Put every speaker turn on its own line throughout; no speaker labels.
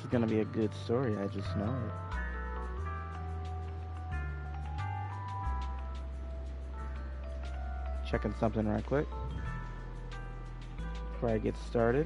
is gonna be a good story, I just know it. Checking something right quick before I get started.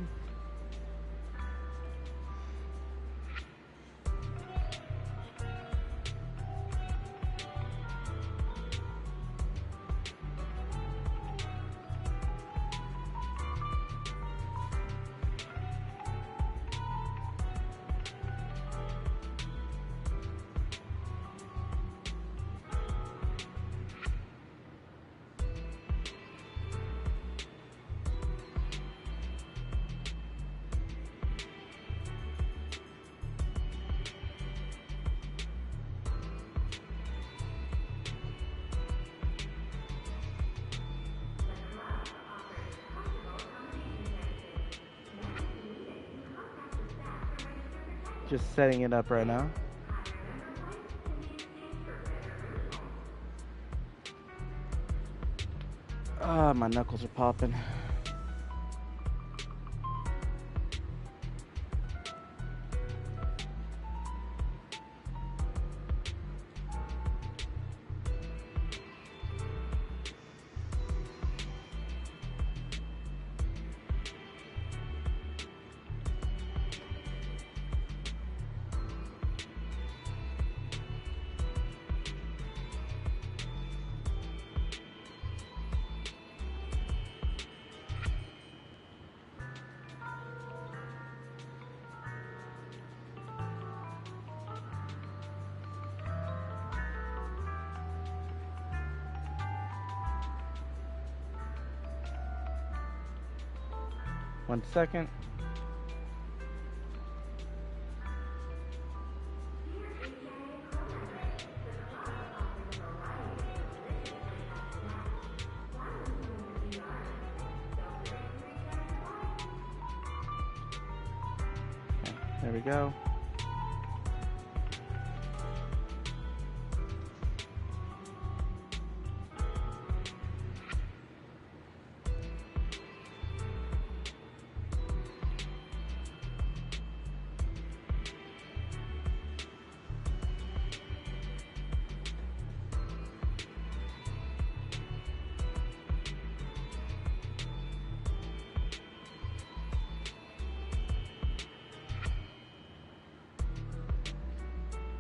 Just setting it up right now. Ah, my knuckles are popping. One second. Okay, there we go.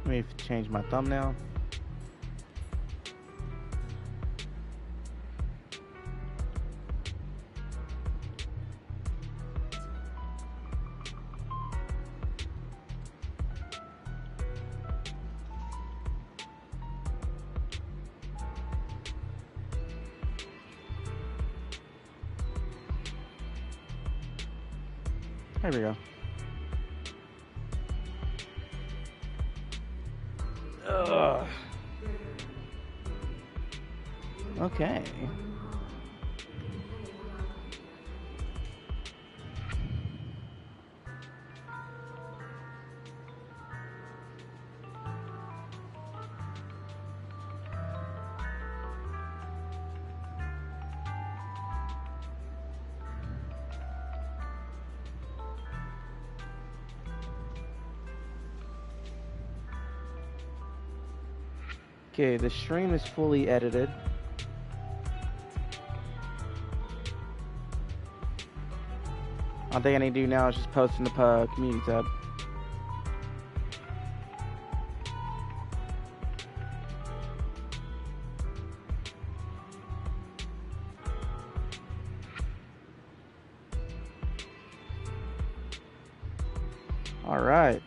Let me change my thumbnail. There we go. Ugh. Okay. Okay, the stream is fully edited. All thing I need to do now is just post in the community tab. All right.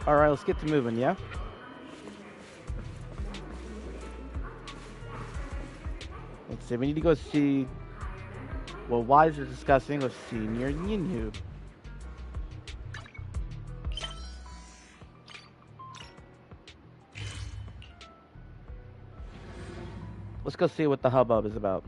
All right, let's get to moving, yeah? Let's see, we need to go see what Wise is discussing with Senior Yinhu. Let's go see what the hubbub is about.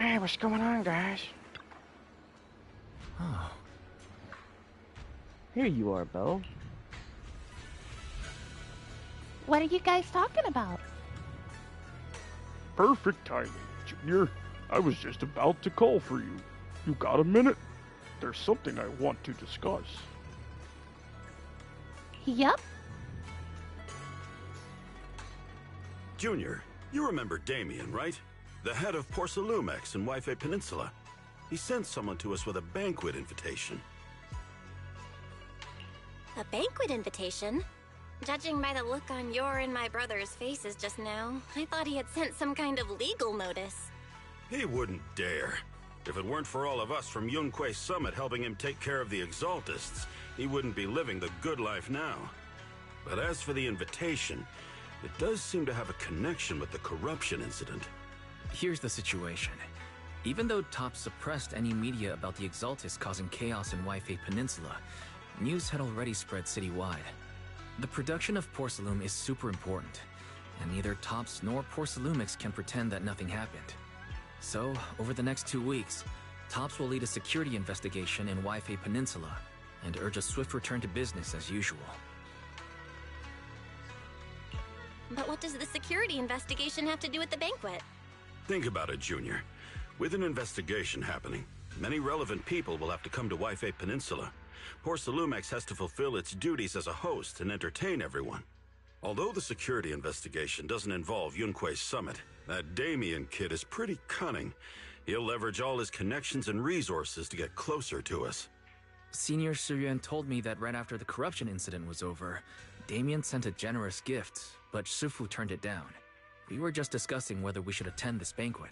Hey, what's going on, guys?
Oh.
Here you are, Belle.
What are you guys talking about?
Perfect timing, Junior. I was just about to call for you. You got a minute? There's something I want to discuss.
Yep.
Junior, you remember Damien, right? The head of Porcelumex in Yphae Peninsula. He sent someone to us with a banquet invitation.
A banquet invitation? Judging by the look on your and my brother's faces just now, I thought he had sent some kind of legal notice.
He wouldn't dare. If it weren't for all of us from Yunque Summit helping him take care of the Exaltists, he wouldn't be living the good life now. But as for the invitation, it does seem to have a connection with the corruption incident.
Here's the situation. Even though Top suppressed any media about the Exaltists causing chaos in Yphae Peninsula, news had already spread citywide. The production of Porcelume is super important, and neither Tops nor Porcelumix can pretend that nothing happened. So, over the next 2 weeks, Tops will lead a security investigation in Yphae Peninsula, and urge a swift return to business as usual.
But what does the security investigation have to do with the banquet?
Think about it, Junior. With an investigation happening, many relevant people will have to come to Yphae Peninsula. Porcelumex has to fulfill its duties as a host and entertain everyone. Although the security investigation doesn't involve Yunque Summit, that Damien kid is pretty cunning. He'll leverage all his connections and resources to get closer to us.
Senior Suyuan told me that right after the corruption incident was over, Damien sent a generous gift, but Shifu turned it down. We were just discussing whether we should attend this banquet.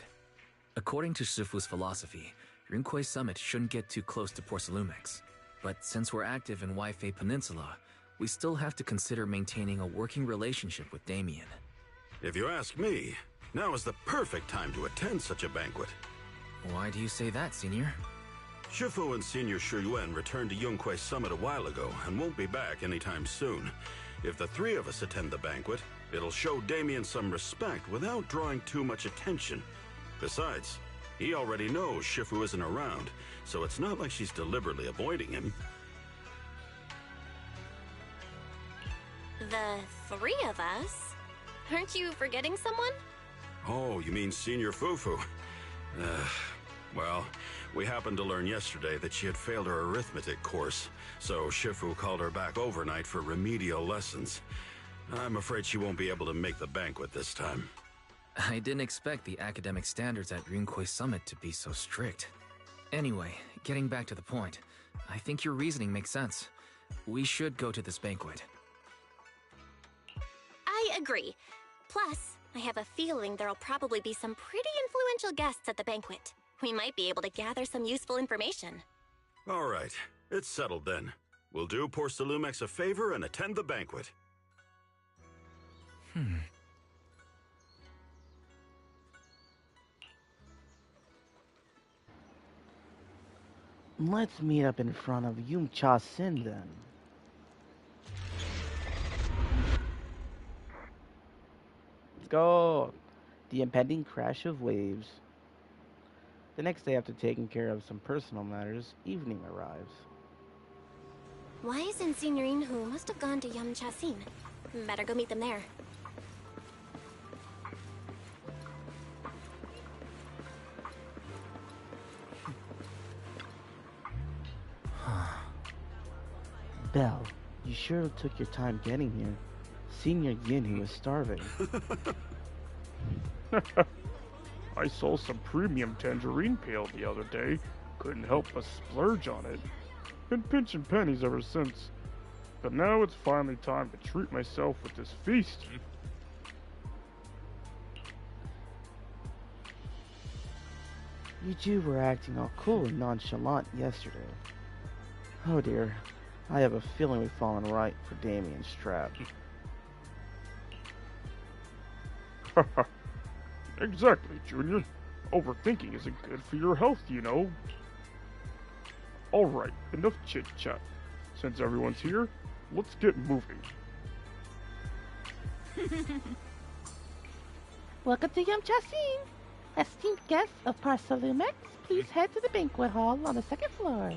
According to Shifu's philosophy, Yunque Summit shouldn't get too close to Porcelumex. But since we're active in Yphae Peninsula, we still have to consider maintaining a working relationship with Damien.
If you ask me, now is the perfect time to attend such a banquet.
Why do you say that, Senior?
Shifu and Senior Shuyuan returned to Yunque Summit a while ago and won't be back anytime soon. If the three of us attend the banquet, it'll show Damien some respect without drawing too much attention. Besides, he already knows Shifu isn't around, so it's not like she's deliberately avoiding him.
The three of us? Aren't you forgetting someone?
Oh, you mean Senior Fufu? Well, we happened to learn yesterday that she had failed her arithmetic course, so Shifu called her back overnight for remedial lessons. I'm afraid she won't be able to make the banquet this time.
I didn't expect the academic standards at Yunque Summit to be so strict. Anyway, getting back to the point, I think your reasoning makes sense. We should go to this banquet.
I agree. Plus, I have a feeling there'll probably be some pretty influential guests at the banquet. We might be able to gather some useful information.
All right, it's settled then. We'll do Porcelumex a favor and attend the banquet.
Let's meet up in front of Yumcha Sin then. Let's go. The impending crash of waves. The next day after taking care of some personal matters, evening arrives.
Wise and Senior Inhu must have gone to Yamchasin. Better go meet them there.
Belle, you sure took your time getting here. Senior Yinhu is starving.
I saw some premium tangerine peel the other day. Couldn't help but splurge on it. Been pinching pennies ever since. But now it's finally time to treat myself with this feast.
You two were acting all cool and nonchalant yesterday. Oh dear, I have a feeling we've fallen right for Damien's trap.
Exactly, Junior. Overthinking isn't good for your health, you know. Alright, enough chit-chat. Since everyone's here, let's get moving.
Welcome to Yamchasin. Esteemed guests of Parsalumex, please head to the banquet hall on the second floor.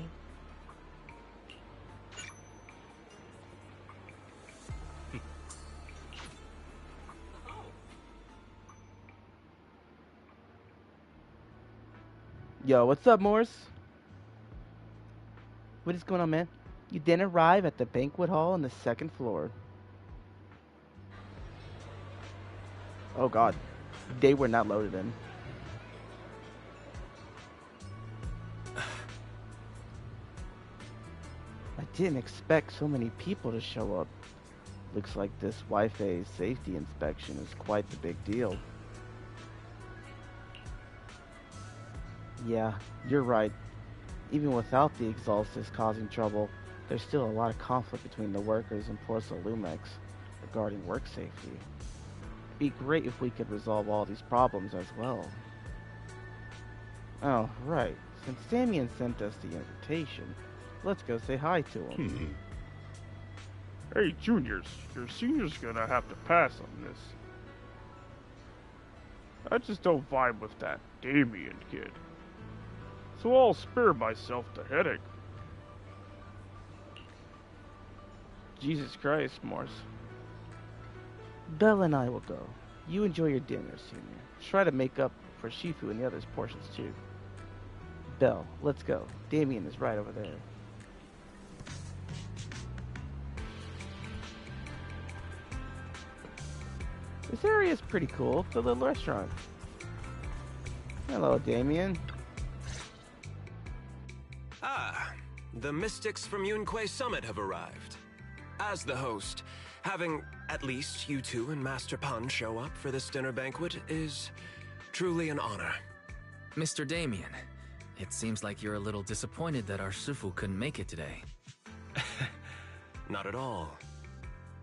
Yo, what's up, Morse? What is going on, man? You didn't arrive at the banquet hall on the second floor. Oh god, they were not loaded in. I didn't expect so many people to show up. Looks like this Wi-Fi safety inspection is quite the big deal. Yeah, you're right. Even without the exhaust causing trouble, there's still a lot of conflict between the workers and Porsalumex regarding work safety. It'd be great if we could resolve all these problems as well. Oh, right. Since Damien sent us the invitation, let's go say hi to him.
Hey, juniors, your senior's gonna have to pass on this. I just don't vibe with that Damien kid. So I'll spare myself the headache.
Jesus Christ, Morse. Belle and I will go. You enjoy your dinner, Senior. Try to make up for Shifu and the others' portions, too. Belle, let's go. Damien is right over there. This area is pretty cool. The little restaurant. Hello, Damien.
Ah, the mystics from Yunquay Summit have arrived. As the host, having at least you two and Master Pan show up for this dinner banquet is truly an honor.
Mr. Damien, it seems like you're a little disappointed that our Shifu couldn't make it today.
Not at all.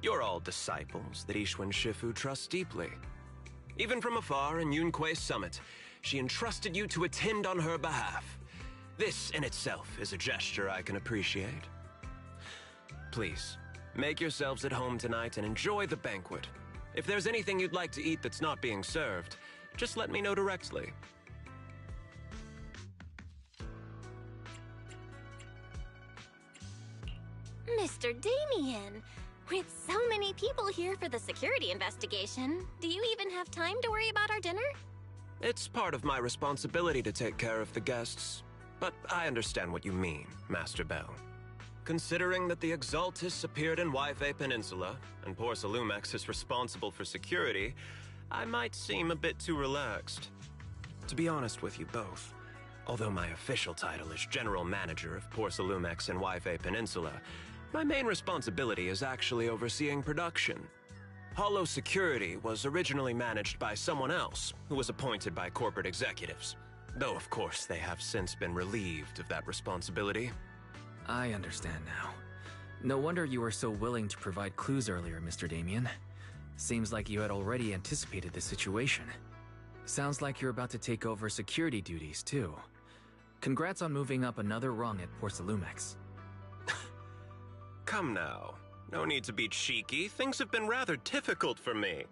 You're all disciples that Ishwan Shifu trusts deeply. Even from afar in Yunquay Summit, she entrusted you to attend on her behalf. This in itself is a gesture I can appreciate. Please, make yourselves at home tonight and enjoy the banquet. If there's anything you'd like to eat that's not being served, just let me know directly.
Mr. Damien, with so many people here for the security investigation, do you even have time to worry about our dinner?
It's part of my responsibility to take care of the guests, but I understand what you mean, Master Bell. Considering that the Exaltus appeared in Wi-Fi Peninsula, and Porsalumex is responsible for security, I might seem a bit too relaxed. To be honest with you both, although my official title is General Manager of Porsalumex and Wi-Fi Peninsula, my main responsibility is actually overseeing production. Hollow Security was originally managed by someone else, who was appointed by corporate executives. Though, of course, they have since been relieved of that responsibility.
I understand now. No wonder you were so willing to provide clues earlier, Mr. Damien. Seems like you had already anticipated the situation. Sounds like you're about to take over security duties, too. Congrats on moving up another rung at Porsalumex.
Come now. No need to be cheeky. Things have been rather difficult for me.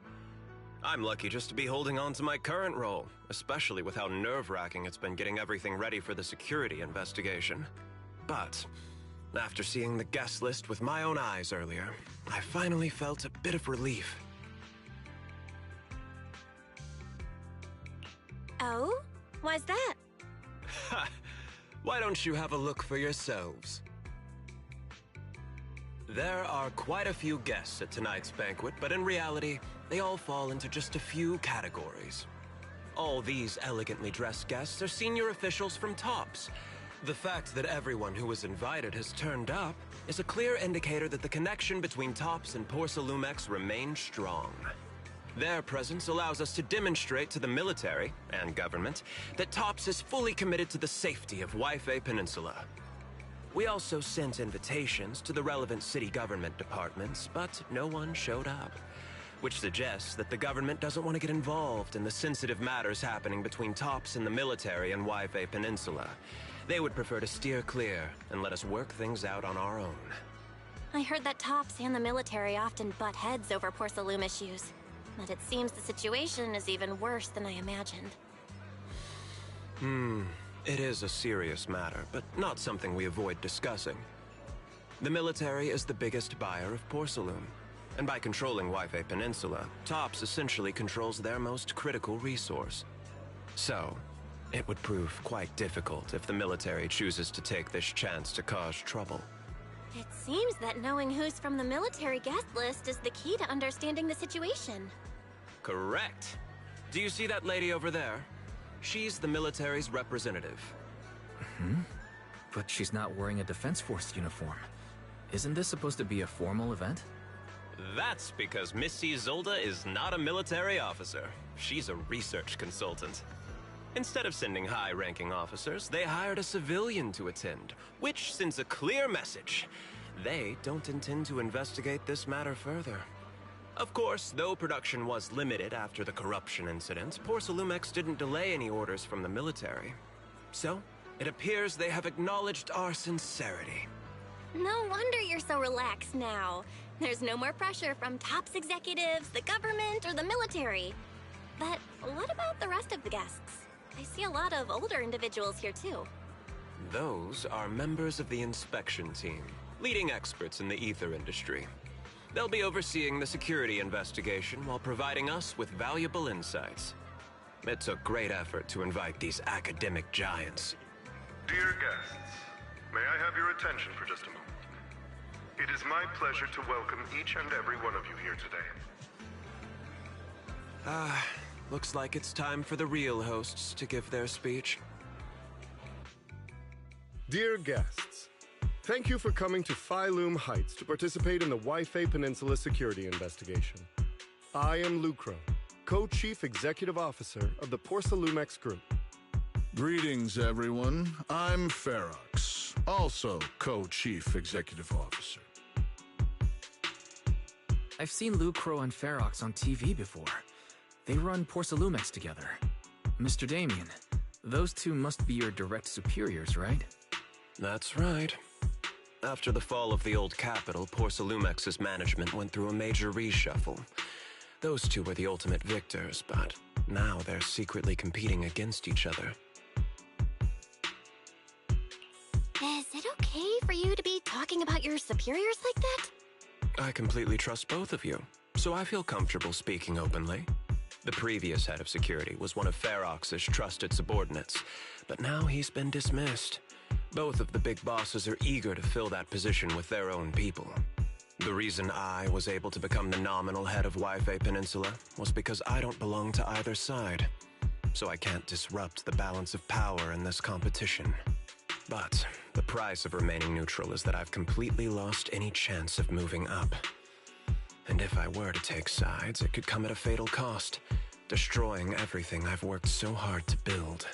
I'm lucky just to be holding on to my current role, especially with how nerve-wracking it's been getting everything ready for the security investigation. But after seeing the guest list with my own eyes earlier, I finally felt a bit of relief.
Oh? Why's that?
Ha! Why don't you have a look for yourselves? There are quite a few guests at tonight's banquet, but in reality, they all fall into just a few categories. All these elegantly dressed guests are senior officials from TOPS. The fact that everyone who was invited has turned up is a clear indicator that the connection between TOPS and Porsalumex remains strong. Their presence allows us to demonstrate to the military and government that TOPS is fully committed to the safety of Wi-Fi Peninsula. We also sent invitations to the relevant city government departments, but no one showed up, which suggests that the government doesn't want to get involved in the sensitive matters happening between TOPS and the military and Wi-Fi Peninsula. They would prefer to steer clear and let us work things out on our own.
I heard that TOPS and the military often butt heads over Porsalume issues, but it seems the situation is even worse than I imagined.
It is a serious matter, but not something we avoid discussing. The military is the biggest buyer of porcelain, and by controlling Wi-Fi Peninsula, TOPS essentially controls their most critical resource. So, it would prove quite difficult if the military chooses to take this chance to cause trouble.
It seems that knowing who's from the military guest list is the key to understanding the situation.
Correct. Do you see that lady over there? She's the military's representative.
But she's not wearing a Defense Force uniform. Isn't this supposed to be a formal event?
That's because Missy Zolda is not a military officer. She's a research consultant. Instead of sending high-ranking officers, they hired a civilian to attend, which sends a clear message. They don't intend to investigate this matter further. Of course, though production was limited after the corruption incident, Porcelumex didn't delay any orders from the military. So, it appears they have acknowledged our sincerity.
No wonder you're so relaxed now. There's no more pressure from TOPS executives, the government, or the military. But what about the rest of the guests? I see a lot of older individuals here too.
Those are members of the inspection team, leading experts in the ether industry. They'll be overseeing the security investigation while providing us with valuable insights. It took great effort to invite these academic giants.
Dear guests, may I have your attention for just a moment? It is my pleasure to welcome each and every one of you here today.
Looks like it's time for the real hosts to give their speech.
Dear guests, thank you for coming to Phaethon Heights to participate in the Wi-Fi Peninsula security investigation. I am Lucro, Co-Chief Executive Officer of the Porcelumex Group.
Greetings, everyone. I'm Ferox, also Co-Chief Executive Officer.
I've seen Lucro and Ferox on TV before. They run Porcelumex together. Mr. Damien, those two must be your direct superiors, right?
That's right. After the fall of the old capital, Porcelumex's management went through a major reshuffle. Those two were the ultimate victors, but now they're secretly competing against each other.
Is it okay for you to be talking about your superiors like that?
I completely trust both of you, so I feel comfortable speaking openly. The previous head of security was one of Ferox's trusted subordinates, but now he's been dismissed. Both of the big bosses are eager to fill that position with their own people. The reason I was able to become the nominal head of Wi-Fi Peninsula was because I don't belong to either side, so I can't disrupt the balance of power in this competition. But the price of remaining neutral is that I've completely lost any chance of moving up. And if I were to take sides, it could come at a fatal cost, destroying everything I've worked so hard to build.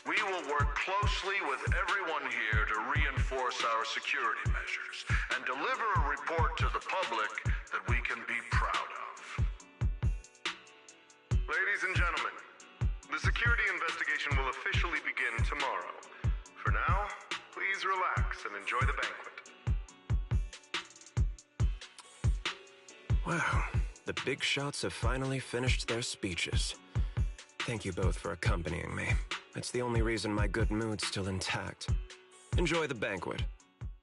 We will work closely with everyone here to reinforce our security measures and deliver a report to the public that we can be proud of. Ladies and gentlemen, the security investigation will officially begin tomorrow. For now, please relax and enjoy the banquet.
Wow, the big shots have finally finished their speeches. Thank you both for accompanying me. It's the only reason my good mood's still intact. Enjoy the banquet.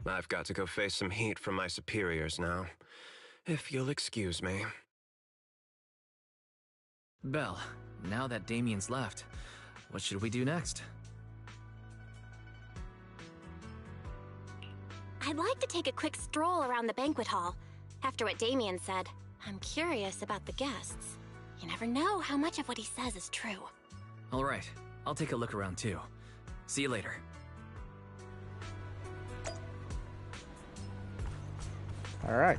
I've got to go face some heat from my superiors now. If you'll excuse me.
Belle, now that Damien's left, what should we do next?
I'd like to take a quick stroll around the banquet hall. After what Damien said, I'm curious about the guests. You never know how much of what he says is true.
All right, I'll take a look around too. See you later.
All right.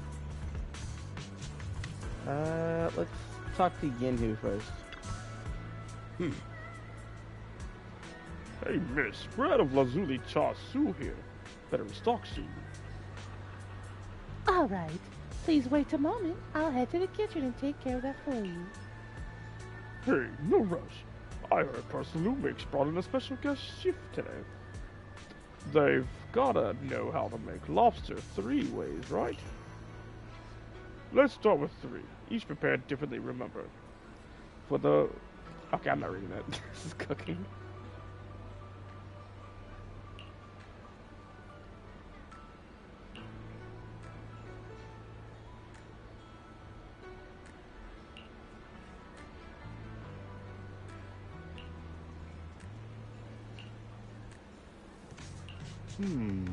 Let's talk to Yinhu first.
Hey, miss, we're out of Lazuli Cha Su here. Better restock soon.
All right. Please wait a moment. I'll head to the kitchen and take care of that for you.
Hey, no rush. I heard Porcelumex brought in a special guest chef today. They've gotta know how to make lobster 3 ways, right? Let's start with 3, each prepared differently, remember. For the... Okay, I'm not reading that. This is cooking. Hmm.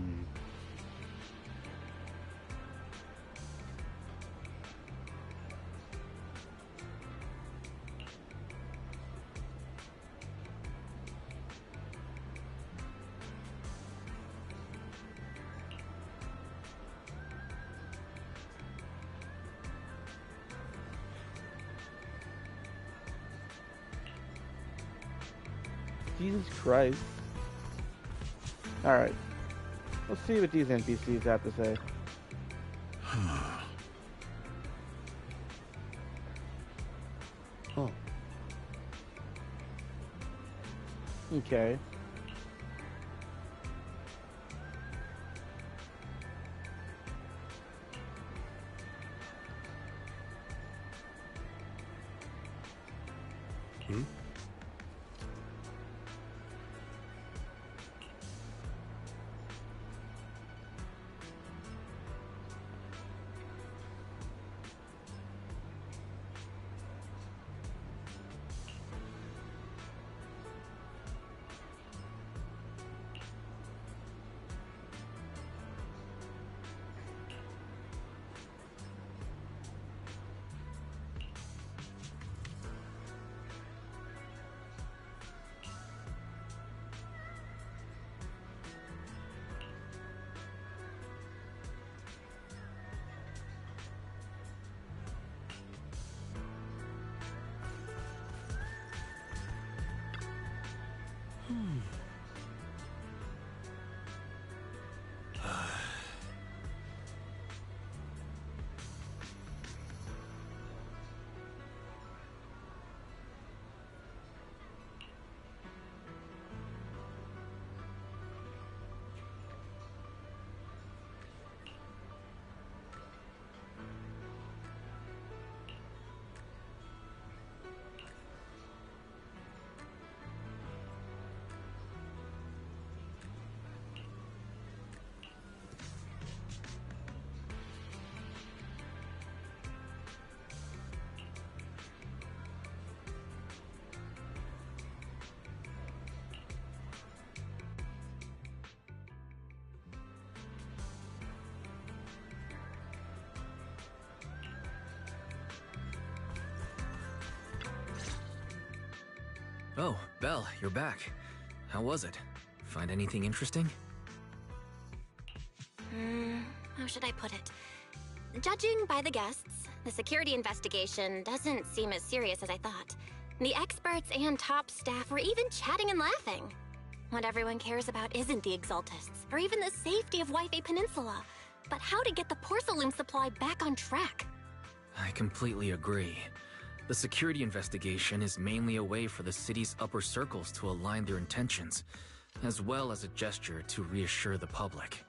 Jesus Christ. Alright. Let's see what these NPCs have to say. Oh. Okay.
Hmm?
Oh, Belle, you're back. How was it? Find anything interesting?
How should I put it? Judging by the guests, the security investigation doesn't seem as serious as I thought. The experts and top staff were even chatting and laughing. What everyone cares about isn't the Exaltists, or even the safety of Wi-Fi Peninsula, but how to get the porcelain supply back on track.
I completely agree. The security investigation is mainly a way for the city's upper circles to align their intentions, as well as a gesture to reassure the public.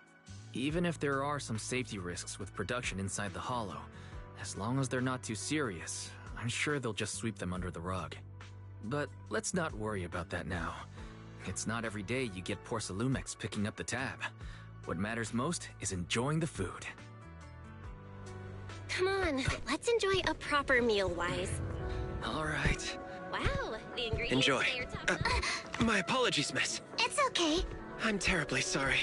Even if there are some safety risks with production inside the Hollow, as long as they're not too serious, I'm sure they'll just sweep them under the rug. But let's not worry about that now. It's not every day you get Porcelumex picking up the tab. What matters most is enjoying the food.
Come on, let's enjoy a proper meal, Wise.
All right.
Wow, the ingredients
Enjoy.
today are top.
My apologies, miss.
It's okay.
I'm terribly sorry.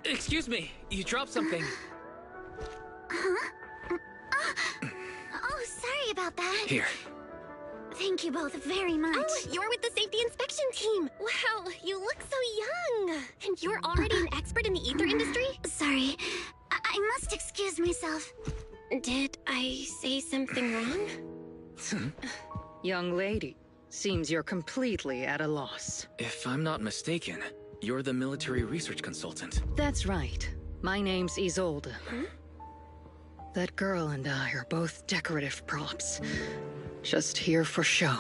Excuse me, you dropped something.
Oh, sorry about that.
Here.
Thank you both very much. Oh, you're with the safety inspection team. Wow, you look so young. And you're already an expert in the ether industry? Sorry, I must excuse myself. Did I say something wrong?
Young lady, seems you're completely at a loss.
If I'm not mistaken, you're the military research consultant.
That's right. My name's Isolde. That girl and I are both decorative props. Just here for show.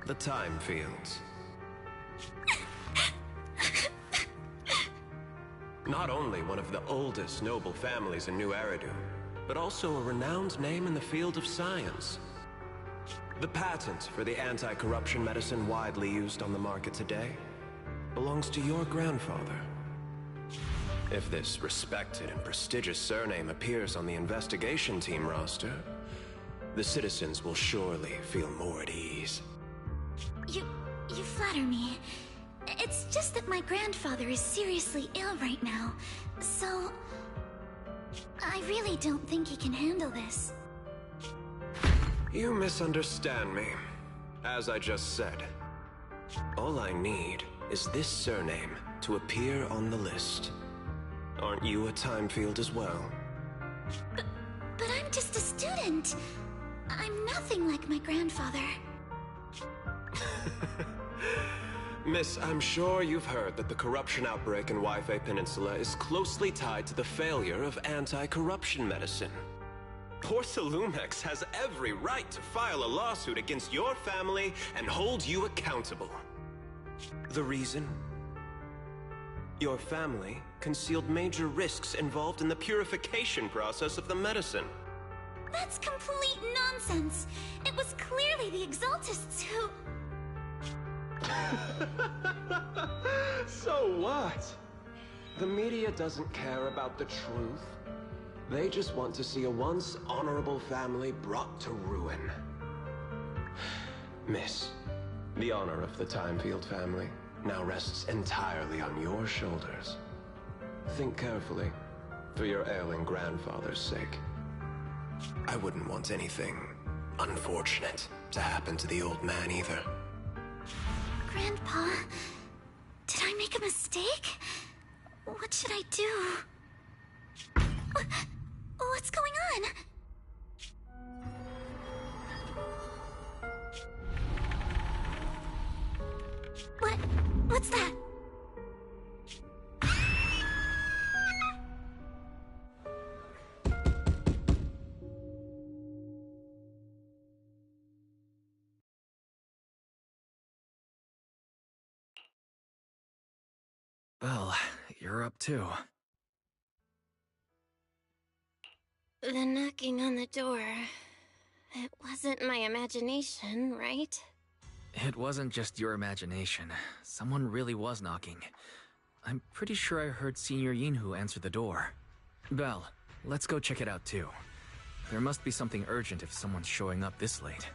The time fields. Not only one of the oldest noble families in New Eridu, but also a renowned name in the field of science. The patent for the anti-corruption medicine widely used on the market today belongs to your grandfather. If this respected and prestigious surname appears on the investigation team roster, the citizens will surely feel more at ease.
You flatter me. It's just that my grandfather is seriously ill right now, so I really don't think he can handle this.
You misunderstand me. As I just said, all I need is this surname to appear on the list. Aren't you a Timefield as well?
But I'm just a student. I'm nothing like my grandfather.
Miss, I'm sure you've heard that the corruption outbreak in Wi-Fi Peninsula is closely tied to the failure of anti-corruption medicine. Porcelumex has every right to file a lawsuit against your family and hold you accountable. The reason? Your family concealed major risks involved in the purification process of the medicine.
That's complete nonsense. It was clearly the Exaltists who...
So what? The media doesn't care about the truth. They just want to see a once honorable family brought to ruin. Miss, the honor of the Timefield family now rests entirely on your shoulders. Think carefully, for your ailing grandfather's sake. I wouldn't want anything unfortunate to happen to the old man either.
Grandpa, did I make a mistake? What should I do? What's going on? What's that?
Well, you're up too.
The knocking on the door. It wasn't my imagination, right?
It wasn't just your imagination. Someone really was knocking. I'm pretty sure I heard Senior Yinhu answer the door. Belle, let's go check it out too. There must be something urgent if someone's showing up this late.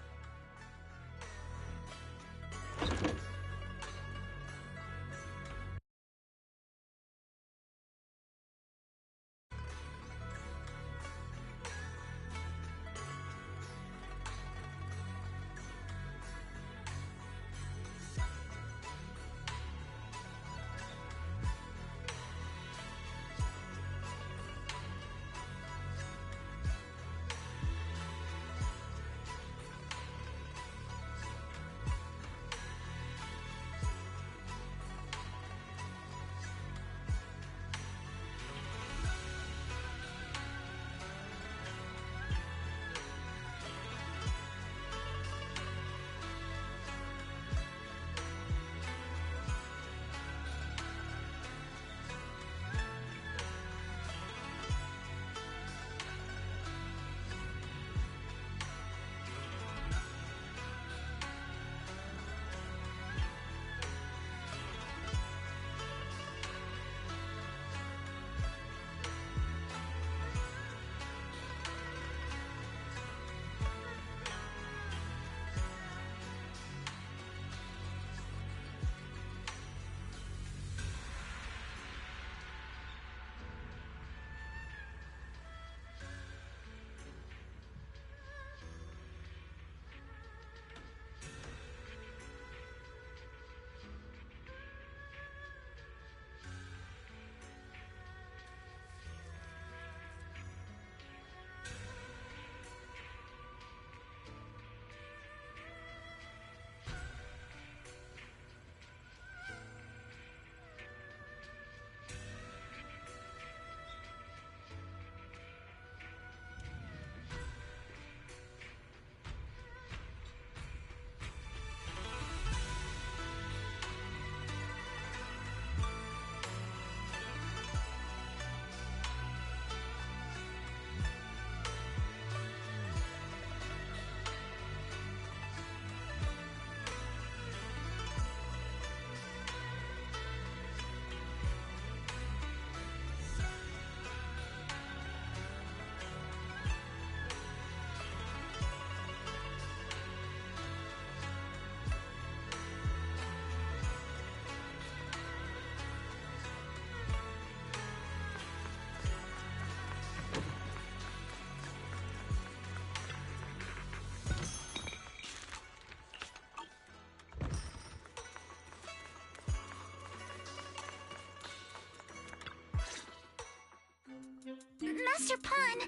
Master Pun,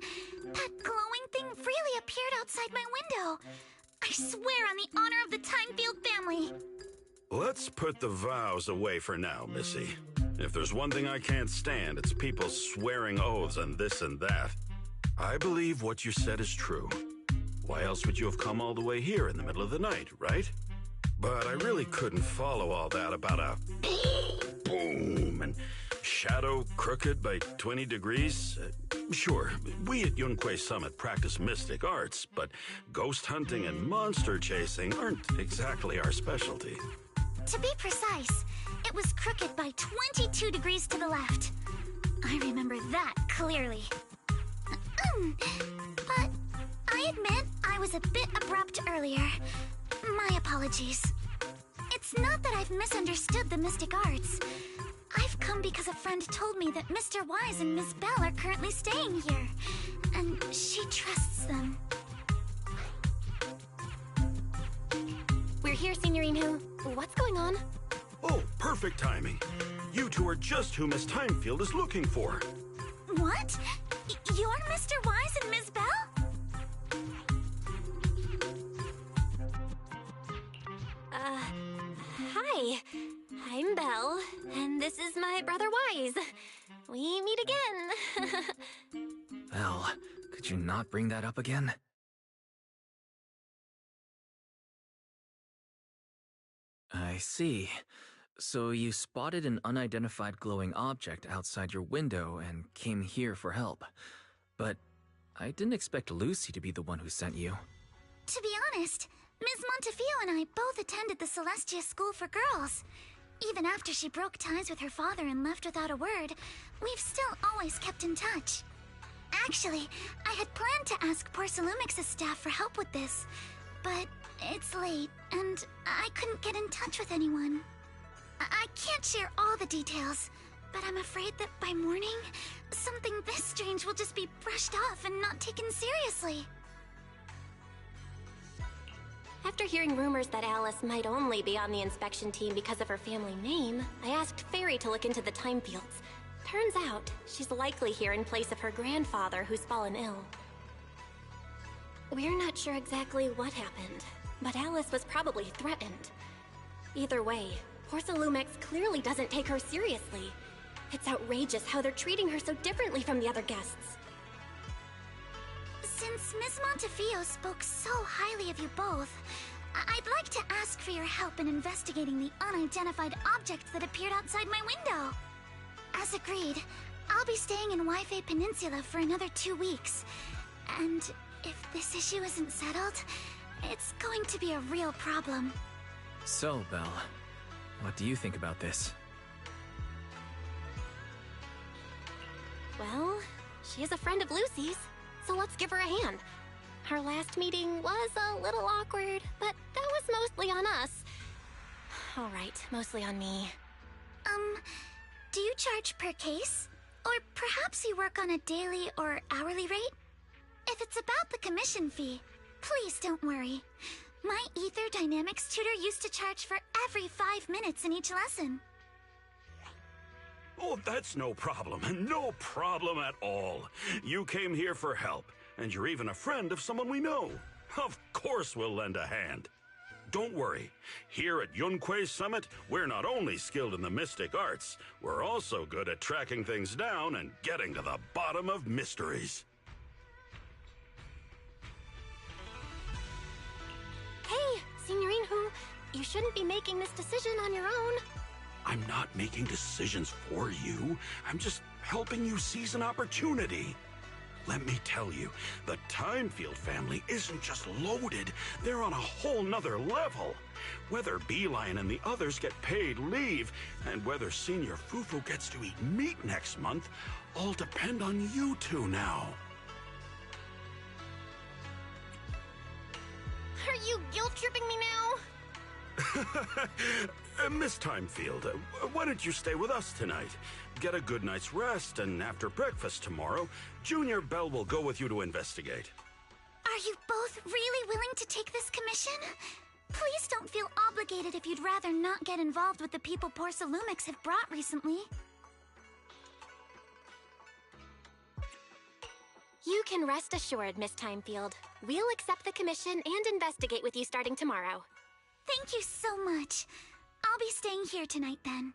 that glowing thing really appeared outside my window. I swear on the honor of the Timefield family.
Let's put the vows away for now, Missy. If there's one thing I can't stand, it's people swearing oaths and this and that. I believe what you said is true. Why else would you have come all the way here in the middle of the night, right? But I really couldn't follow all that about a boom and shadow crooked by 20 degrees. Sure, we at Yunquay Summit practice mystic arts, but ghost hunting and monster chasing aren't exactly our specialty.
To be precise, it was crooked by 22 degrees to the left. I remember that clearly. But I admit I was a bit abrupt earlier. My apologies. It's not that I've misunderstood the mystic arts. I've come because a friend told me that Mr. Wise and Miss Bell are currently staying here, and she trusts them.
We're here, Signorine Who. What's going on?
Oh, perfect timing. You two are just who Miss Timefield is looking for.
What? You're Mr. Wise and Miss Bell?
Hi. I'm Belle, and this is my brother Wise. We meet again.
Belle, could you not bring that up again? I see. So you spotted an unidentified glowing object outside your window and came here for help. But I didn't expect Lucy to be the one who sent you.
To be honest, Ms. Montefiore and I both attended the Celestia School for Girls. Even after she broke ties with her father and left without a word, we've still always kept in touch. Actually, I had planned to ask Porcelumix's staff for help with this, but it's late, and I couldn't get in touch with anyone. I can't share all the details, but I'm afraid that by morning, something this strange will just be brushed off and not taken seriously.
After hearing rumors that Alice might only be on the inspection team because of her family name, I asked Fairy to look into the Timefields. Turns out, she's likely here in place of her grandfather who's fallen ill. We're not sure exactly what happened, but Alice was probably threatened. Either way, Porcelumix clearly doesn't take her seriously. It's outrageous how they're treating her so differently from the other guests.
Since Ms. Montefiore spoke so highly of you both, I'd like to ask for your help in investigating the unidentified objects that appeared outside my window. As agreed, I'll be staying in Wi-Fi Peninsula for another 2 weeks. And if this issue isn't settled, it's going to be a real problem.
So, Belle, what do you think about this?
Well, she is a friend of Lucy's, so let's give her a hand. Our last meeting was a little awkward, but that was mostly on us. Alright, mostly on me.
Do you charge per case? Or perhaps you work on a daily or hourly rate? If it's about the commission fee, please don't worry. My Ether Dynamics tutor used to charge for every 5 minutes in each lesson.
Oh, that's no problem. No problem at all. You came here for help, and you're even a friend of someone we know. Of course we'll lend a hand. Don't worry. Here at Yunquay Summit, we're not only skilled in the mystic arts, we're also good at tracking things down and getting to the bottom of mysteries.
Hey, Signorine Who, you shouldn't be making this decision on your own.
I'm not making decisions for you. I'm just helping you seize an opportunity. Let me tell you, the Timefield family isn't just loaded, they're on a whole nother level. Whether Beeline and the others get paid leave, and whether Senior Fufu gets to eat meat next month, all depend on you two now.
Are you guilt-tripping me now?
Miss Timefield, why don't you stay with us tonight? Get a good night's rest, and after breakfast tomorrow, Junior Bell will go with you to investigate.
Are you both really willing to take this commission? Please don't feel obligated if you'd rather not get involved with the people Porcelumix have brought recently.
You can rest assured, Miss Timefield. We'll accept the commission and investigate with you starting tomorrow.
Thank you so much. I'll be staying here tonight then.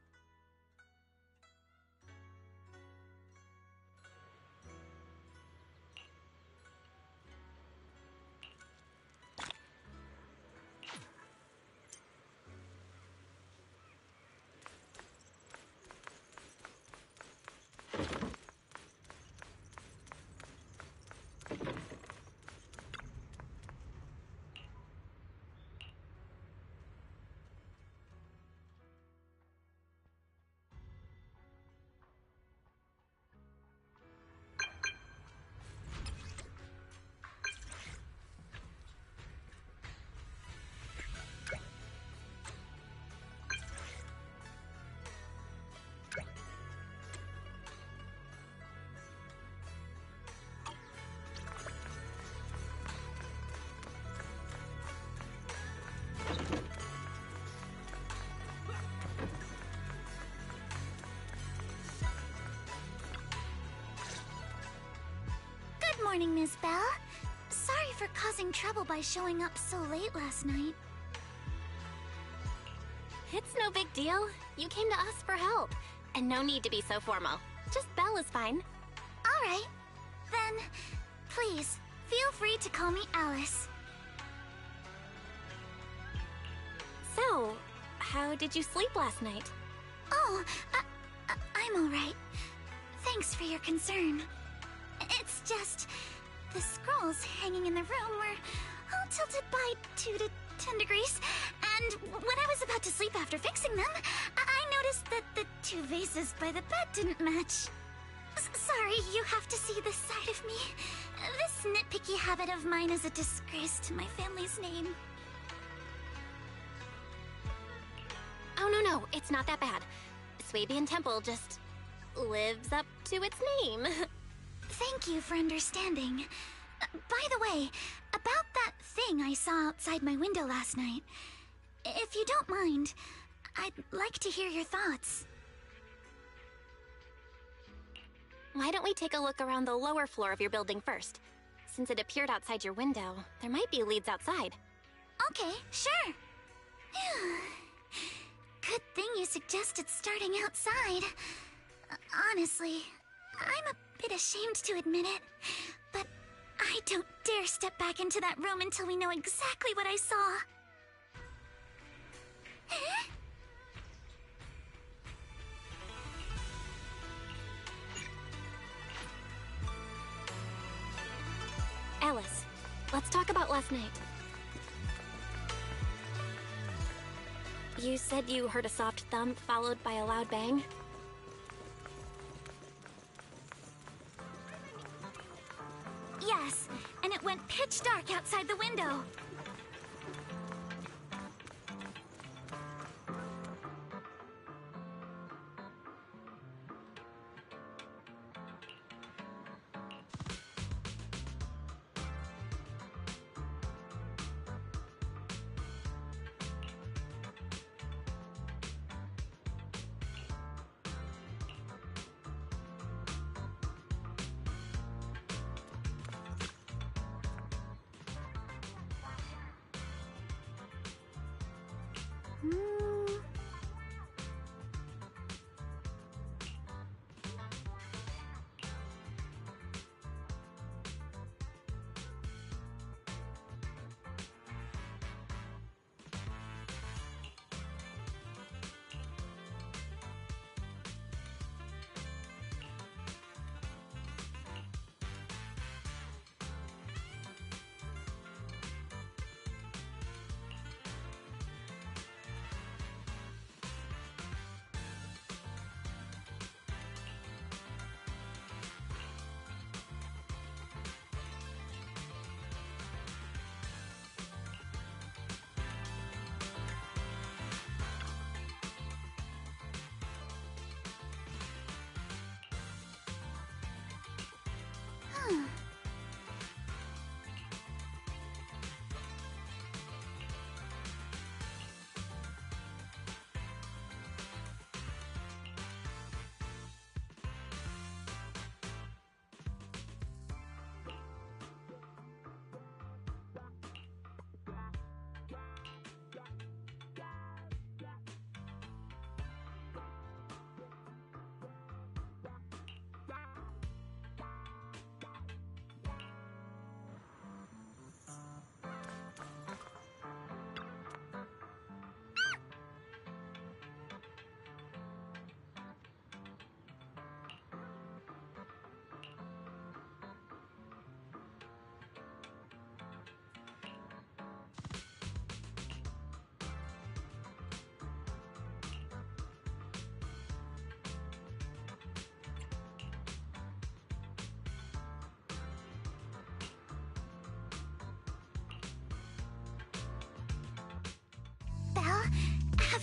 Good morning, Miss Bell. Sorry for causing trouble by showing up so late last night.
It's no big deal. You came to us for help. And no need to be so formal. Just Belle is fine.
Alright. Then, please, feel free to call me Alice.
So, how did you sleep last night?
Oh, I'm alright. Thanks for your concern. It's just, the scrolls hanging in the room were all tilted by 2 to 10 degrees, and when I was about to sleep after fixing them, I noticed that the 2 vases by the bed didn't match. Sorry, you have to see this side of me. This nitpicky habit of mine is a disgrace to my family's name.
Oh, no, it's not that bad. Swabian Temple just lives up to its name.
Thank you for understanding. By the way, about that thing I saw outside my window last night, if you don't mind, I'd like to hear your thoughts.
Why don't we take a look around the lower floor of your building first? Since it appeared outside your window, there might be leads outside.
Okay, sure. Good thing you suggested starting outside. Honestly, I'm a bit ashamed to admit it, but I don't dare step back into that room until we know exactly what I saw.
Alice, let's talk about last night. You said you heard a soft thump followed by a loud bang?
Yes, and it went pitch dark outside the window.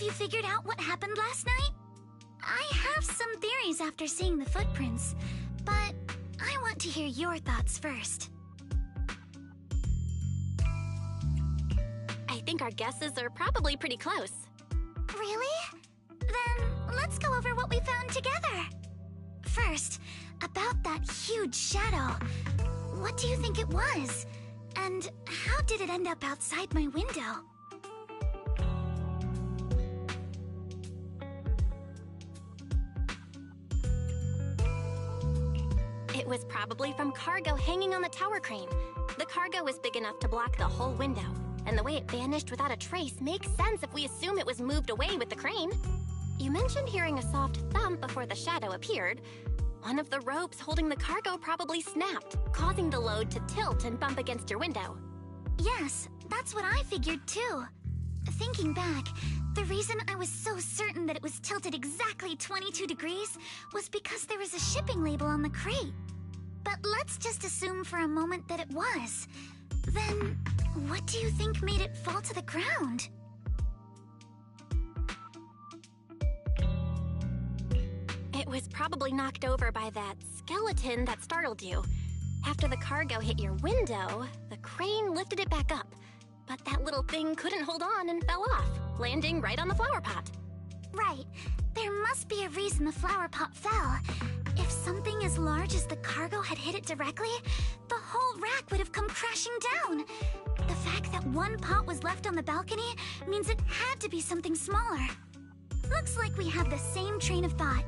you figured out what happened last night? I have some theories after seeing the footprints, but I want to hear your thoughts first.
I think our guesses are probably pretty close.
Really? Then let's go over what we found together. First, about that huge shadow. What do you think it was? And how did it end up outside my window?
It was probably from cargo hanging on the tower crane. The cargo was big enough to block the whole window, and the way it vanished without a trace makes sense if we assume it was moved away with the crane. You mentioned hearing a soft thump before the shadow appeared. One of the ropes holding the cargo probably snapped, causing the load to tilt and bump against your window.
Yes, that's what I figured too. Thinking back, the reason I was so certain that it was tilted exactly 22 degrees was because there was a shipping label on the crate. But let's just assume for a moment that it was. Then, what do you think made it fall to the ground?
It was probably knocked over by that skeleton that startled you. After the cargo hit your window, the crane lifted it back up. But that little thing couldn't hold on and fell off, landing right on the flower pot.
Right. There must be a reason the flower pot fell. If something as large as the cargo had hit it directly, the whole rack would have come crashing down. The fact that one pot was left on the balcony means it had to be something smaller. Looks like we have the same train of thought.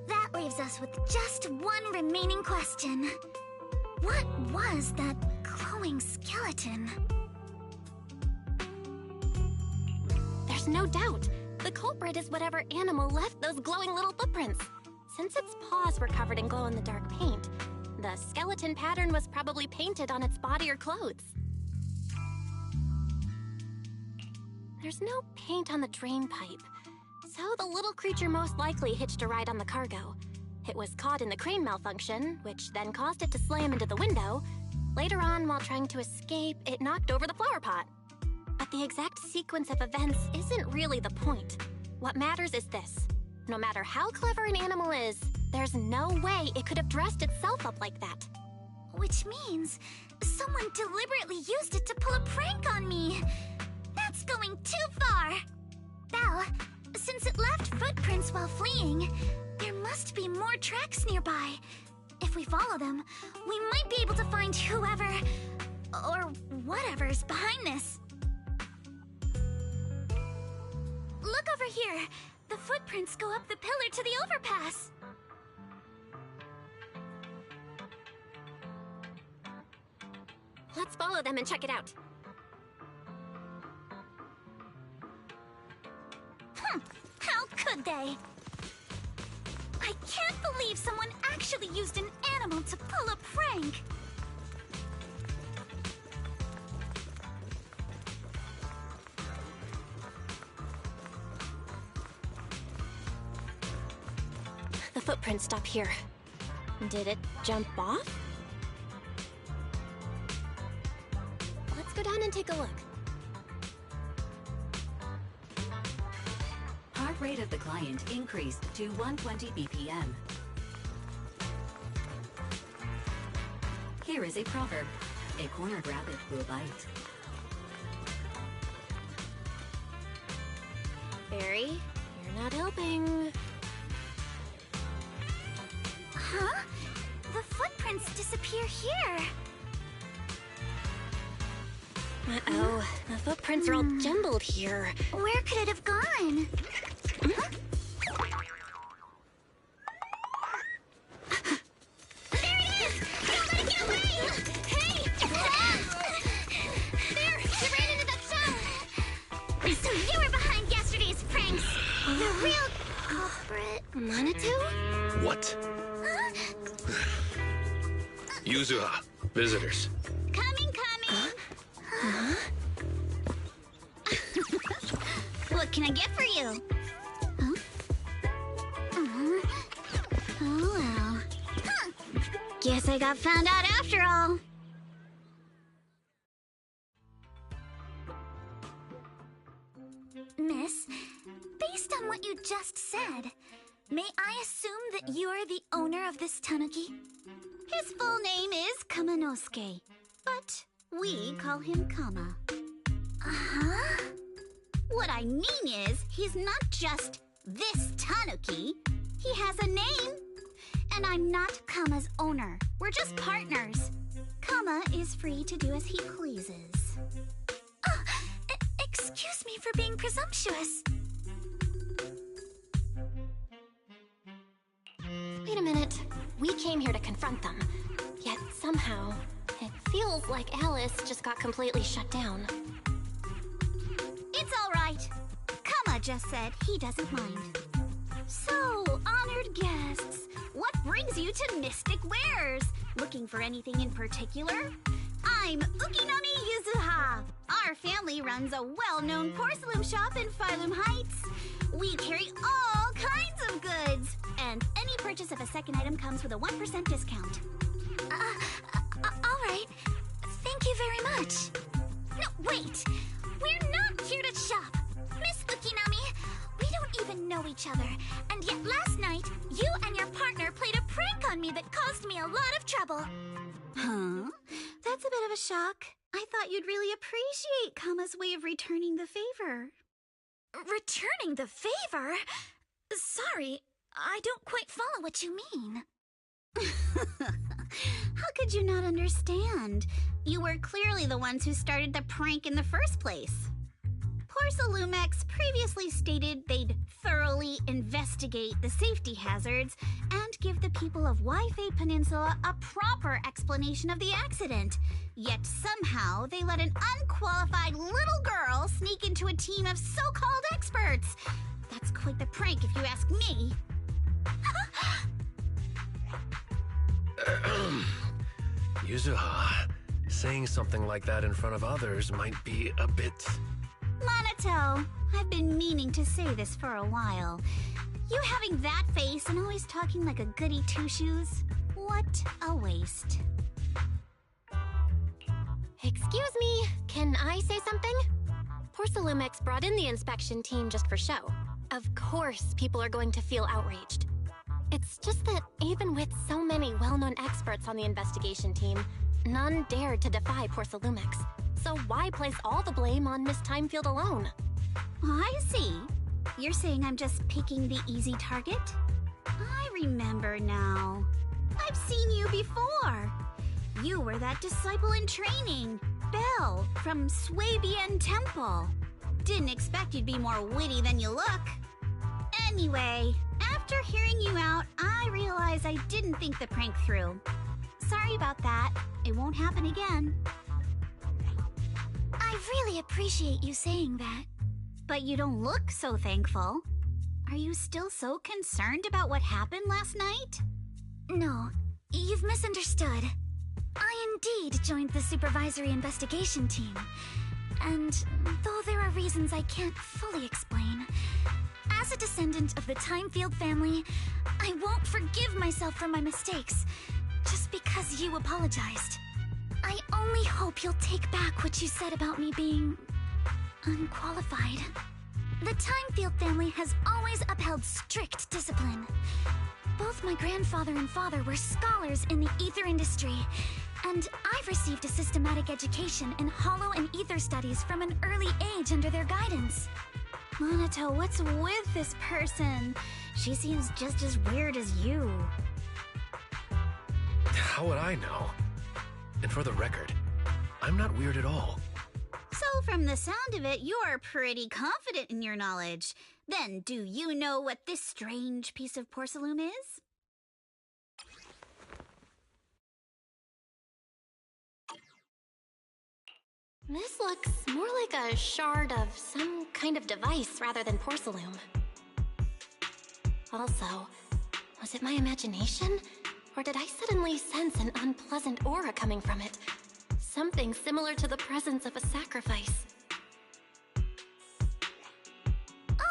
That leaves us with just one remaining question. What was that glowing skeleton?
There's no doubt. The culprit is whatever animal left those glowing little footprints. Since its paws were covered in glow-in-the-dark paint, the skeleton pattern was probably painted on its body or clothes. There's no paint on the drain pipe, so the little creature most likely hitched a ride on the cargo. It was caught in the crane malfunction, which then caused it to slam into the window. Later on, while trying to escape, it knocked over the flower pot. But the exact sequence of events isn't really the point. What matters is this. No matter how clever an animal is, there's no way it could have dressed itself up like that.
Which means someone deliberately used it to pull a prank on me. That's going too far. Belle, since it left footprints while fleeing, there must be more tracks nearby. If we follow them, we might be able to find whoever or whatever's behind this. Look over here. The footprints go up the pillar to the overpass.
Let's follow them and check it out.
How could they? I can't believe someone actually used an animal to pull a prank.
The footprints stop here. Did it jump off? Let's go down and take a look.
Heart rate of the client increased to 120 BPM. Here is a proverb. A cornered rabbit will bite.
Barry, you're not helping.
Huh? The footprints disappear here.
Uh-oh, the footprints are all jumbled here.
Where could it have gone? Huh? There it is! Don't let it get away! Hey! There! It ran into that stone! So you were behind yesterday's pranks! The real culprit.
Manitou?
What? Yuzuha, visitors.
Coming. What can I get for you? Huh? Oh well. Huh. Guess I got found out after all. Miss, based on what you just said, may I assume that you are the owner of this tanuki?
His full name is Kamanosuke, but we call him Kama.
Uh-huh.
What I mean is, he's not just this tanuki. He has a name. And I'm not Kama's owner. We're just partners. Kama is free to do as he pleases.
Excuse me for being presumptuous.
Wait a minute. We came here to confront them. Yet somehow, it feels like Alice just got completely shut down.
It's all right. Kama just said he doesn't mind. So, honored guests, what brings you to Mystic Wares? Looking for anything in particular? I'm Ukinami Yuzuha. Our family runs a well-known porcelain shop in Phaethon Heights. We carry all kinds of goods, and any purchase of a second item comes with a 1% discount.
All right. Thank you very much.
No, wait! We're not here to shop!
Miss Ukinami, we don't even know each other, and yet last night, you and your partner played a prank on me that caused me a lot of trouble.
Huh? That's a bit of a shock. I thought you'd really appreciate Kama's way of returning the favor.
Returning the favor? Sorry, I don't quite follow what you mean.
How could you not understand? You were clearly the ones who started the prank in the first place. Porcelumex previously stated they'd thoroughly investigate the safety hazards and give the people of Waifei Peninsula a proper explanation of the accident. Yet somehow they let an unqualified little girl sneak into a team of so-called experts. That's quite the prank if you ask me.
Yuzuha, saying something like that in front of others might be a bit...
Monato, I've been meaning to say this for a while. You having that face and always talking like a goody two-shoes? What a waste.
Excuse me, can I say something? Porcelumex brought in the inspection team just for show. Of course people are going to feel outraged. It's just that even with so many well-known experts on the investigation team, none dared to defy Porcelumex. So why place all the blame on Miss Timefield alone?
I see. You're saying I'm just picking the easy target? I remember now. I've seen you before. You were that disciple in training, Belle, from Swabian Temple. Didn't expect you'd be more witty than you look. Anyway, after hearing you out, I realized I didn't think the prank through. Sorry about that. It won't happen again.
I really appreciate you saying that.
But you don't look so thankful. Are you still so concerned about what happened last night?
No, you've misunderstood. I indeed joined the supervisory investigation team. And though there are reasons I can't fully explain, as a descendant of the Timefield family, I won't forgive myself for my mistakes just because you apologized. I only hope you'll take back what you said about me being unqualified. The Timefield family has always upheld strict discipline. Both my grandfather and father were scholars in the ether industry, and I've received a systematic education in hollow and ether studies from an early age under their guidance.
Monato, what's with this person? She seems just as weird as you.
How would I know? And for the record, I'm not weird at all.
So from the sound of it, you're pretty confident in your knowledge. Then do you know what this strange piece of porcelain is?
This looks more like a shard of some kind of device rather than porcelain. Also, was it my imagination? Or did I suddenly sense an unpleasant aura coming from it? Something similar to the presence of a sacrifice.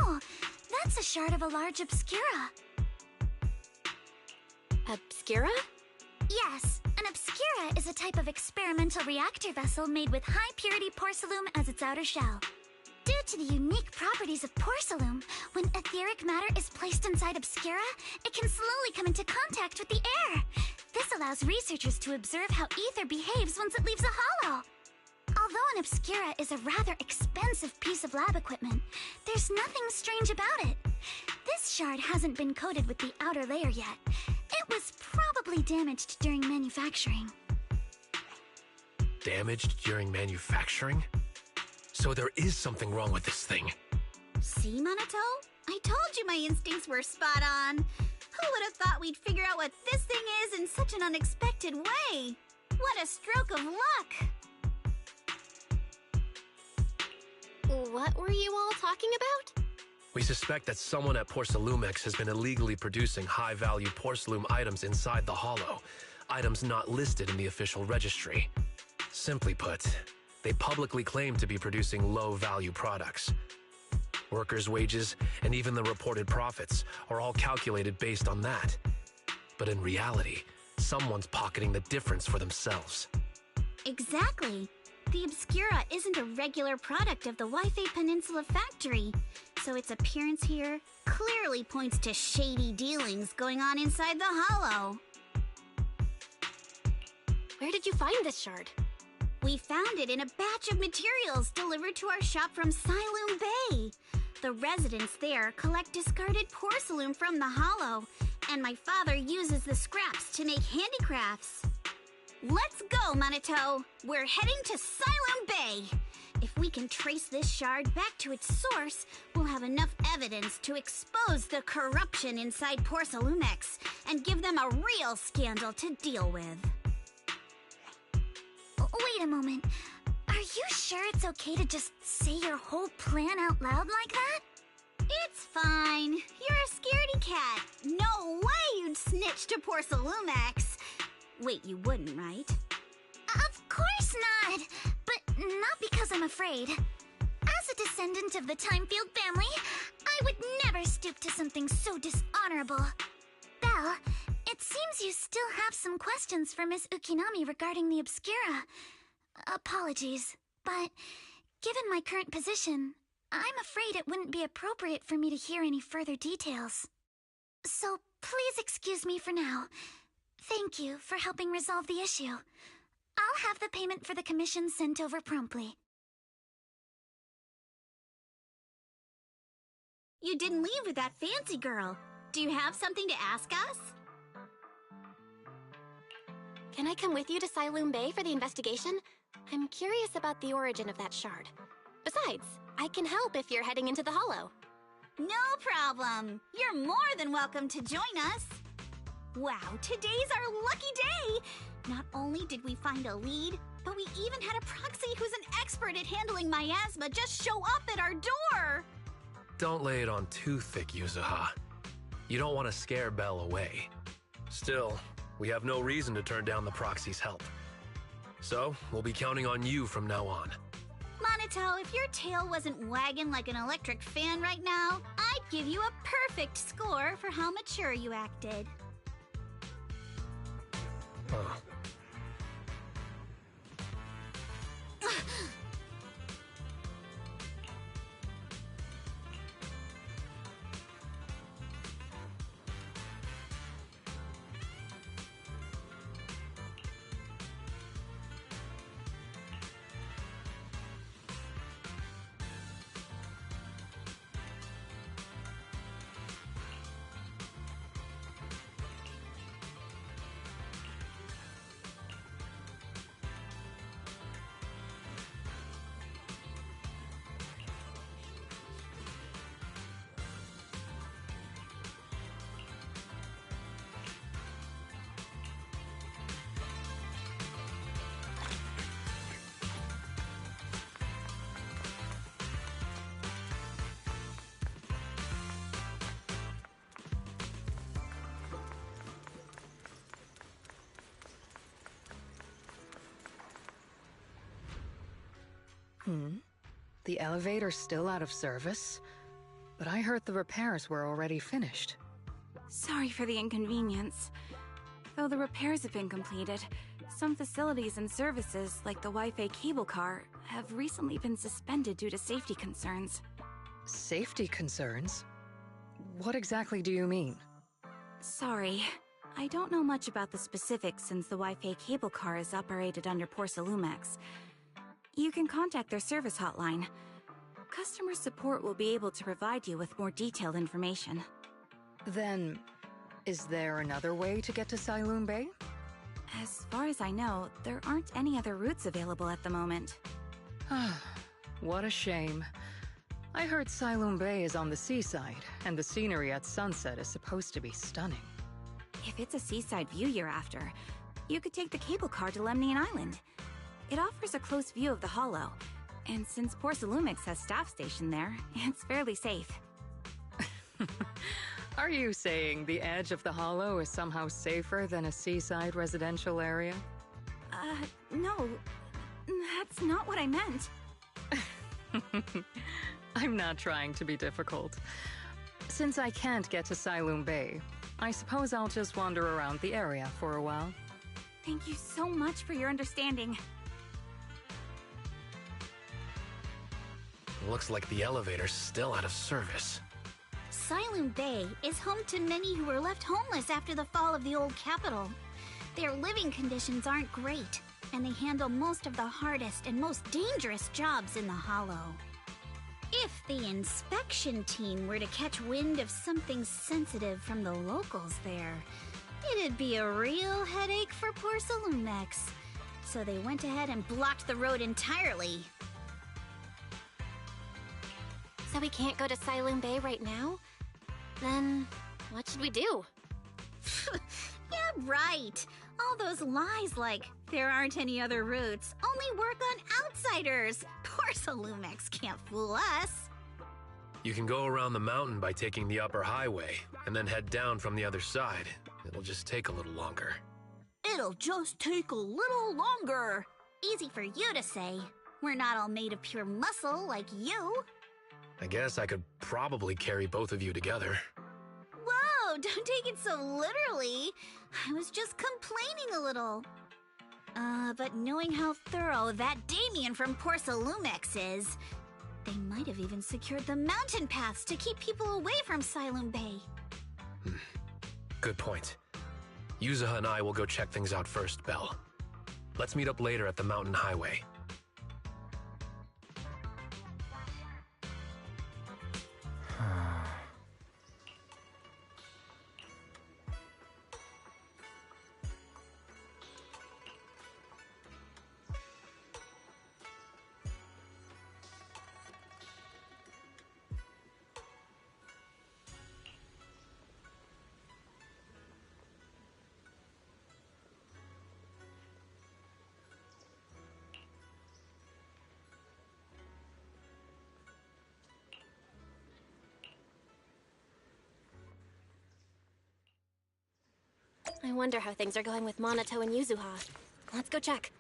Oh, that's a shard of a large obscura.
Obscura?
Yes, an obscura is a type of experimental reactor vessel made with high-purity porcelain as its outer shell.
Did
to the unique properties of Porcelain, when etheric matter is placed inside Obscura, it can slowly come into contact with the air. This allows researchers to observe how ether behaves once it leaves a hollow. Although an Obscura is a rather expensive piece of lab equipment, there's nothing strange about it. This shard hasn't been coated with the outer layer yet. It was probably damaged during manufacturing.
Damaged during manufacturing? So there is something wrong with this thing.
See, Minato? I told you my instincts were spot on. Who would have thought we'd figure out what this thing is in such an unexpected way? What a stroke of luck!
What were you all talking about?
We suspect that someone at Porcelumex has been illegally producing high-value porcelain items inside the hollow, items not listed in the official registry. Simply put, they publicly claim to be producing low-value products. Workers' wages and even the reported profits are all calculated based on that. But in reality, someone's pocketing the difference for themselves.
Exactly. The Obscura isn't a regular product of the Wi-Fi Peninsula factory, so its appearance here clearly points to shady dealings going on inside the hollow.
Where did you find this shard?
We found it in a batch of materials delivered to our shop from Siloom Bay. The residents there collect discarded porcelain from the hollow, and my father uses the scraps to make handicrafts. Let's go, Minato! We're heading to Siloom Bay! If we can trace this shard back to its source, we'll have enough evidence to expose the corruption inside Porcelumex and give them a real scandal to deal with.
Wait a moment. Are you sure it's okay to just say your whole plan out loud like that?
It's fine. You're a scaredy cat. No way you'd snitch to Porcelumex. Wait, you wouldn't, right?
Of course not! But not because I'm afraid. As a descendant of the Timefield family, I would never stoop to something so dishonorable. Belle, it seems you still have some questions for Miss Ukinami regarding the Obscura. Apologies, but given my current position, I'm afraid it wouldn't be appropriate for me to hear any further details. So please excuse me for now. Thank you for helping resolve the issue. I'll have the payment for the commission sent over promptly.
You didn't leave with that fancy girl. Do you have something to ask us?
Can I come with you to Siloom Bay for the investigation? I'm curious about the origin of that shard. Besides, I can help if you're heading into the hollow.
No problem. You're more than welcome to join us. Wow, today's our lucky day! Not only did we find a lead, but we even had a proxy who's an expert at handling miasma just show up at our door!
Don't lay it on too thick, Yuzuha. You don't want to scare Belle away. Still, we have no reason to turn down the proxy's help. So, we'll be counting on you from now on.
Minato, if your tail wasn't wagging like an electric fan right now, I'd give you a perfect score for how mature you acted.
Huh.
The elevator's still out of service? But I heard the repairs were already finished.
Sorry for the inconvenience. Though the repairs have been completed, some facilities and services, like the Wi-Fi cable car, have recently been suspended due to safety concerns.
Safety concerns? What exactly do you mean?
Sorry. I don't know much about the specifics since the Wi-Fi cable car is operated under Porsalumex. You can contact their service hotline. Customer support will be able to provide you with more detailed information.
Then, is there another way to get to Siloon Bay?
As far as I know, there aren't any other routes available at the moment.
What a shame. I heard Siloon Bay is on the seaside, and the scenery at sunset is supposed to be stunning.
If it's a seaside view you're after, you could take the cable car to Lemnian Island. It offers a close view of the Hollow, and since Porsalumex has staff stationed there, it's fairly safe.
Are you saying the edge of the Hollow is somehow safer than a seaside residential area?
No. That's not what I meant.
I'm not trying to be difficult. Since I can't get to Siloon Bay, I suppose I'll just wander around the area for a while.
Thank you so much for your understanding.
Looks like the elevator's still out of service.
Siloon Bay is home to many who were left homeless after the fall of the old capital. Their living conditions aren't great, and they handle most of the hardest and most dangerous jobs in the Hollow. If the inspection team were to catch wind of something sensitive from the locals there, it'd be a real headache for Porsalumex. So they went ahead and blocked the road entirely.
So we can't go to Siloon Bay right now? Then what should we do?
Yeah, right. All those lies like, there aren't any other routes, only work on outsiders. Porsalumex can't fool us.
You can go around the mountain by taking the upper highway, and then head down from the other side. It'll just take a little longer.
It'll just take a little longer. Easy for you to say. We're not all made of pure muscle like you.
I guess I could probably carry both of you together.
Whoa, don't take it so literally. I was just complaining a little. But knowing how thorough that Damien from Porsalumex is, they might have even secured the mountain paths to keep people away from Siloon Bay.
Good point. Yuzuha and I will go check things out first, Belle. Let's meet up later at the mountain highway.
I wonder how things are going with Monato and Yuzuha. Let's go check.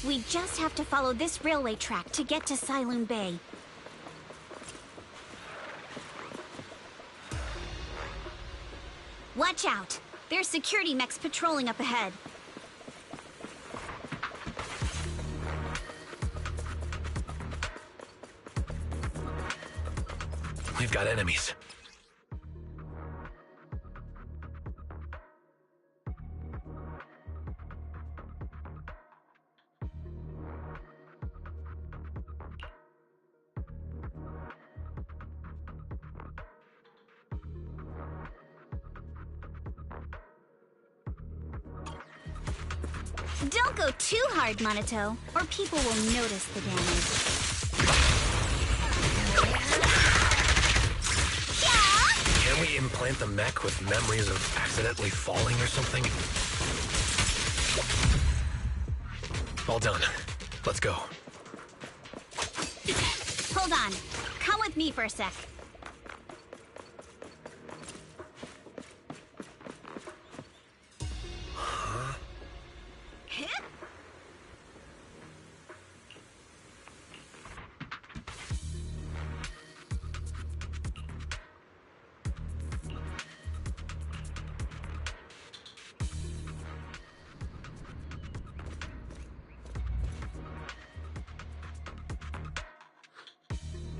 We just have to follow this railway track to get to Sailoon Bay. Watch out! There's security mechs patrolling up ahead.
We've got enemies.
Don't go too hard, Monato, or people will notice the damage.
Can we implant the mech with memories of accidentally falling or something? All done. Let's go.
Hold on. Come with me for a sec.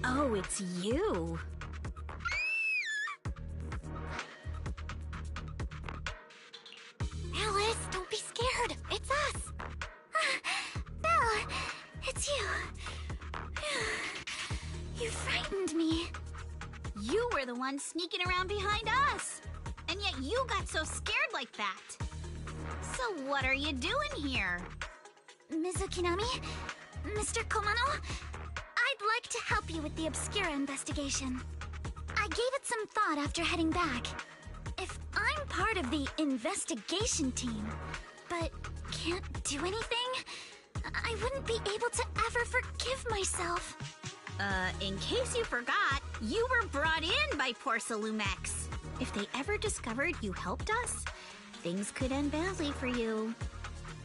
Oh, it's you.
Alice, don't be scared. It's us. Belle, it's you. You frightened me.
You were the one sneaking around behind us. And yet you got so scared like that. So what are you doing here?
Ms. Ukinami? Mr. Komano? I'd like to help you with the Obscura investigation. I gave it some thought after heading back. If I'm part of the investigation team, but can't do anything, I wouldn't be able to ever forgive myself.
In case you forgot, you were brought in by Porcelumex. If they ever discovered you helped us, things could end badly for you.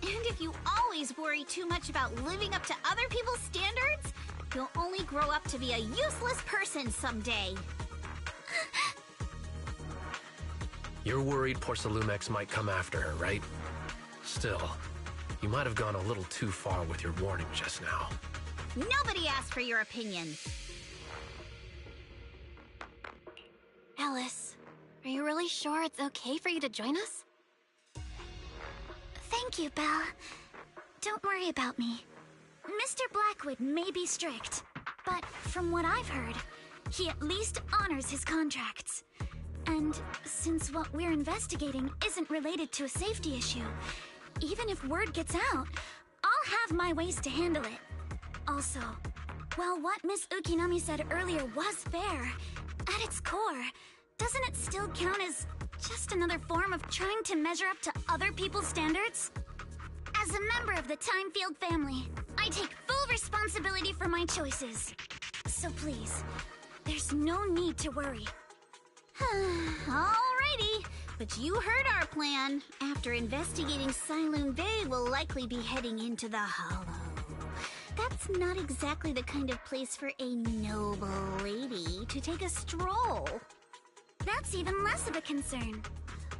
And if you always worry too much about living up to other people's standards, you'll only grow up to be a useless person someday.
You're worried Porcelumex might come after her, right? Still, you might have gone a little too far with your warning just now.
Nobody asked for your opinion.
Alice, are you really sure it's okay for you to join us?
Thank you, Belle. Don't worry about me. Mr. Blackwood may be strict, but from what I've heard, he at least honors his contracts. And since what we're investigating isn't related to a safety issue, even if word gets out, I'll have my ways to handle it. Also, while what Miss Ukinami said earlier was fair, at its core, doesn't it still count as just another form of trying to measure up to other people's standards? As a member of the Timefield family, I take full responsibility for my choices. So please, there's no need to worry.
Alrighty, but you heard our plan. After investigating Sailoon Bay, we'll likely be heading into the Hollow. That's not exactly the kind of place for a noble lady to take a stroll.
That's even less of a concern.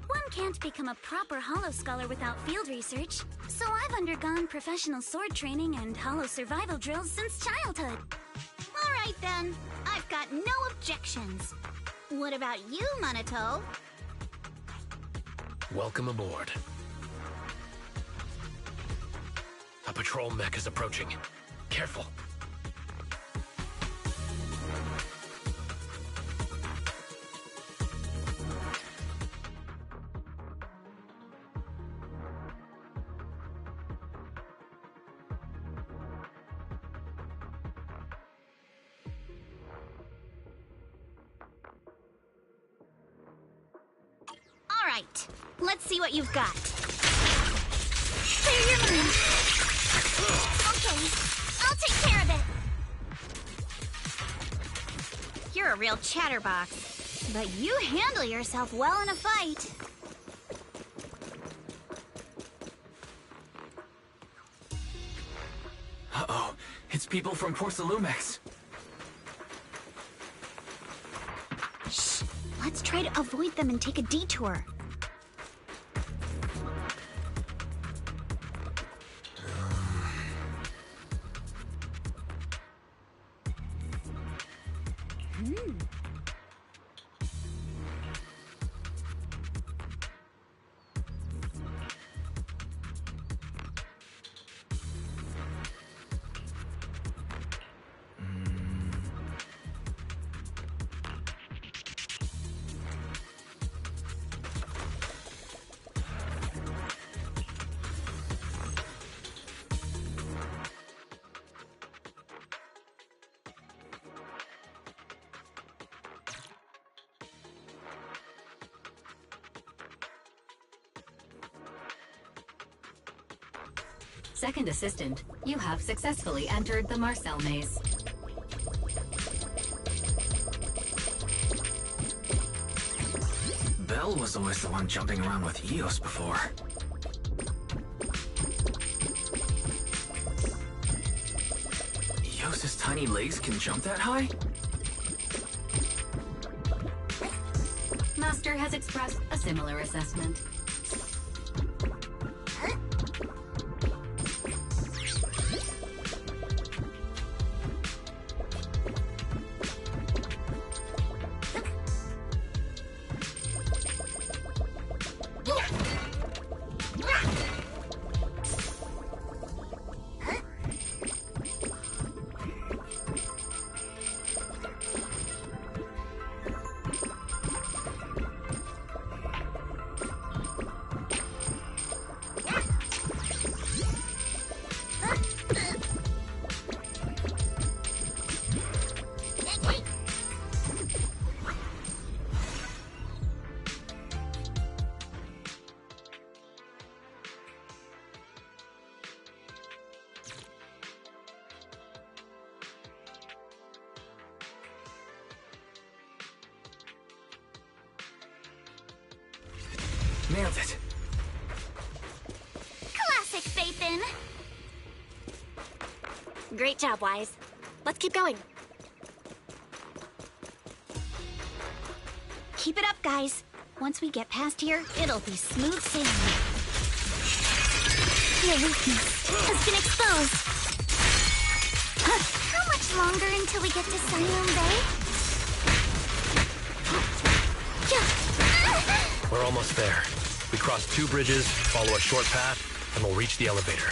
One can't become a proper Hollow scholar without field research, so I've undergone professional sword training and Hollow survival drills since childhood.
Alright then, I've got no objections. What about you, Monato?
Welcome aboard. A patrol mech is approaching. Careful.
All right, let's see what you've got.
Clear your mind. Okay, I'll take care of it.
You're a real chatterbox, but you handle yourself well in a fight.
It's people from Porcelumex.
Shh! Let's try to avoid them and take a detour.
Second assistant, you have successfully entered the Marcel maze.
Belle was always the one jumping around with Eos before. Eos's tiny legs can jump that high?
Master has expressed a similar assessment.
Nailed it.
Classic Phaethon!
Great job, Wise. Let's keep going.
Keep it up, guys. Once we get past here, it'll be smooth sailing. Your weakness has been exposed. How much longer until we get to Siloam Bay?
We're almost there. We cross 2 bridges, follow a short path, and we'll reach the elevator.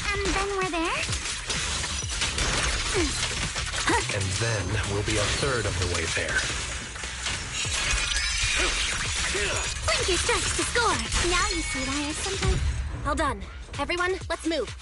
And then we're there?
And then we'll be a third of the way there.
Blinker starts to score! Now you see why I sometimes...
All done. Everyone, let's move.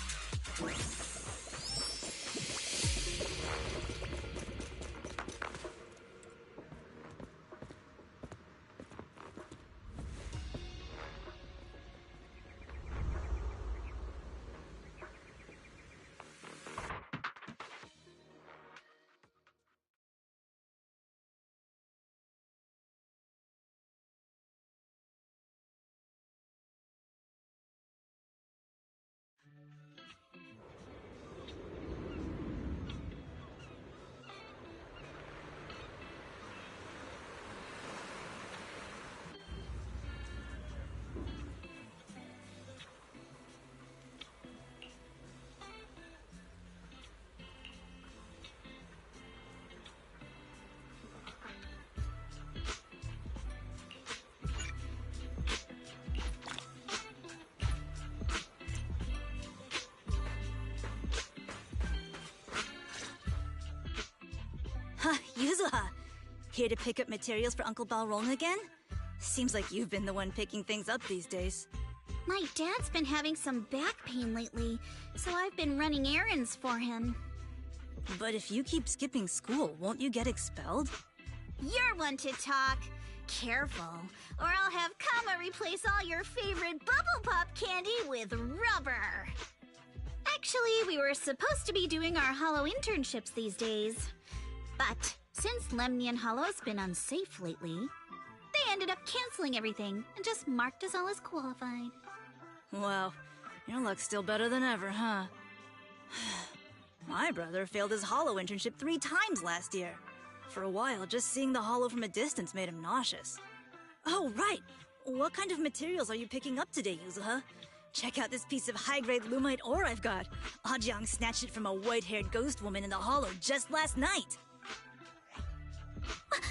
Yuzuha, here to pick up materials for Uncle Balrog again? Seems like you've been the one picking things up these days.
My dad's been having some back pain lately, so I've been running errands for him.
But if you keep skipping school, won't you get expelled?
You're one to talk. Careful, or I'll have Kama replace all your favorite Bubble Pop candy with rubber. Actually, we were supposed to be doing our Hollow internships these days. But since Lemnian Hollow's been unsafe lately, they I ended up canceling everything and just marked us all as qualified.
Wow, your luck's still better than ever, huh? My brother failed his holo internship 3 times last year. For a while, just seeing the holo from a distance made him nauseous. Oh, right! What kind of materials are you picking up today, Yuzuha? Check out this piece of high-grade lumite ore I've got. Ajang snatched it from a white-haired ghost woman in the holo just last night.
What?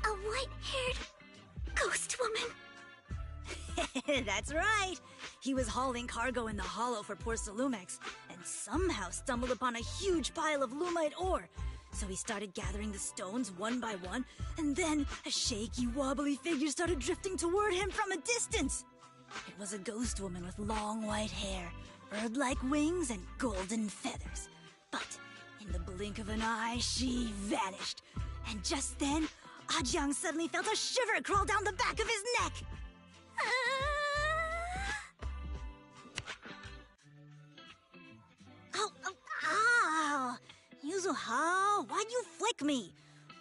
A white-haired ghost woman?
That's right! He was hauling cargo in the holo for Porcelumex, and somehow stumbled upon a huge pile of lumite ore. So he started gathering the stones one by one, and then a shaky, wobbly figure started drifting toward him from a distance. It was a ghost woman with long white hair, bird-like wings, and golden feathers. But in the blink of an eye, she vanished. And just then, Ajang suddenly felt a shiver crawl down the back of his neck. Ow! Yuzuha, why'd you flick me?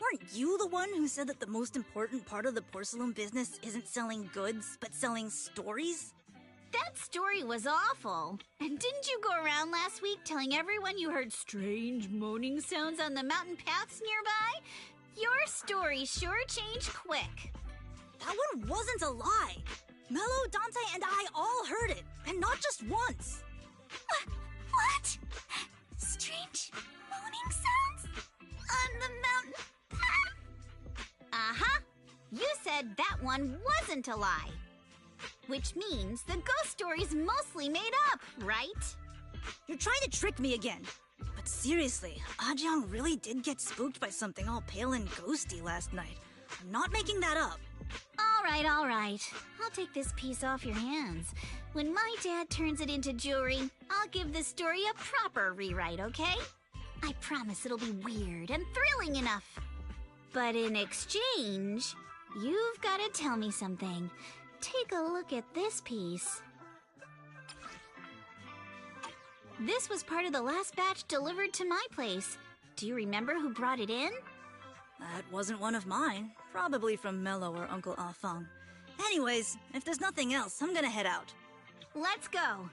Weren't you the one who said that the most important part of the porcelain business isn't selling goods, but selling stories?
That story was awful. And didn't you go around last week telling everyone you heard strange moaning sounds on the mountain paths nearby? Your story sure changed quick.
That one wasn't a lie. Mello, Dante, and I all heard it, and not just once.
What? Strange moaning sounds? On the mountain path?
Uh-huh. You said that one wasn't a lie. Which means the ghost story's mostly made up, right?
You're trying to trick me again. But seriously, Ajang really did get spooked by something all pale and ghosty last night. I'm not making that up.
All right. I'll take this piece off your hands. When my dad turns it into jewelry, I'll give this story a proper rewrite, okay? I promise it'll be weird and thrilling enough. But in exchange, you've got to tell me something. Take a look at this piece. This was part of the last batch delivered to my place. Do you remember who brought it in?
That wasn't one of mine. Probably from Mello or Uncle Afang. Anyways, if there's nothing else, I'm gonna head out.
Let's go.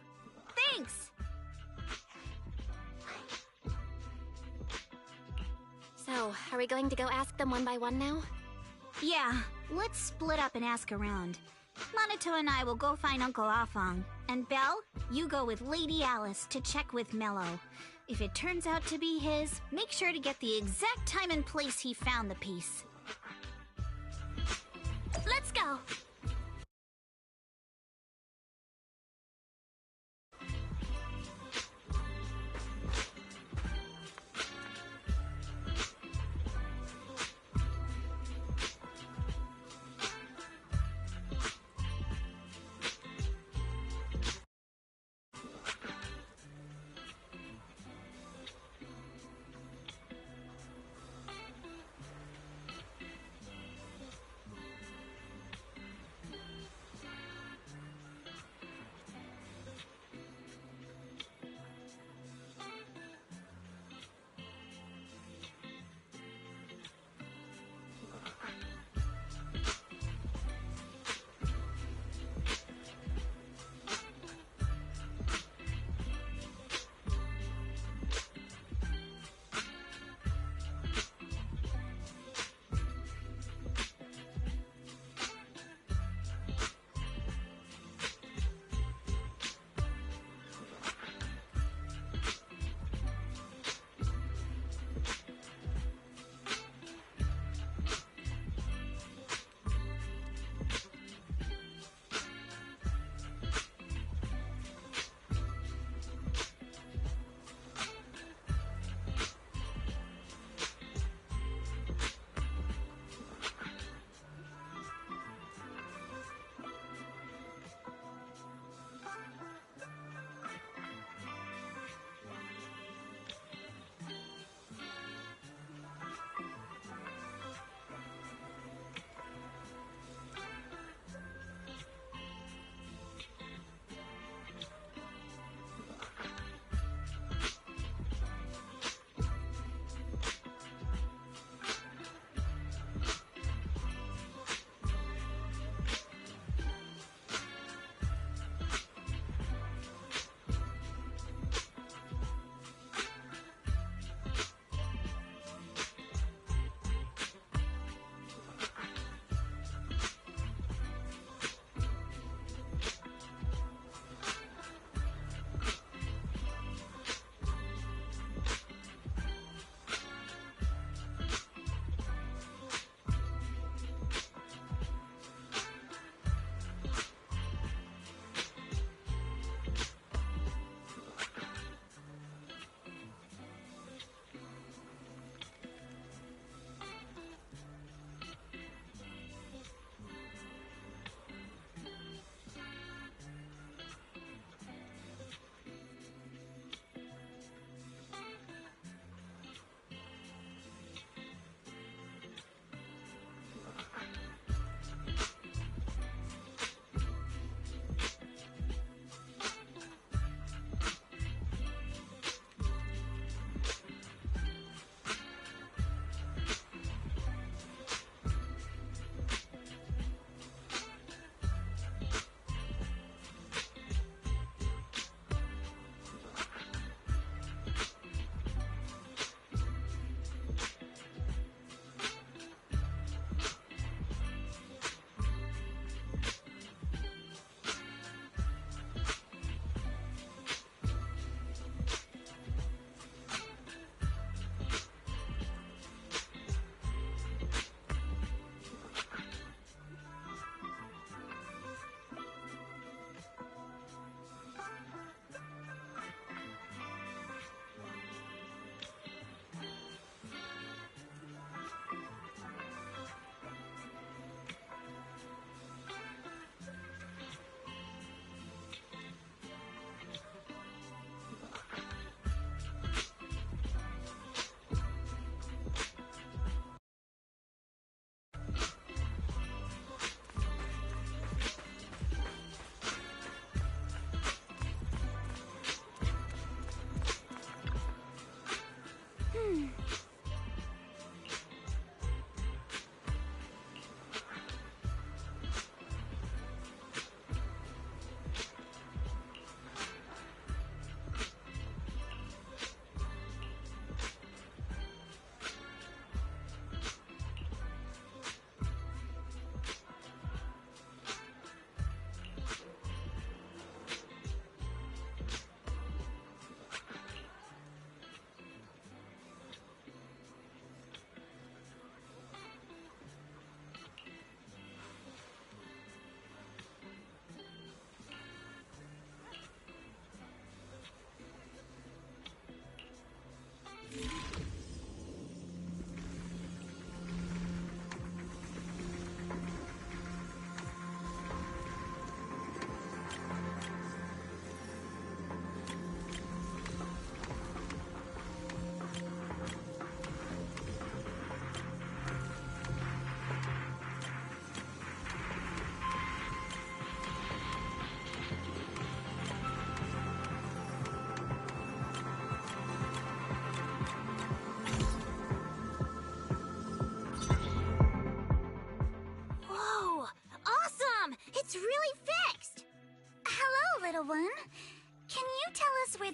Thanks!
So, are we going to go ask them one by one now?
Yeah, let's split up and ask around. Monato and I will go find Uncle Afang. And Belle, you go with Lady Alice to check with Mello. If it turns out to be his, make sure to get the exact time and place he found the piece.
Let's go.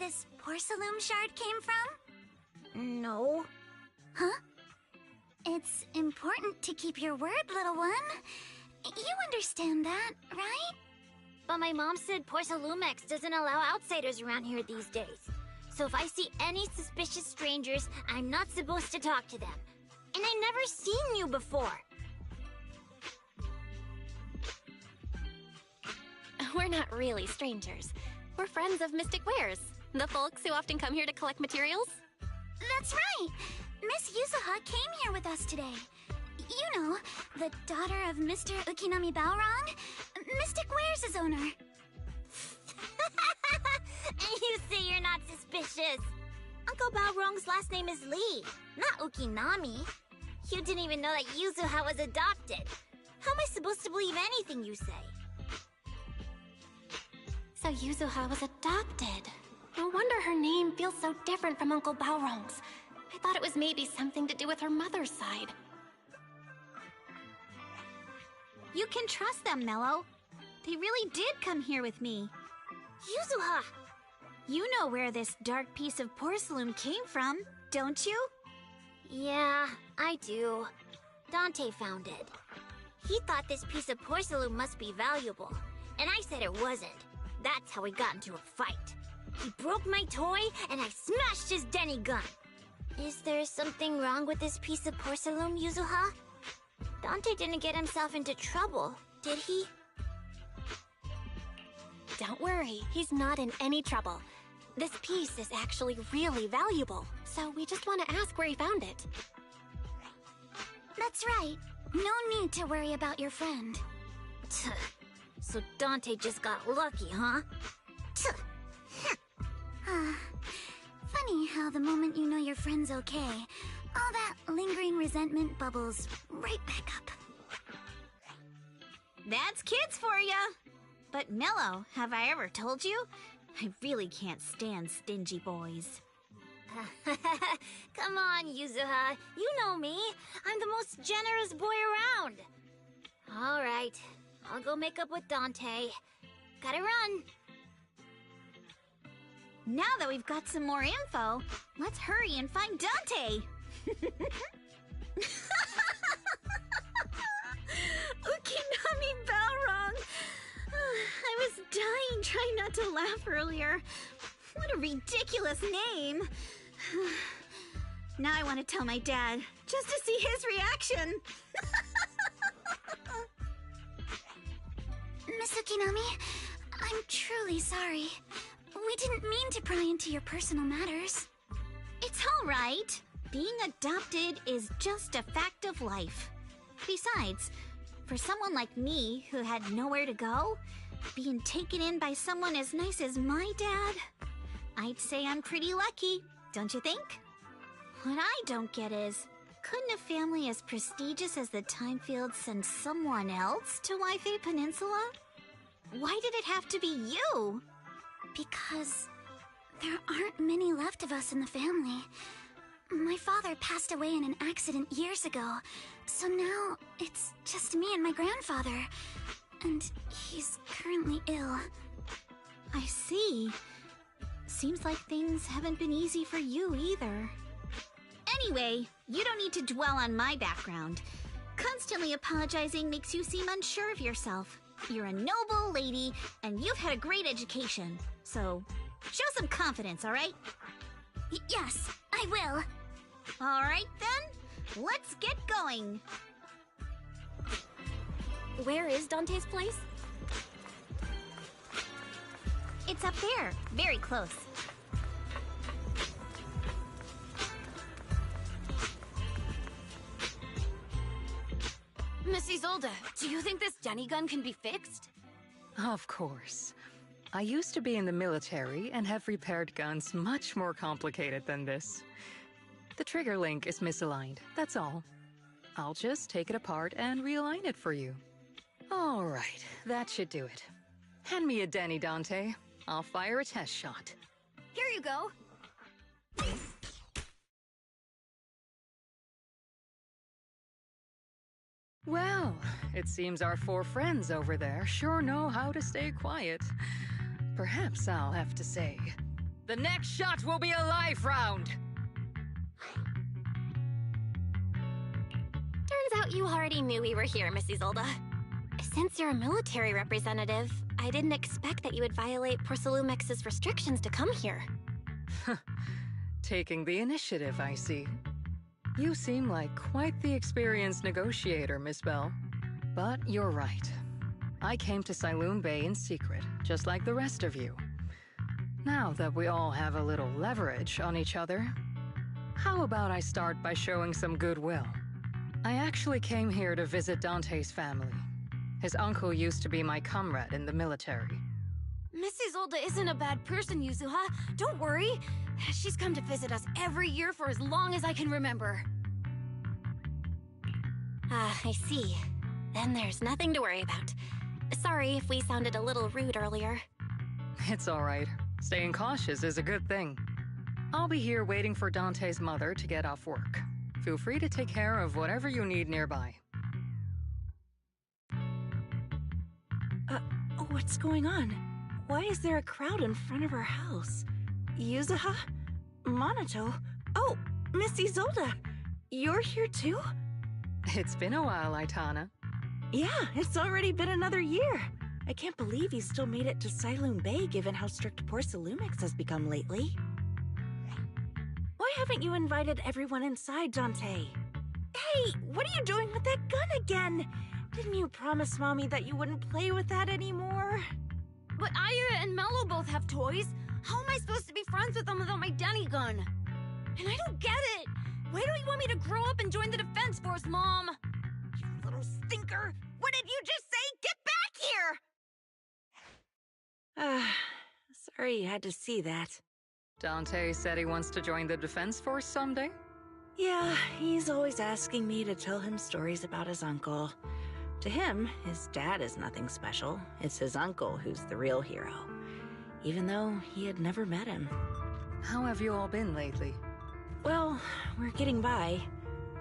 this porcelain shard came from?
No.
Huh? It's important to keep your word, little one. You understand that, right?
But my mom said Porcelumex doesn't allow outsiders around here these days. So if I see any suspicious strangers, I'm not supposed to talk to them. And I never seen you before. We're not really strangers. We're friends of Mystic Wares, the folks who often come here to collect materials.
That's right! Miss Yuzuha came here with us today. You know, the daughter of Mr. Ukinami Balrog, Mystic Wares' owner.
And you say you're not suspicious. Uncle Balrog's last name is Lee, not Ukinami. You didn't even know that Yuzuha was adopted. How am I supposed to believe anything you say? So Yuzuha was adopted. No wonder her name feels so different from Uncle Balrog's. I thought it was maybe something to do with her mother's side.
You can trust them, Mello. They really did come here with me.
Yuzuha!
You know where this dark piece of porcelain came from, don't you?
Yeah, I do. Dante found it. He thought this piece of porcelain must be valuable, and I said it wasn't. That's how we got into a fight. He broke my toy, and I smashed his Denny gun. Is there something wrong with this piece of porcelain, Yuzuha? Dante didn't get himself into trouble, did he? Don't worry, he's not in any trouble. This piece is actually really valuable, so we just want to ask where he found it.
That's right. No need to worry about your friend.
So Dante just got lucky, huh?
Funny how the moment you know your friend's okay, all that lingering resentment bubbles right back up.
That's kids for ya! But Mello, have I ever told you? I really can't stand stingy boys.
Come on, Yuzuha. You know me. I'm the most generous boy around. All right. I'll go make up with Dante. Gotta run.
Now that we've got some more info, let's hurry and find Dante! Ukinami Balrog! I was dying trying not to laugh earlier. What a ridiculous name! Now I want to tell my dad, just to see his reaction!
Miss Ukinami, I'm truly sorry. We didn't mean to pry into your personal matters.
It's all right. Being adopted is just a fact of life. Besides, for someone like me who had nowhere to go, being taken in by someone as nice as my dad, I'd say I'm pretty lucky, don't you think? What I don't get is, couldn't a family as prestigious as the Timefields send someone else to Waifei Peninsula? Why did it have to be you?
Because there aren't many left of us in the family. My father passed away in an accident years ago, so now it's just me and my grandfather. And he's currently ill.
I see. Seems like things haven't been easy for you either. Anyway, you don't need to dwell on my background. Constantly apologizing makes you seem unsure of yourself. You're a noble lady, and you've had a great education. So, show some confidence, alright?
Yes, I will.
Alright then, let's get going.
Where is Dante's place?
It's up there, very close.
Miss Isolde, do you think this Denny gun can be fixed?
Of course. I used to be in the military and have repaired guns much more complicated than this. The trigger link is misaligned, that's all. I'll just take it apart and realign it for you. All right, that should do it. Hand me a Denny, Dante. I'll fire a test shot.
Here you go.
Well, it seems our four friends over there sure know how to stay quiet. Perhaps I'll have to say, The next shot will be a live round!
Turns out you already knew we were here, Miss Isolde. Since you're a military representative, I didn't expect that you would violate Porcelumex's restrictions to come here.
Taking the initiative, I see. You seem like quite the experienced negotiator, Miss Bell. But you're right. I came to Siloon Bay in secret, just like the rest of you. Now that we all have a little leverage on each other, how about I start by showing some goodwill? I actually came here to visit Dante's family. His uncle used to be my comrade in the military.
Miss Isolde isn't a bad person, Yuzuha. Don't worry. She's come to visit us every year for as long as I can remember.
I see. Then there's nothing to worry about. Sorry if we sounded a little rude earlier.
It's all right. Staying cautious is a good thing. I'll be here waiting for Dante's mother to get off work. Feel free to take care of whatever you need nearby.
What's going on? Why is there a crowd in front of her house? Yuzuha? Monato? Oh, Miss Isolde! You're here too?
It's been a while, Aitana.
Yeah, it's already been another year. I can't believe you still made it to Siloon Bay given how strict Porcelumix has become lately. Why haven't you invited everyone inside, Dante? Hey, what are you doing with that gun again? Didn't you promise Mommy that you wouldn't play with that anymore?
But Aya and Mello both have toys. How am I supposed to be friends with them without my Denny gun? And I don't get it. Why don't you want me to grow up and join the Defense Force, Mom? You little stinker. What did you just say? Get back here!
Sorry you had to see that.
Dante said he wants to join the Defense Force someday?
Yeah, he's always asking me to tell him stories about his uncle. To him, his dad is nothing special. It's his uncle who's the real hero. Even though he had never met him.
How have you all been lately?
Well, we're getting by.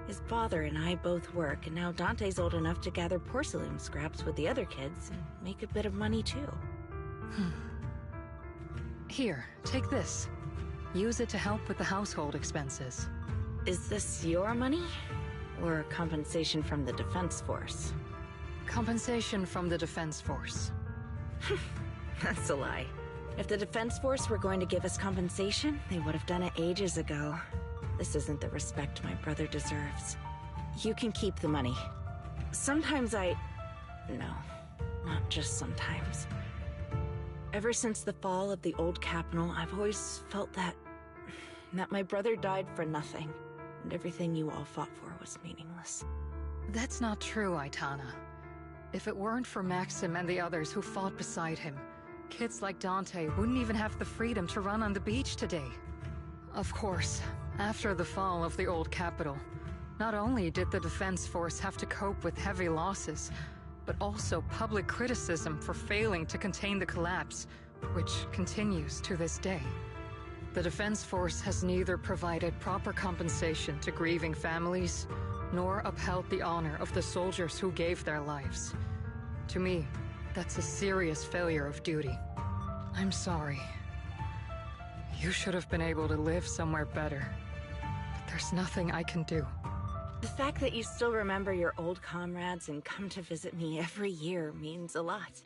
His father and I both work, and now Dante's old enough to gather porcelain scraps with the other kids and make a bit of money too.
Here, take this. Use it to help with the household expenses.
Is this your money? Or compensation from the Defense Force?
Compensation from the Defense Force.
That's a lie. If the Defense Force were going to give us compensation, they would have done it ages ago. This isn't the respect my brother deserves. You can keep the money. Sometimes No, not just sometimes. Ever since the fall of the old capital, I've always felt that my brother died for nothing, and everything you all fought for was meaningless.
That's not true, Aitana. If it weren't for Maxim and the others who fought beside him, kids like Dante wouldn't even have the freedom to run on the beach today. Of course, after the fall of the old capital, not only did the Defense Force have to cope with heavy losses, but also public criticism for failing to contain the collapse, which continues to this day. The Defense Force has neither provided proper compensation to grieving families, nor upheld the honor of the soldiers who gave their lives. To me, that's a serious failure of duty. I'm sorry. You should have been able to live somewhere better. But there's nothing I can do.
The fact that you still remember your old comrades and come to visit me every year means a lot.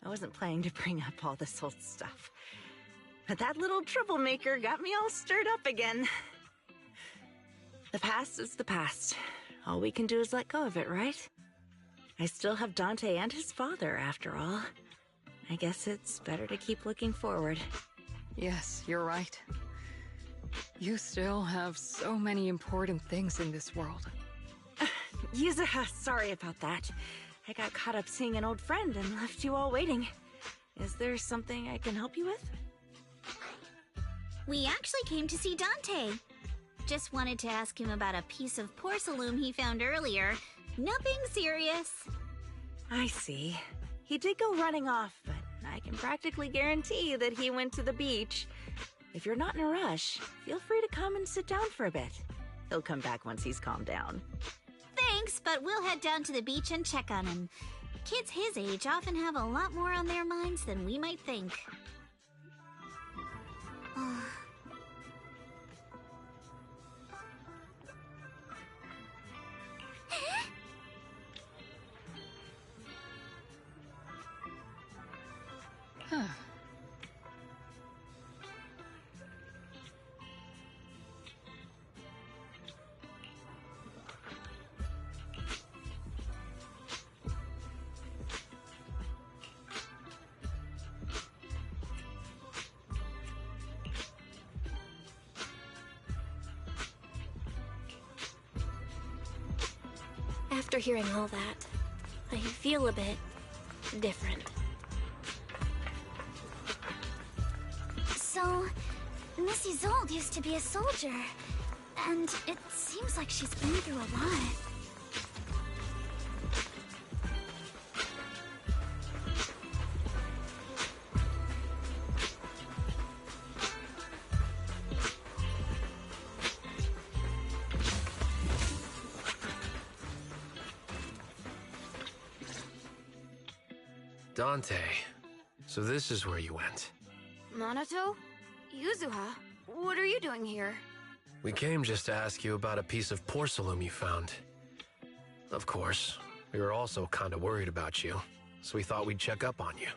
I wasn't planning to bring up all this old stuff, but that little troublemaker got me all stirred up again. The past is the past. All we can do is let go of it, right? I still have Dante and his father, after all. I guess it's better to keep looking forward.
Yes, you're right. You still have so many important things in this world.
Yuzuha, sorry about that. I got caught up seeing an old friend and left you all waiting. Is there something I can help you with?
We actually came to see Dante. Just wanted to ask him about a piece of porcelain he found earlier. Nothing serious.
I see. He did go running off, but I can practically guarantee that he went to the beach. If you're not in a rush, feel free to come and sit down for a bit. He'll come back once he's calmed down.
Thanks, but we'll head down to the beach and check on him. Kids his age often have a lot more on their minds than we might think.
After hearing all that, I feel a bit different.
So, Miss Isolde used to be a soldier, and it seems like she's been through a lot.
Dante, so this is where you went.
Minato? Yuzuha? What are you doing here?
We came just to ask you about a piece of porcelain you found. Of course, we were also kind of worried about you, so we thought we'd check up on you.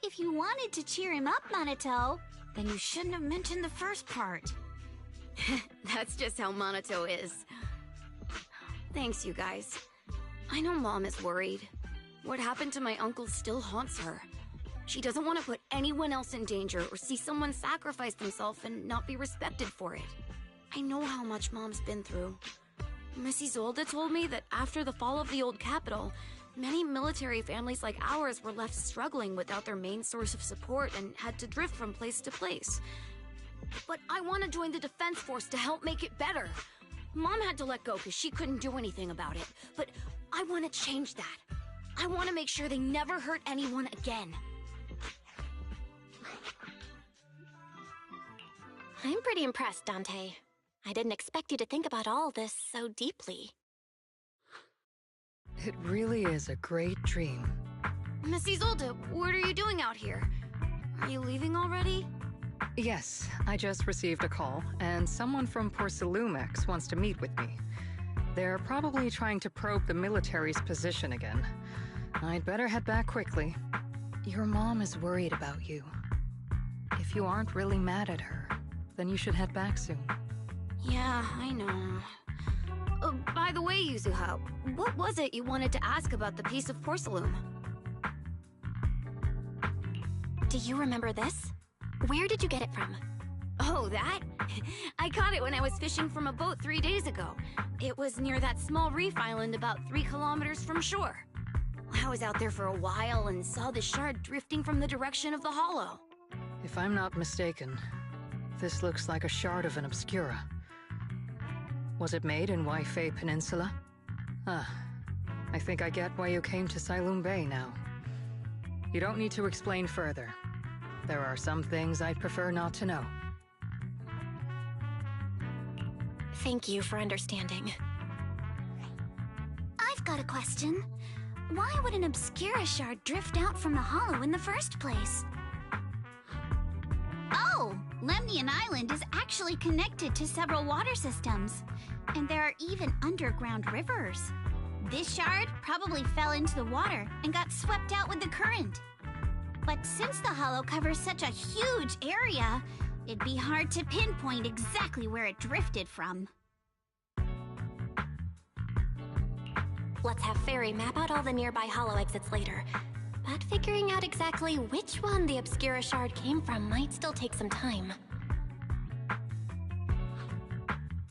If you wanted to cheer him up, Minato, then you shouldn't have mentioned the first part.
That's just how Minato is. Thanks, you guys. I know Mom is worried. What happened to my uncle still haunts her. She doesn't want to put anyone else in danger or see someone sacrifice themselves and not be respected for it. I know how much Mom's been through. Miss Isolde told me that after the fall of the old capital, many military families like ours were left struggling without their main source of support and had to drift from place to place. But I want to join the defense force to help make it better. Mom had to let go because she couldn't do anything about it, but I want to change that. I want to make sure they never hurt anyone again.
I'm pretty impressed, Dante. I didn't expect you to think about all this so deeply.
It really is a great dream.
Miss Isolde, what are you doing out here? Are you leaving already?
Yes, I just received a call, and someone from Porcelumex wants to meet with me. They're probably trying to probe the military's position again. I'd better head back quickly. Your mom is worried about you. If you aren't really mad at her, then you should head back soon.
Yeah, I know. By the way, Yuzuha, what was it you wanted to ask about the piece of porcelain?
Do you remember this? Where did you get it from?
Oh, that? I caught it when I was fishing from a boat 3 days ago. It was near that small reef island about 3 kilometers from shore. I was out there for a while and saw the shard drifting from the direction of the hollow.
If I'm not mistaken, this looks like a shard of an Obscura. Was it made in Waifei Peninsula? I think I get why you came to Silum Bay now. You don't need to explain further. There are some things I'd prefer not to know.
Thank you for understanding.
I've got a question. Why would an Obscura shard drift out from the hollow in the first place?
Oh, Lemnian Island is actually connected to several water systems, and there are even underground rivers. This shard probably fell into the water and got swept out with the current. But since the hollow covers such a huge area, it'd be hard to pinpoint exactly where it drifted from.
Let's have Fairy map out all the nearby hollow exits later. But figuring out exactly which one the Obscura shard came from might still take some time.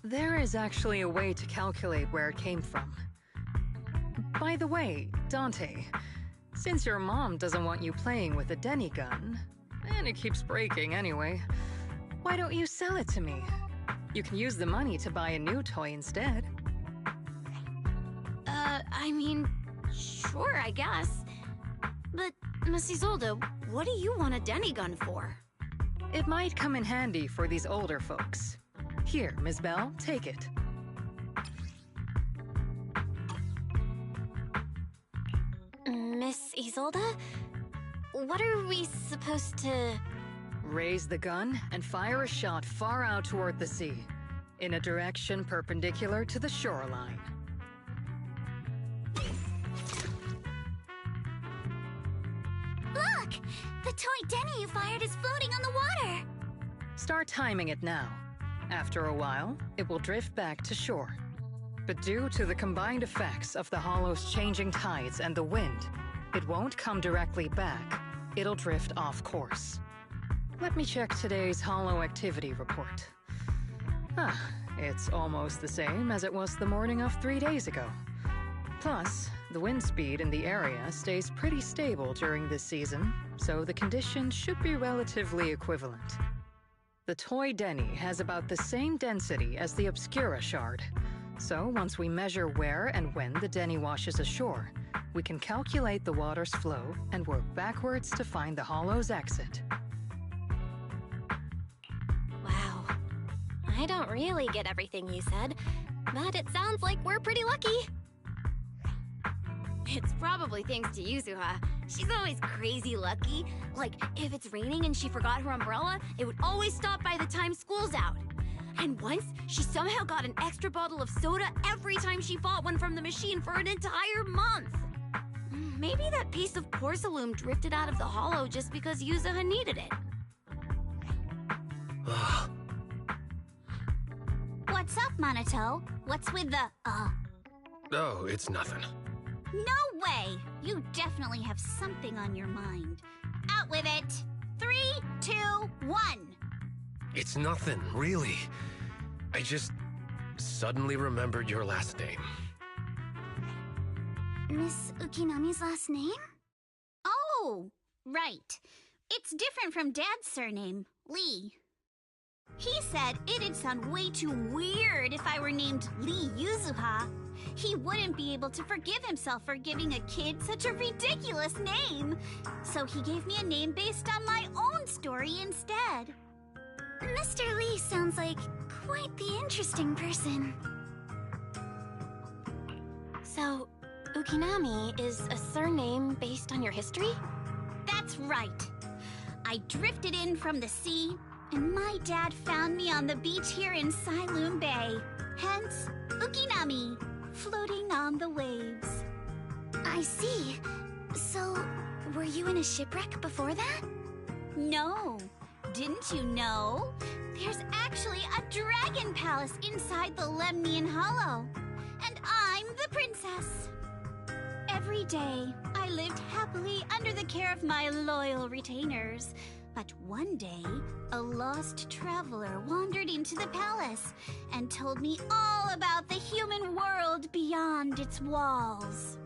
There is actually a way to calculate where it came from. By the way, Dante, since your mom doesn't want you playing with a Denny gun, and it keeps breaking anyway, why don't you sell it to me? You can use the money to buy a new toy instead.
I mean, sure, I guess. But, Miss Isolde, what do you want a Denny gun for?
It might come in handy for these older folks. Here, Miss Bell, take it.
Miss Isolde? What are we supposed to
Raise the gun and fire a shot far out toward the sea, in a direction perpendicular to the shoreline.
Look! The toy Denny you fired is floating on the water!
Start timing it now. After a while, it will drift back to shore. But due to the combined effects of the hollow's changing tides and the wind, it won't come directly back. It'll drift off course. Let me check today's hollow activity report. It's almost the same as it was the morning of 3 days ago. Plus, the wind speed in the area stays pretty stable during this season, so the conditions should be relatively equivalent. The toy Denny has about the same density as the Obscura shard, so once we measure where and when the Denny washes ashore, we can calculate the water's flow and work backwards to find the hollow's exit.
Wow. I don't really get everything you said, but it sounds like we're pretty lucky.
It's probably thanks to Yuzuha. She's always crazy lucky. Like, if it's raining and she forgot her umbrella, it would always stop by the time school's out. And once, she somehow got an extra bottle of soda every time she bought one from the machine for an entire month. Maybe that piece of porcelain drifted out of the hollow just because Yuzuha needed it.
What's up, Monato? What's with the,
Oh, it's nothing.
No way! You definitely have something on your mind. Out with it! 3, 2, 1!
It's nothing, really. I just suddenly remembered your last name.
Miss Ukinami's last name? Oh, right. It's different from Dad's surname, Lee. He said it'd sound way too weird if I were named Lee Yuzuha. He wouldn't be able to forgive himself for giving a kid such a ridiculous name. So he gave me a name based on my own story instead. Mr. Lee sounds like quite the interesting person.
So, Ukinami is a surname based on your history?
That's right. I drifted in from the sea, and my dad found me on the beach here in Sailoon Bay. Hence, Ukinami, floating on the waves. I see. So, were you in a shipwreck before that? No. Didn't you know? There's actually a dragon palace inside the Lemnian Hollow. And I'm the princess. Every day, I lived happily under the care of my loyal retainers. But one day, a lost traveler wandered into the palace and told me all about the human world beyond its walls.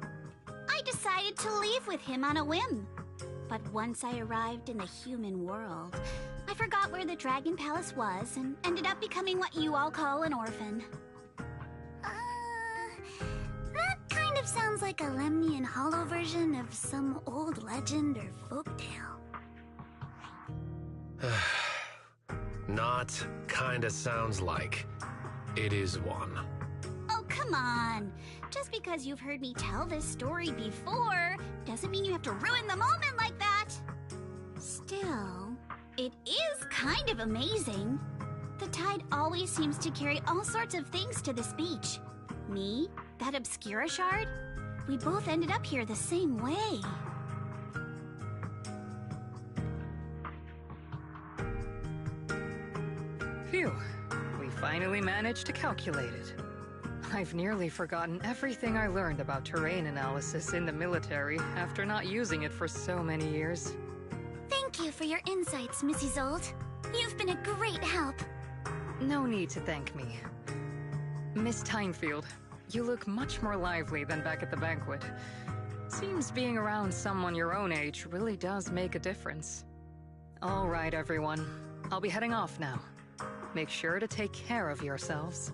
I decided to leave with him on a whim. But once I arrived in the human world, I forgot where the Dragon Palace was and ended up becoming what you all call an orphan. That kind of sounds like a Lemnian Hollow version of some old legend or folktale.
Not kinda sounds like. It is one.
Oh, come on. Just because you've heard me tell this story before doesn't mean you have to ruin the moment like that. Still, it is kind of amazing. The tide always seems to carry all sorts of things to this beach. Me, that Obscura shard, we both ended up here the same way.
Phew, we finally managed to calculate it. I've nearly forgotten everything I learned about terrain analysis in the military after not using it for so many years.
Thank you for your insights, Mrs. Old. You've been a great help.
No need to thank me. Miss Timefield, you look much more lively than back at the banquet. Seems being around someone your own age really does make a difference. All right, everyone. I'll be heading off now. Make sure to take care of yourselves.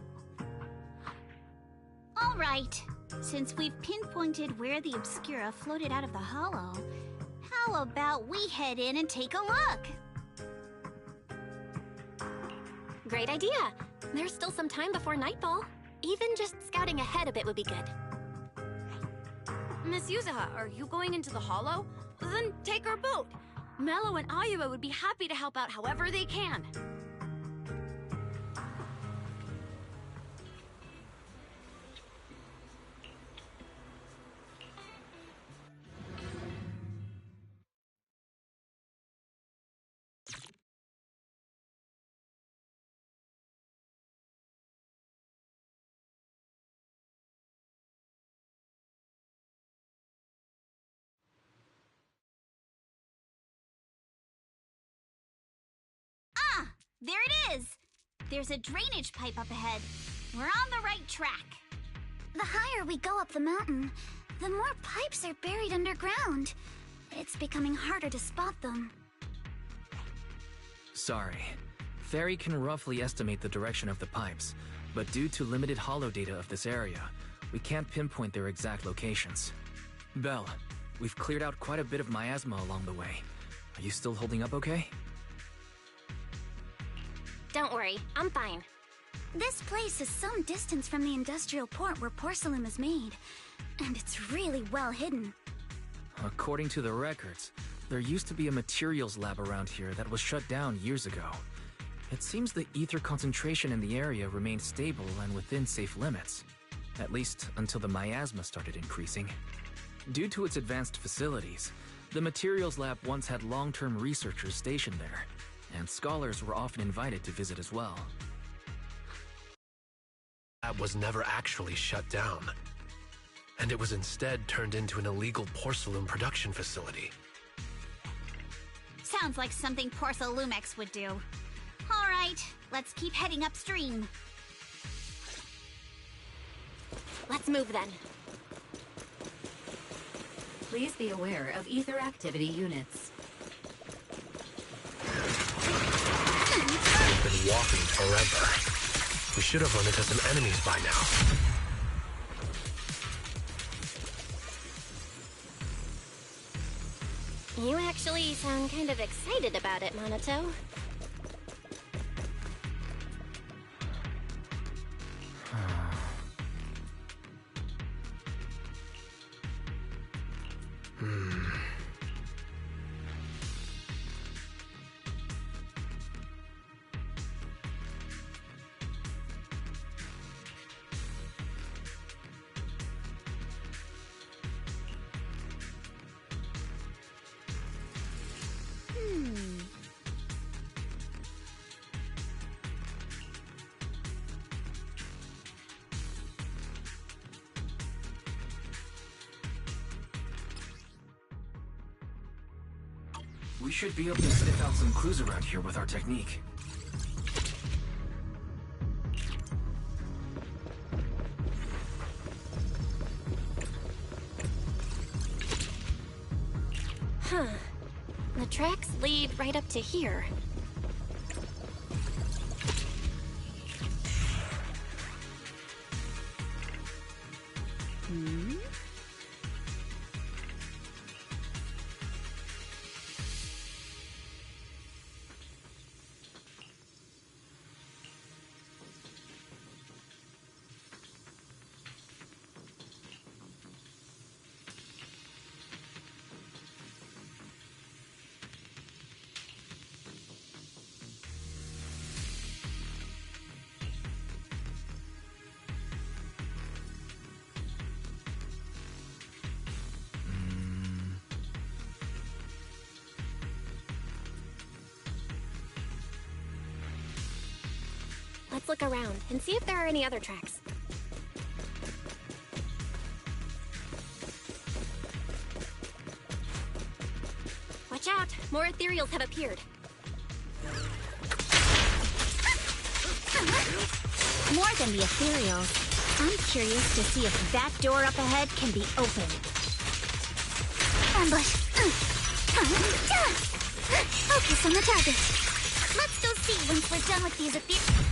All right. Since we've pinpointed where the Obscura floated out of the hollow, how about we head in and take a look?
Great idea. There's still some time before nightfall. Even just scouting ahead a bit would be good.
Miss Yuzuha, are you going into the hollow? Then take our boat. Mello and Ayuba would be happy to help out however they can. Ah! There it is! There's a drainage pipe up ahead. We're on the right track.
The higher we go up the mountain, the more pipes are buried underground. It's becoming harder to spot them.
Sorry. Fairy can roughly estimate the direction of the pipes, but due to limited holo data of this area, we can't pinpoint their exact locations. Belle, we've cleared out quite a bit of miasma along the way. Are you still holding up okay?
Don't worry, I'm fine.
This place is some distance from the industrial port where porcelain is made, and it's really well hidden.
According to the records, there used to be a materials lab around here that was shut down years ago. It seems the ether concentration in the area remained stable and within safe limits, at least until the miasma started increasing. Due to its advanced facilities, the materials lab once had long-term researchers stationed there, and scholars were often invited to visit as well.
That was never actually shut down, and it was instead turned into an illegal porcelain production facility.
Sounds like something Porcelumex would do. All right, let's keep heading upstream.
Let's move then.
Please be aware of ether activity units.
We've been walking forever. We should have run into some enemies by now.
You actually sound kind of excited about it, Monato.
We should be able to sniff out some clues around here with our technique.
Huh. The tracks lead right up to here. Let's look around and see if there are any other tracks. Watch out! More ethereals have appeared.
More than the ethereals, I'm curious to see if that door up ahead can be opened.
Ambush! Focus on the target. Let's go see once we're done with these ethereals.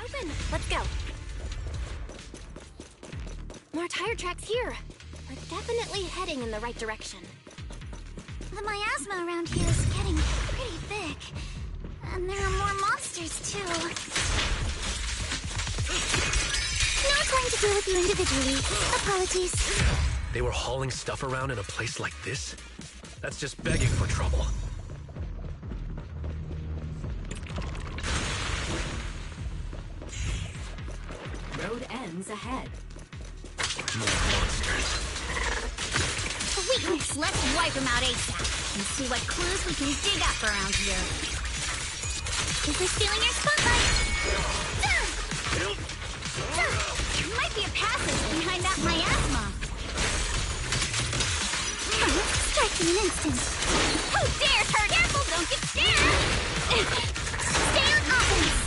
open. Let's go. More tire tracks here. We're definitely heading in the right direction.
The miasma around here is getting pretty thick. And there are more monsters, too. Not going to deal with you individually. Apologies.
They were hauling stuff around in a place like this? That's just begging for trouble.
Road ends ahead.
More monsters.
Sweetness, let's wipe them out ASAP and see what clues we can dig up around here. Is this stealing your spotlight? Might be a passage behind that miasma.
Strike in an instant.
Who dares hurt? Careful, don't get scared!
Stay on offense.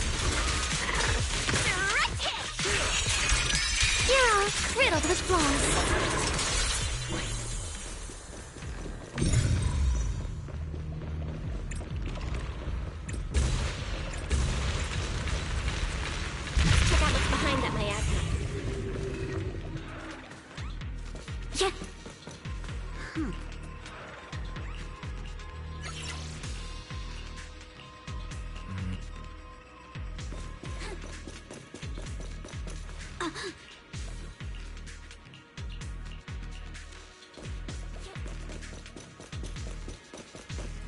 Direct hit!
You're all riddled with flaws.
Check out what's behind that miasma.
Yeah.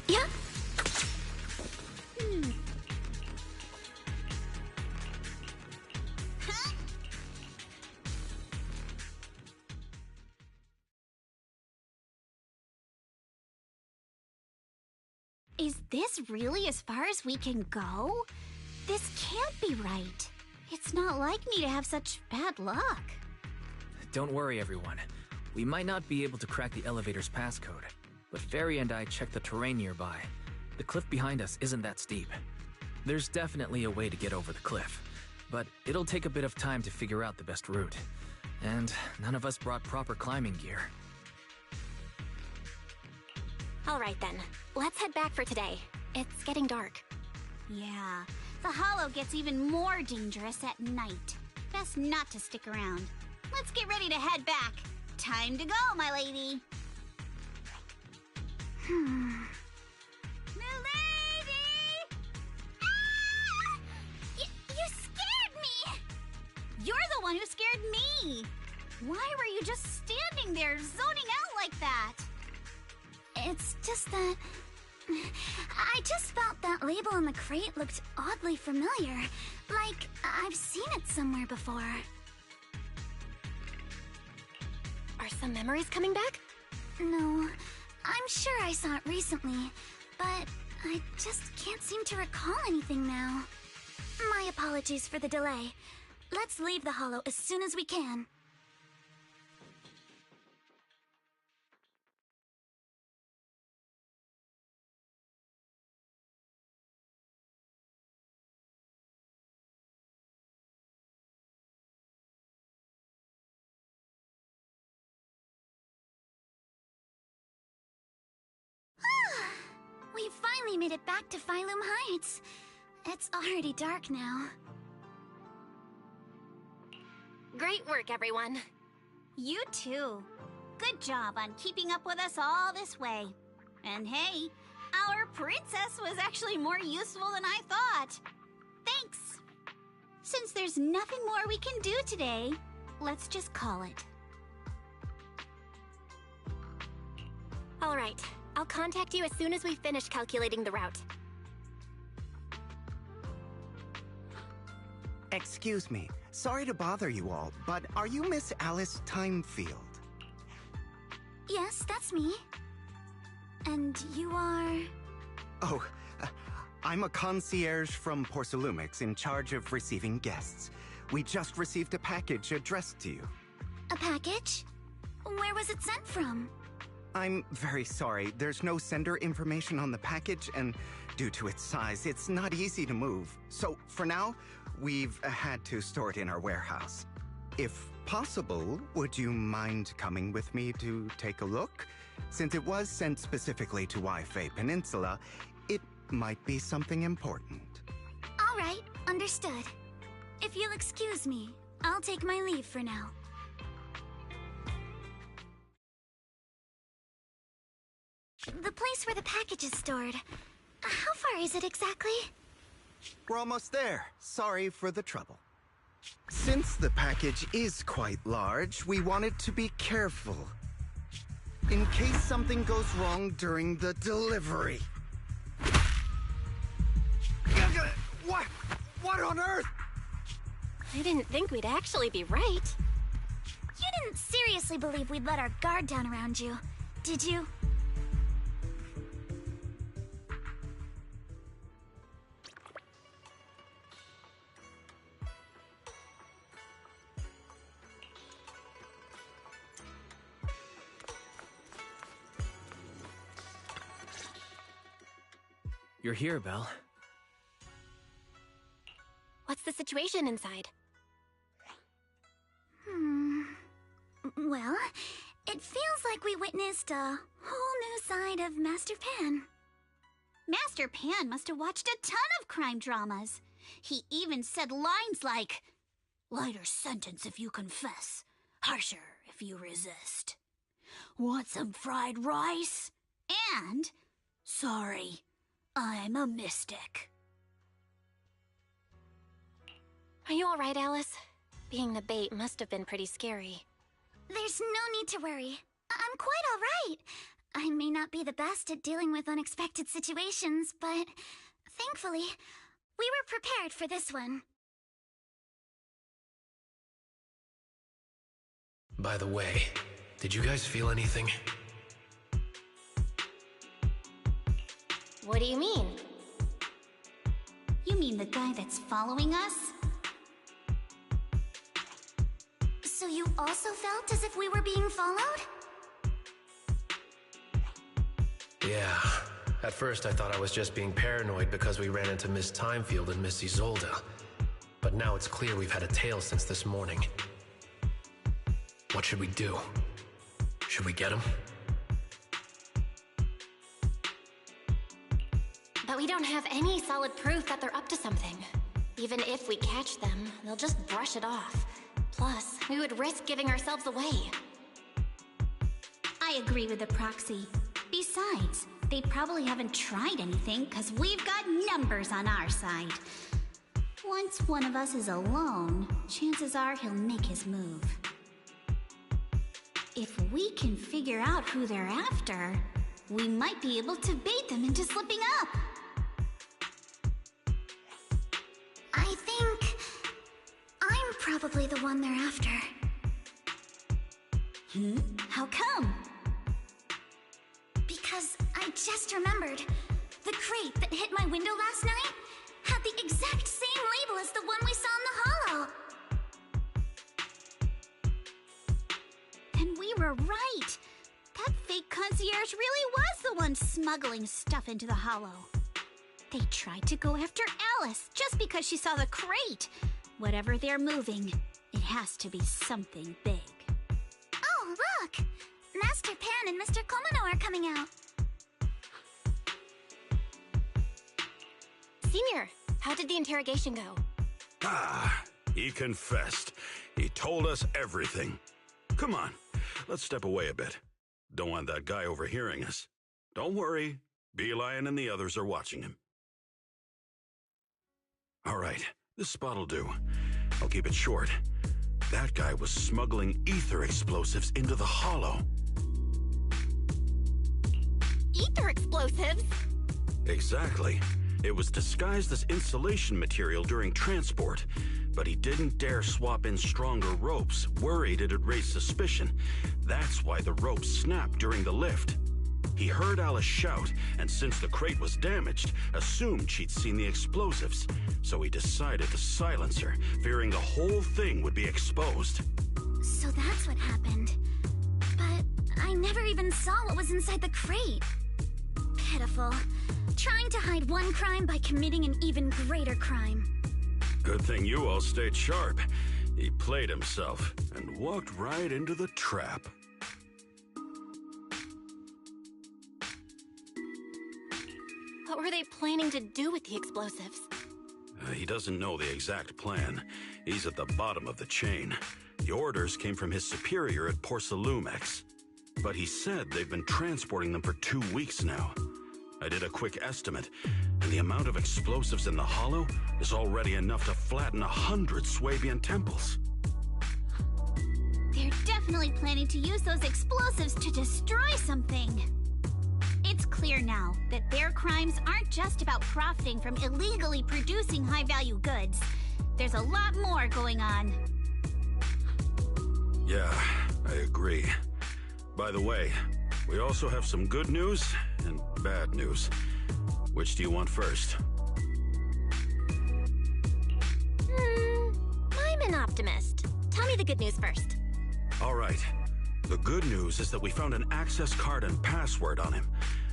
Yeah.
Is this really as far as we can go? This can't be right. It's not like me to have such bad luck.
Don't worry, everyone. We might not be able to crack the elevator's passcode, but Fairy and I checked the terrain nearby. The cliff behind us isn't that steep. There's definitely a way to get over the cliff, but it'll take a bit of time to figure out the best route. And none of us brought proper climbing gear.
All right then, let's head back for today. It's getting dark.
Yeah, the hollow gets even more dangerous at night. Best not to stick around. Let's get ready to head back. Time to go, my lady. Milady! Ah! You scared me! You're the one who scared me! Why were you just standing there, zoning out like that?
It's just that... I just felt that label on the crate looked oddly familiar. Like, I've seen it somewhere before.
Are some memories coming back?
No, I'm sure I saw it recently, but I just can't seem to recall anything now. My apologies for the delay. Let's leave the hollow as soon as we can. We finally made it back to Phaethon Heights. It's already dark now.
Great work, everyone.
You too. Good job on keeping up with us all this way. And hey, our princess was actually more useful than I thought. Thanks. Since there's nothing more we can do today, let's just call it.
All right, I'll contact you as soon as we finish calculating the route.
Excuse me. Sorry to bother you all, but are you Miss Alice Timefield?
Yes, that's me. And you are...
Oh, I'm a concierge from Porcelumix in charge of receiving guests. We just received a package addressed to you.
A package? Where was it sent from?
I'm very sorry. There's no sender information on the package, and due to its size, it's not easy to move. So, for now, we've had to store it in our warehouse. If possible, would you mind coming with me to take a look? Since it was sent specifically to Wi-Fi Peninsula, it might be something important.
All right, understood. If you'll excuse me, I'll take my leave for now. The place where the package is stored. How far is it exactly?
We're almost there. Sorry for the trouble. Since the package is quite large, we wanted to be careful. In case something goes wrong during the delivery. What on earth?
I didn't think we'd actually be right.
You didn't seriously believe we'd let our guard down around you, did you?
You're here, Belle.
What's the situation inside?
Well, it feels like we witnessed a whole new side of Master Pan.
Master Pan must have watched a ton of crime dramas. He even said lines like, "Lighter sentence if you confess, harsher if you resist. Want some fried rice?" And, "Sorry, I'm a mystic."
Are you alright, Alice? Being the bait must have been pretty scary.
There's no need to worry. I'm quite alright. I may not be the best at dealing with unexpected situations, but thankfully, we were prepared for this one.
By the way, did you guys feel anything?
What do you mean?
You mean the guy that's following us?
So you also felt as if we were being followed?
Yeah. At first I thought I was just being paranoid because we ran into Miss Timefield and Miss Isolde. But now it's clear we've had a tail since this morning. What should we do? Should we get him?
But we don't have any solid proof that they're up to something. Even if we catch them, they'll just brush it off. Plus, we would risk giving ourselves away.
I agree with the proxy. Besides, they probably haven't tried anything because we've got numbers on our side. Once one of us is alone, chances are he'll make his move. If we can figure out who they're after, we might be able to bait them into slipping up.
I think I'm probably the one they're after.
How come?
Because I just remembered. The crate that hit my window last night had the exact same label as the one we saw in the hollow.
And we were right. That fake concierge really was the one smuggling stuff into the hollow. They tried to go after Alice just because she saw the crate. Whatever they're moving, it has to be something big.
Oh, look! Master Pan and Mr. Komano are coming out.
Senior, how did the interrogation go?
He confessed. He told us everything. Come on, let's step away a bit. Don't want that guy overhearing us. Don't worry, Beelion and the others are watching him. All right, this spot'll do. I'll keep it short. That guy was smuggling ether explosives into the hollow.
Ether explosives?
Exactly. It was disguised as insulation material during transport, but he didn't dare swap in stronger ropes, worried it'd raise suspicion. That's why the ropes snapped during the lift. He heard Alice shout, and since the crate was damaged, assumed she'd seen the explosives. So he decided to silence her, fearing the whole thing would be exposed.
So that's what happened. But I never even saw what was inside the crate. Pitiful. Trying to hide one crime by committing an even greater crime.
Good thing you all stayed sharp. He played himself and walked right into the trap.
What were they planning to do with the explosives?
He doesn't know the exact plan. He's at the bottom of the chain. The orders came from his superior at Porcelumex. But he said they've been transporting them for 2 weeks now. I did a quick estimate, and the amount of explosives in the hollow is already enough to flatten 100 Swabian temples.
They're definitely planning to use those explosives to destroy something. It's clear now that their crimes aren't just about profiting from illegally producing high-value goods. There's a lot more going on.
Yeah, I agree. By the way, we also have some good news and bad news. Which do you want first?
I'm an optimist. Tell me the good news first.
All right. The good news is that we found an access card and password on him.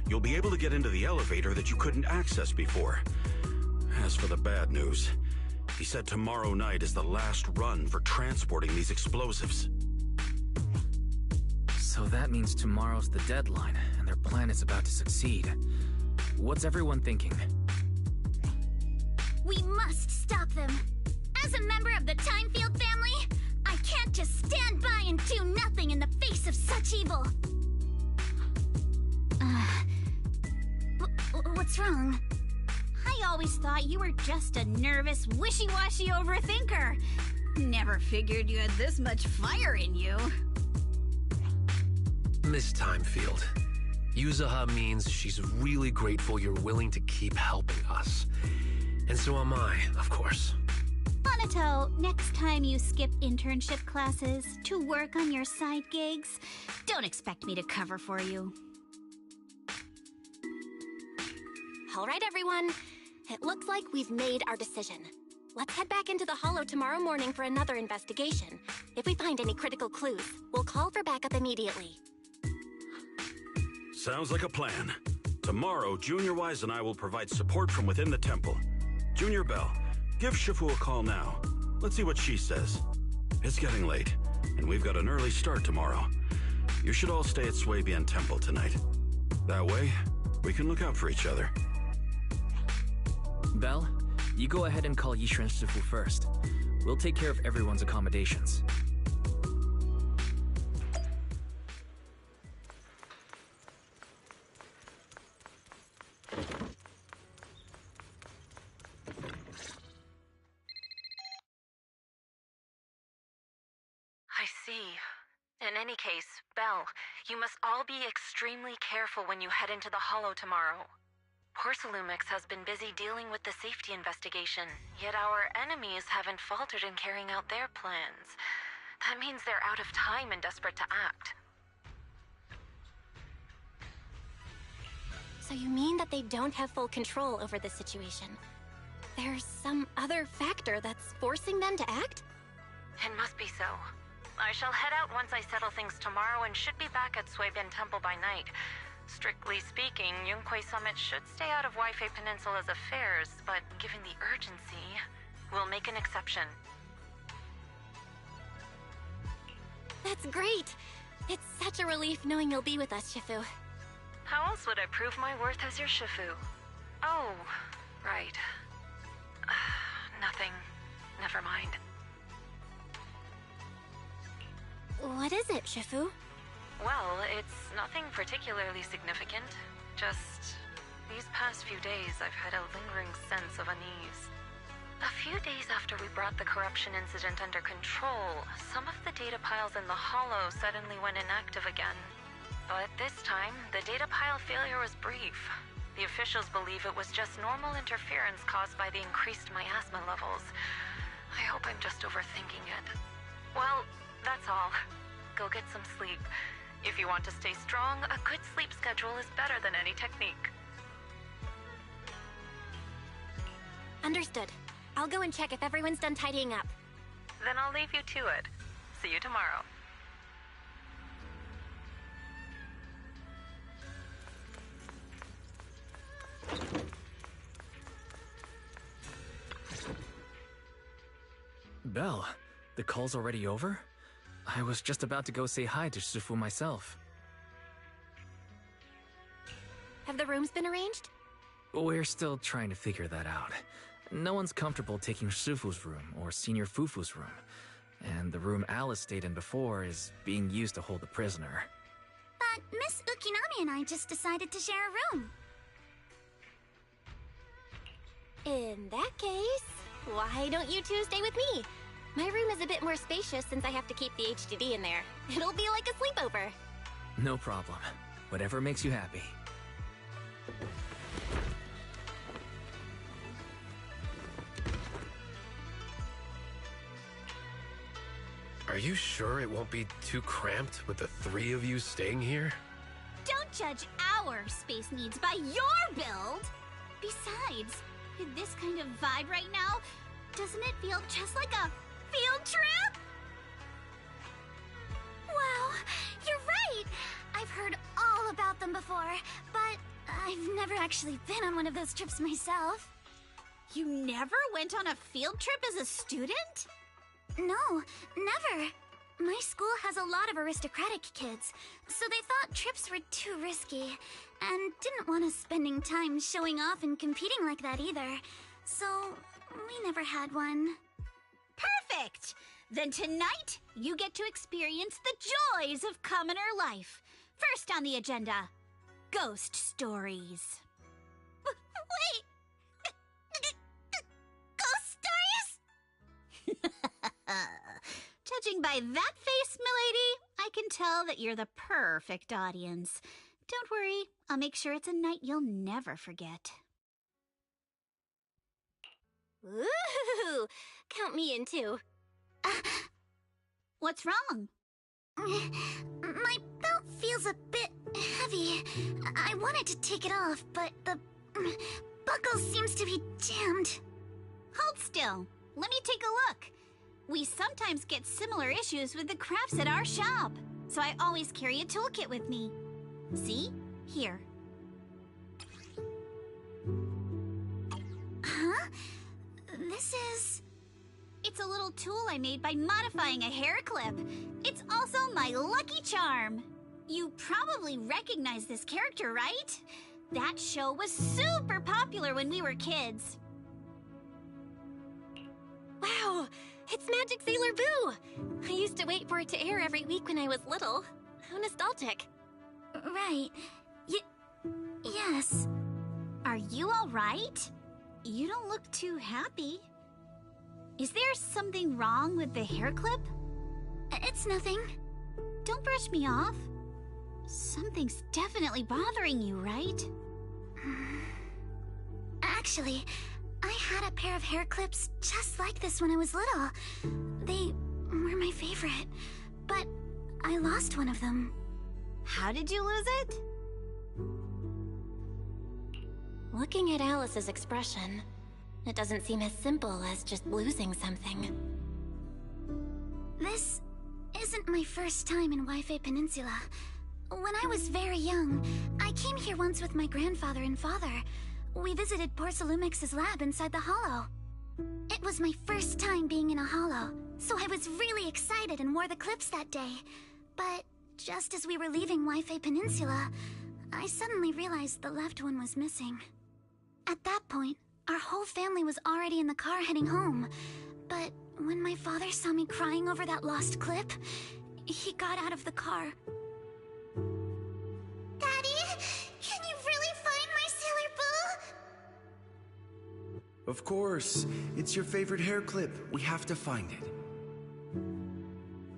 You'll be able to get into the elevator that you couldn't access before. As for the bad news, he said tomorrow night is the last run for transporting these explosives.
So that means tomorrow's the deadline, and their plan is about to succeed. What's everyone thinking?
We must stop them. As a member of the Timefield family, I can't just stand by and do nothing in the face of such evil. What's wrong? I always thought you were just a nervous, wishy-washy overthinker. Never figured you had this much fire in you.
Miss Timefield, Yuzaha means she's really grateful you're willing to keep helping us. And so am I, of course.
Hanato, next time you skip internship classes to work on your side gigs, don't expect me to cover for you.
All right, everyone. It looks like we've made our decision. Let's head back into the Hollow tomorrow morning for another investigation. If we find any critical clues, we'll call for backup immediately.
Sounds like a plan. Tomorrow, Junior Wise and I will provide support from within the temple. Junior Bell, give Shifu a call now. Let's see what she says. It's getting late, and we've got an early start tomorrow. You should all stay at Swabian Temple tonight. That way, we can look out for each other.
Belle, you go ahead and call Yishu and Shifu first. We'll take care of everyone's accommodations.
I see. In any case, Belle, you must all be extremely careful when you head into the Hollow tomorrow. Porcelumex has been busy dealing with the safety investigation, yet our enemies haven't faltered in carrying out their plans. That means they're out of time and desperate to act.
So you mean that they don't have full control over the situation? There's some other factor that's forcing them to act?
It must be so. I shall head out once I settle things tomorrow and should be back at Swabian Temple by night. Strictly speaking, Yunquay Summit should stay out of Waifei Peninsula's affairs, but given the urgency, we'll make an exception.
That's great! It's such a relief knowing you'll be with us, Shifu.
How else would I prove my worth as your Shifu? Oh, right. Nothing. Never mind.
What is it, Shifu?
Well, it's nothing particularly significant. Just these past few days I've had a lingering sense of unease. A few days after we brought the corruption incident under control, some of the data piles in the Hollow suddenly went inactive again. But this time, the data pile failure was brief. The officials believe it was just normal interference caused by the increased miasma levels. I hope I'm just overthinking it. Well, that's all. Go get some sleep. If you want to stay strong, a good sleep schedule is better than any technique.
Understood. I'll go and check if everyone's done tidying up.
Then I'll leave you to it. See you tomorrow.
Belle, the call's already over? I was just about to go say hi to Shifu myself.
Have the rooms been arranged?
We're still trying to figure that out. No one's comfortable taking Shufu's room or Senior Fufu's room. And the room Alice stayed in before is being used to hold the prisoner.
But Miss Ukinami and I just decided to share a room.
In that case, why don't you two stay with me? My room is a bit more spacious since I have to keep the HDD in there. It'll be like a sleepover.
No problem. Whatever makes you happy.
Are you sure it won't be too cramped with the three of you staying here?
Don't judge our space needs by your build! Besides, with this kind of vibe right now, doesn't it feel just like a field trip?
Wow, you're right! I've heard all about them before, but I've never actually been on one of those trips myself.
You never went on a field trip as a student?
No, never. My school has a lot of aristocratic kids, so they thought trips were too risky, and didn't want us spending time showing off and competing like that either. So, we never had one.
Perfect! Then tonight, you get to experience the joys of commoner life. First on the agenda, ghost stories.
Wait! Ghost stories?
Judging by that face, milady, I can tell that you're the perfect audience. Don't worry, I'll make sure it's a night you'll never forget.
Ooh, count me in too.
What's wrong?
My belt feels a bit heavy. I wanted to take it off, but the buckle seems to be jammed.
Hold still. Let me take a look. We sometimes get similar issues with the crafts at our shop, so I always carry a toolkit with me. See? Here.
Huh? This is...
It's a little tool I made by modifying a hair clip. It's also my lucky charm. You probably recognize this character, right? That show was super popular when we were kids.
Wow, it's Magic Sailor Boo! I used to wait for it to air every week when I was little. How nostalgic.
Right. Yes.
Are you all right? You don't look too happy. Is there something wrong with the hair clip?
It's nothing.
Don't brush me off. Something's definitely bothering you, right?
Actually, I had a pair of hair clips just like this when I was little. They were my favorite, but I lost one of them.
How did you lose it?
Looking at Alice's expression, it doesn't seem as simple as just losing something.
This isn't my first time in Wi-Fi Peninsula. When I was very young, I came here once with my grandfather and father. We visited Porcelumex's lab inside the Hollow. It was my first time being in a Hollow, so I was really excited and wore the clips that day. But just as we were leaving Wi-Fi Peninsula, I suddenly realized the left one was missing. At that point, our whole family was already in the car heading home. But when my father saw me crying over that lost clip, he got out of the car. Daddy, can you really find my Sailor Boo?
Of course. It's your favorite hair clip. We have to find it.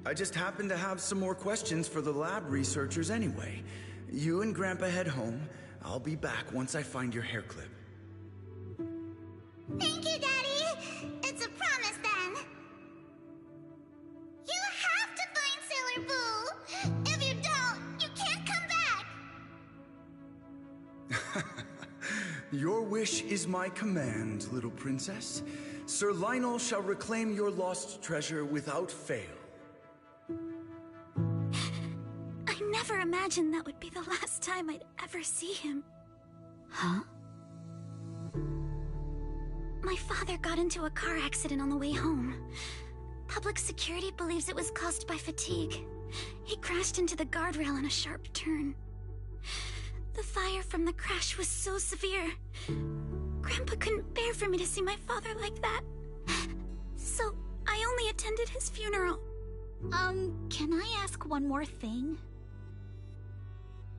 I just happen to have some more questions for the lab researchers anyway. You and Grandpa head home. I'll be back once I find your hair clip.
Thank you, Daddy! It's a promise, then! You have to find Sailor Boo! If you don't, you can't come back!
Your wish is my command, little princess. Sir Lionel shall reclaim your lost treasure without fail.
I never imagined that would be the last time I'd ever see him.
Huh?
My father got into a car accident on the way home. Public security believes it was caused by fatigue. He crashed into the guardrail on a sharp turn. The fire from the crash was so severe. Grandpa couldn't bear for me to see my father like that. So, I only attended his funeral.
Can I ask one more thing?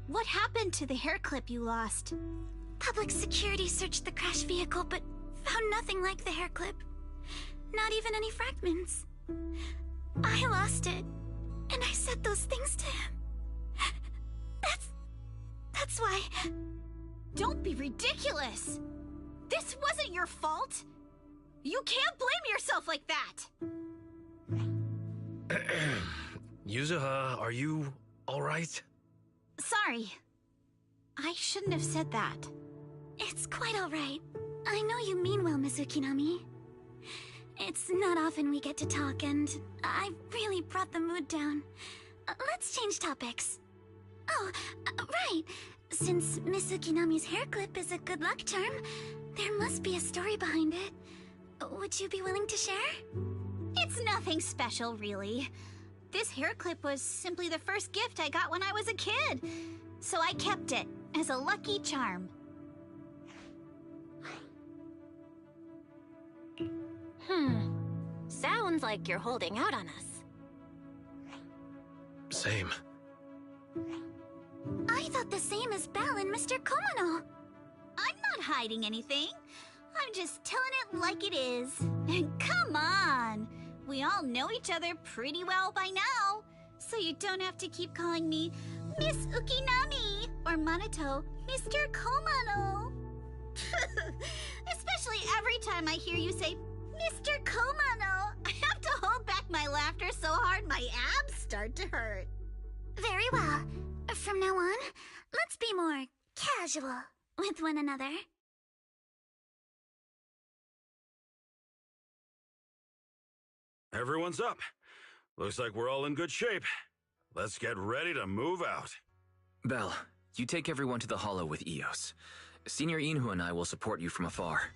What happened to the hair clip you lost?
Public security searched the crashed vehicle, but found nothing like the hair clip. Not even any fragments. I lost it, and I said those things to him. That's why...
Don't be ridiculous! This wasn't your fault! You can't blame yourself like that!
Yuzuha, are you alright?
Sorry. I shouldn't have said that.
It's quite alright. I know you mean well, Miss Ukinami. It's not often we get to talk, and I really brought the mood down. Let's change topics. Oh, right. Since Miss Ukinami's hair clip is a good luck charm, there must be a story behind it. Would you be willing to share?
It's nothing special, really. This hair clip was simply the first gift I got when I was a kid, so I kept it as a lucky charm.
Sounds like you're holding out on us.
Same.
I thought the same as Belle and Mr. Komono.
I'm not hiding anything. I'm just telling it like it is. Come on! We all know each other pretty well by now, so you don't have to keep calling me Miss Ukinami or Manato Mr. Komono. Especially every time I hear you say Mr. Komono, I have to hold back my laughter so hard my abs start to hurt.
Very well. From now on, let's be more casual with one another.
Everyone's up. Looks like we're all in good shape. Let's get ready to move out.
Belle, you take everyone to the Hollow with Eos. Senior Inhu and I will support you from afar.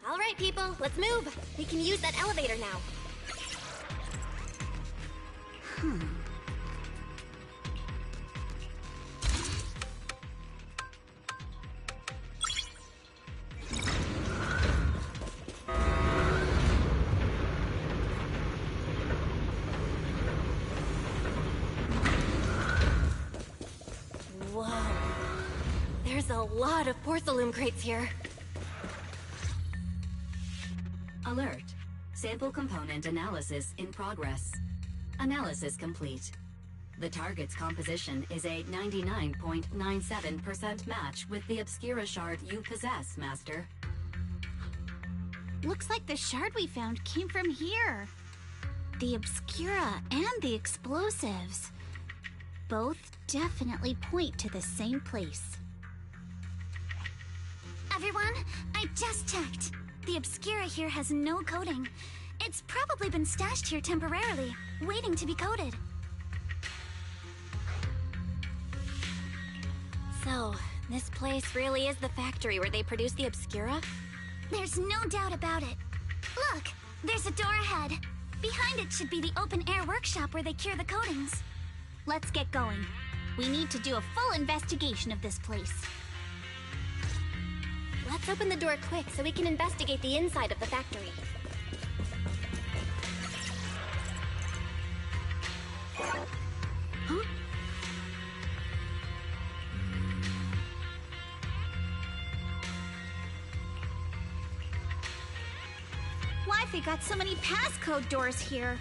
All right, people, let's move. We can use that elevator now. Whoa. There's a lot of porcelain crates here.
Alert. Sample component analysis in progress. Analysis complete. The target's composition is a 99.97% match with the Obscura shard you possess, Master.
Looks like the shard we found came from here. The Obscura and the explosives. Both definitely point to the same place.
Everyone, I just checked. The Obscura here has no coding. It's probably been stashed here temporarily, waiting to be coded.
So, this place really is the factory where they produce the Obscura?
There's no doubt about it. Look, there's a door ahead. Behind it should be the open-air workshop where they cure the coatings.
Let's get going. We need to do a full investigation of this place.
Let's open the door quick so we can investigate the inside of the factory.
Huh? Why've they got so many passcode doors here?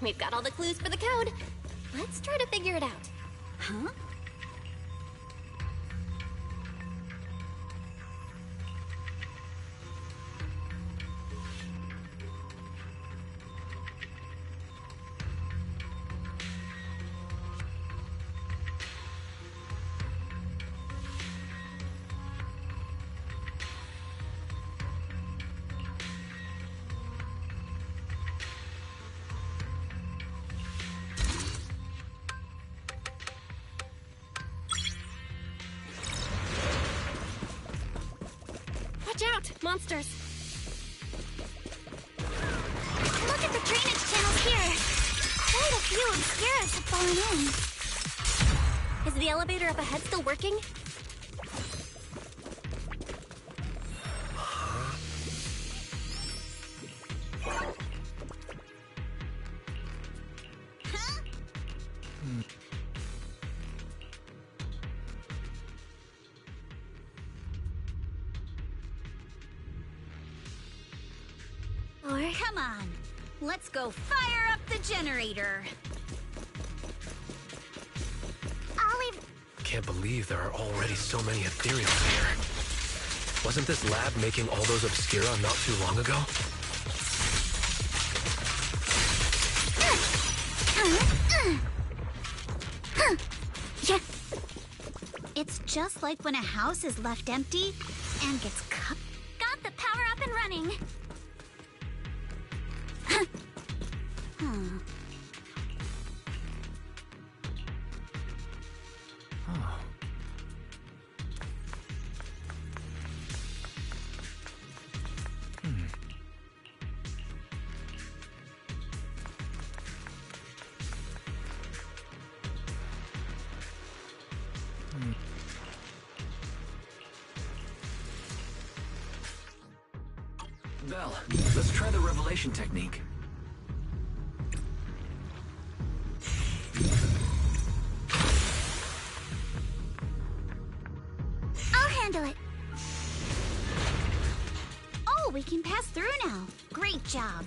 We've got all the clues for the code. Let's try to figure it out.
Huh?
Watch out, monsters!
Look at the drainage channels here. Quite a few obscuras have fallen in.
Is the elevator up ahead still working?
Come on, let's go fire up the generator.
Can't believe there are already so many ethereals here. Wasn't this lab making all those obscura not too long ago?
Yeah. It's just like when a house is left empty and gets cut. Got the power up and running.
Belle, let's try the revelation technique.
I'll handle it. Oh, we can pass through now. Great job.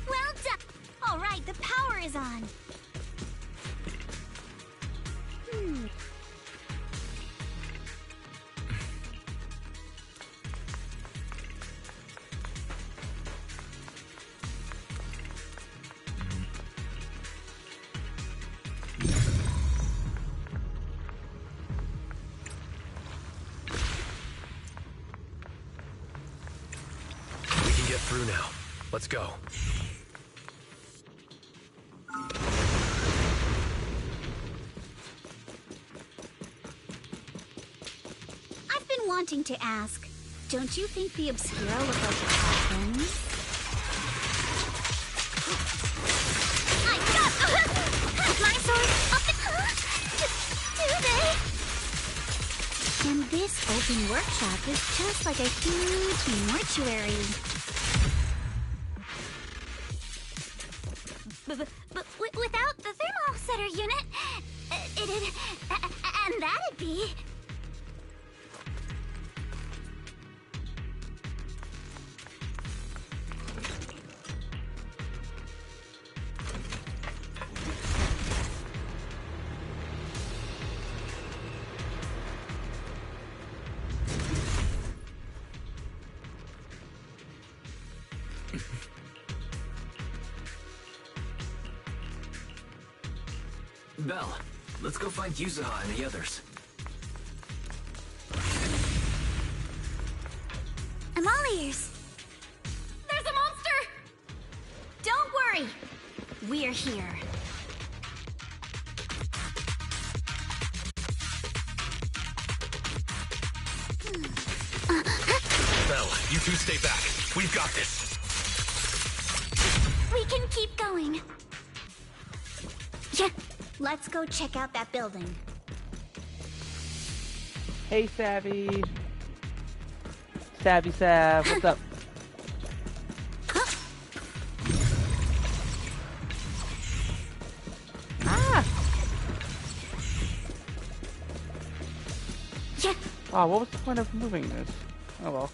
Well done. All right, the power is on.
Through now. Let's go.
I've been wanting to ask, don't you think the obscura look like coffins? I got my sword up in... Do they? And this open workshop is just like a huge mortuary. But without the thermal setter unit, and that'd be...
Belle, let's go find Yuzaha and the others.
I'm all ears. There's a monster! Don't worry. We're here.
Belle, you two stay back. We've got this.
We can keep going. Yeah. Let's go check out that building.
Hey, Savvy. Savvy Sav, what's up? Oh, what was the point of moving this? Oh well.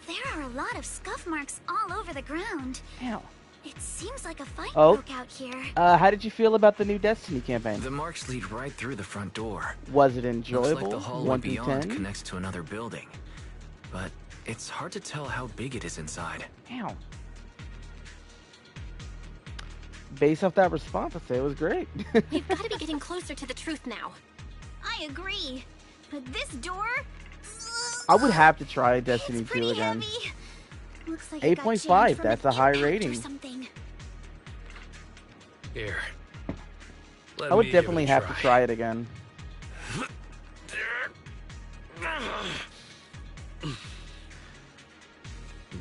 There are a lot of scuff marks all over the ground.
Ow.
It seems like a fight
Oh.
broke out here.
How did you feel about the new Destiny campaign?
The marks lead right through the front door.
Was it enjoyable?
Looks like the hallway
1 through
beyond
10?
connects to another building. But it's hard to tell how big it is inside.
Ow. Based off that response, I'd say it was great.
We've got to be getting closer to the truth now.
I agree. But this door?
I would have to try Destiny 2 again.
Heavy. Looks like it got jammed
8.5,
from
that's
an
a high
impact or
rating.
something.
Here.
I would definitely have to try it again.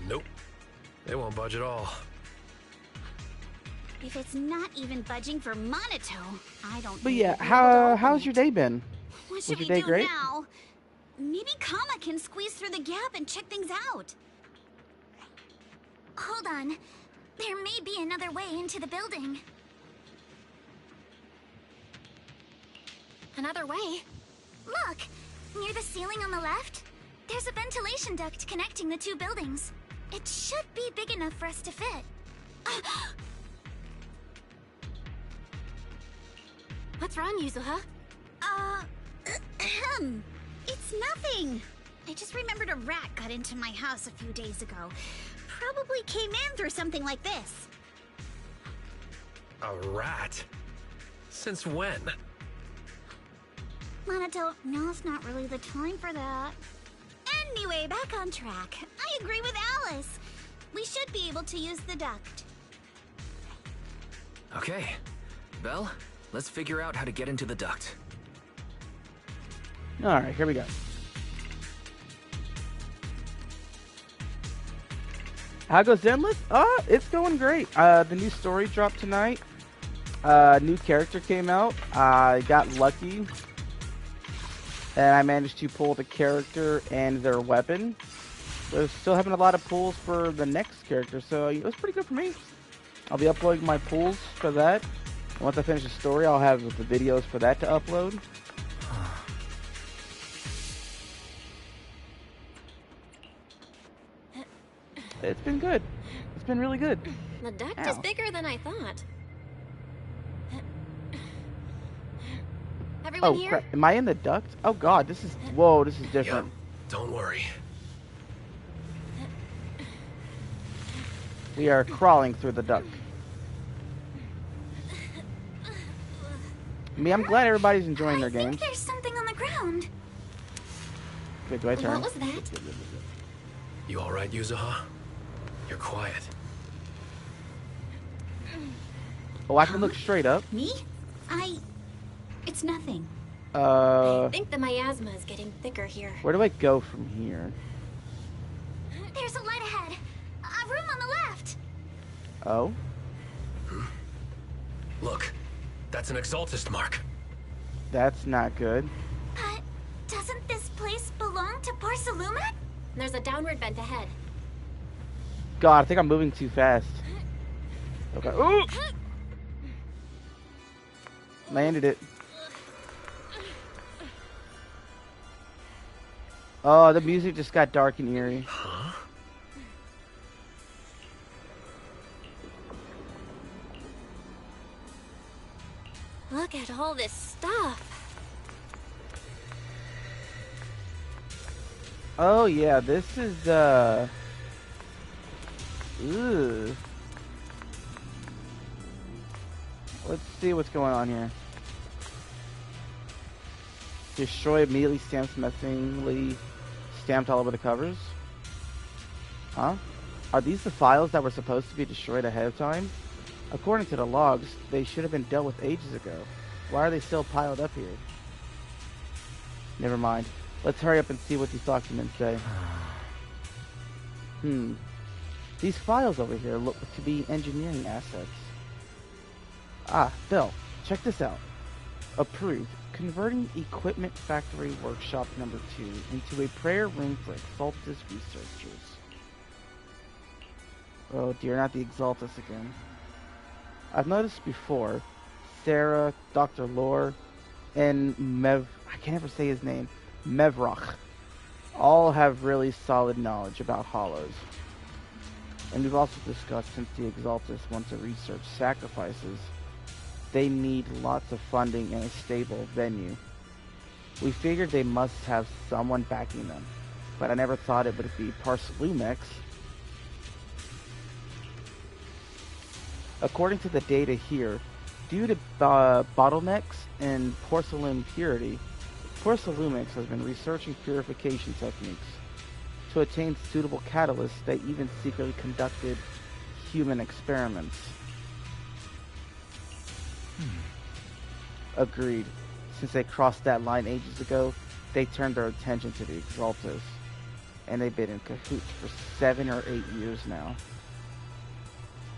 Nope. They won't budge at all.
If it's not even budging for Monotone, I don't.
But
think
yeah,
we'll be able to open
how's
it.
your day been?
What
Was
should
your
we
day
do
great?
now? Maybe Kama can squeeze through the gap and check things out.
Hold on. There may be another way into the building.
Another way?
Look! Near the ceiling on the left, there's a ventilation duct connecting the two buildings. It should be big enough for us to fit.
What's wrong, Yuzuha?
It's nothing. I just remembered a rat got into my house a few days ago. Probably came in through something like this.
A rat? Since when?
Monotone, now's not really the time for that. Anyway, back on track. I agree with Alice. We should be able to use the duct.
Okay. Belle, let's figure out how to get into the duct.
Alright, here we go. How goes Zenless? It's going great. The new story dropped tonight. New character came out. I got lucky. And I managed to pull the character and their weapon. We're still having a lot of pulls for the next character, so it was pretty good for me. I'll be uploading my pulls for that. Once I finish the story, I'll have the videos for that to upload. It's been good. It's been really good.
The duct
Ow.
is bigger than I thought. Everyone
Oh,
here?
crap. Am I in the duct? Oh, God. This is... Whoa, this is different.
Don't worry.
We are crawling through the duct. I'm glad everybody's enjoying their
I think
games.
there's something on the ground.
Okay, do I turn?
What was that?
You alright, Yuzuha? You're quiet.
Oh, I can look straight up.
Me? It's nothing.
I think the miasma is getting thicker here.
Where do I go from here?
There's a light ahead. A room on the left.
Oh?
Look, that's an Exaltist mark.
That's not good.
But doesn't this place belong to Porcelumet?
There's a downward vent ahead.
God, I think I'm moving too fast. Okay. Ooh! Landed it. Oh, the music just got dark and eerie.
Huh?
Look at all this stuff.
Oh yeah, this is Ooh. Let's see what's going on here. Destroy immediately stamps messingly stamped all over the covers. Huh? Are these the files that were supposed to be destroyed ahead of time? According to the logs, they should have been dealt with ages ago. Why are they still piled up here? Never mind. Let's hurry up and see what these documents say. These files over here look to be engineering assets. Ah, Bill, check this out. Approved. Converting Equipment Factory Workshop number 2 into a prayer room for Exaltus researchers. Oh dear, not the Exaltus again. I've noticed before, Sarah, Dr. Lore, and I can't ever say his name, Mevroch, all have really solid knowledge about hollows. And we've also discussed since the Exaltus want to research sacrifices, they need lots of funding and a stable venue. We figured they must have someone backing them, but I never thought it would be Parsalumex. According to the data here, due to bottlenecks in porcelain purity, Parsalumex has been researching purification techniques to attain suitable catalysts. They even secretly conducted human experiments. Agreed. Since they crossed that line ages ago, they turned their attention to the Exaltus, and they've been in cahoots for 7 or 8 years now.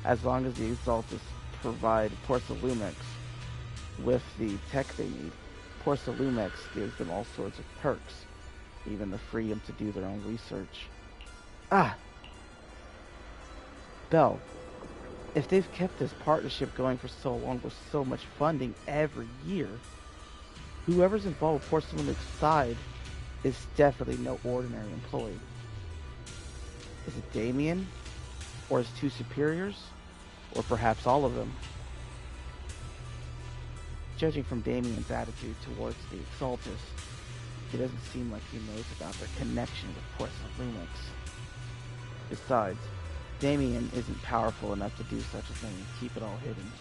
As long as the Exaltus provide Parsalumex with the tech they need, Parsalumex gives them all sorts of perks, even the freedom to do their own research. Bell, if they've kept this partnership going for so long with so much funding every year, whoever's involved with Parsalumex's side is definitely no ordinary employee. Is it Damien? Or his 2 superiors? Or perhaps all of them? Judging from Damien's attitude towards the Exaltus, it doesn't seem like he knows about their connection with Parsalumex. Besides, Damien isn't powerful enough to do such a thing and keep it all hidden.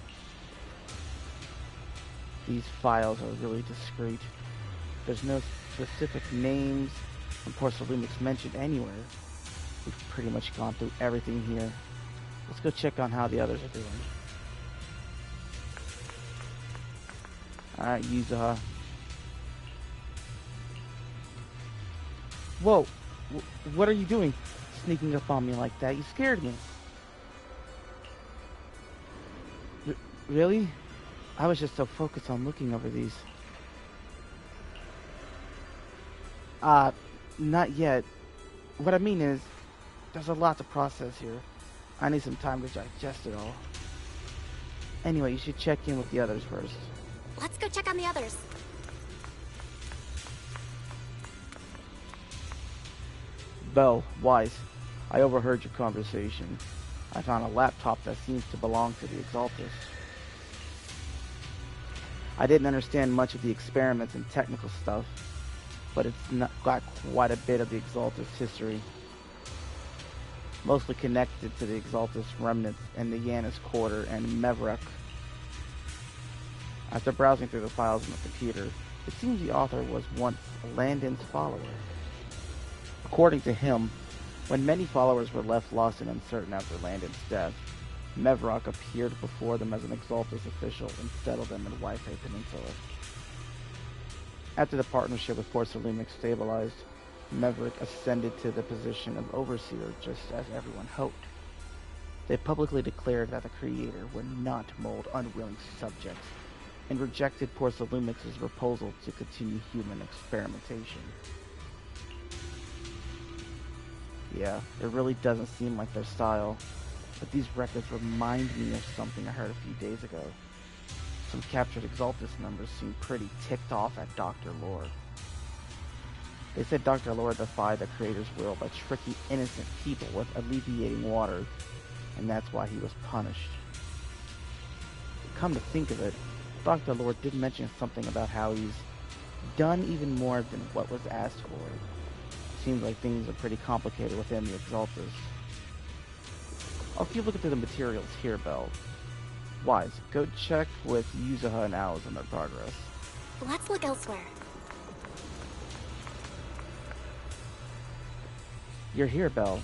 These files are really discreet. There's no specific names and Parsalumex mentioned anywhere. We've pretty much gone through everything here. Let's go check on how the others are doing. Alright, Yuzaha. Whoa! What are you doing? Sneaking up on me like that? You scared me. Really? I was just so focused on looking over these. Not yet. What I mean is, there's a lot to process here. I need some time to digest it all. Anyway, you should check in with the others first.
Let's go check on the others.
Bell, Wise, I overheard your conversation. I found a laptop that seems to belong to the Exaltus. I didn't understand much of the experiments and technical stuff, but it's got quite a bit of the Exaltus history. Mostly connected to the Exaltus remnants in the Yanis Quarter and Mevrek. After browsing through the files on the computer, it seems the author was once Landon's follower. According to him, when many followers were left lost and uncertain after Landon's death, Mevrok appeared before them as an Exaltus official and settled them in Wi-Fi Peninsula. After the partnership with Parsalumex stabilized, Meverick ascended to the position of overseer just as everyone hoped. They publicly declared that the Creator would not mold unwilling subjects and rejected Parsalumex's proposal to continue human experimentation. Yeah, it really doesn't seem like their style, but these records remind me of something I heard a few days ago. Some captured Exaltus members seem pretty ticked off at Dr. Lore. They said Dr. Lore defied the Creator's will by tricking innocent people with alleviating water, and that's why he was punished. Come to think of it, Dr. Lore did mention something about how he's done even more than what was asked for. Seems like things are pretty complicated within the Exaltus. I'll keep looking through the materials here, Bell. Wise, go check with Yuzaha and Alice on their progress.
Let's look elsewhere.
You're here, Bell.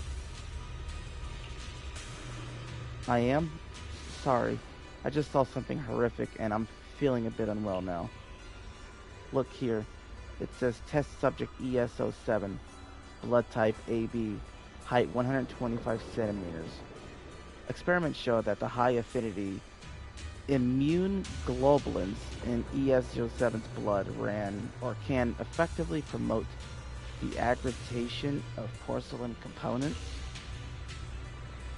I am? Sorry. I just saw something horrific and I'm feeling a bit unwell now. Look here. It says test subject ES07, blood type AB, height 125 centimeters. Experiments show that the high affinity immune globulins in ES07's blood can effectively promote the aggregation of porcelain components.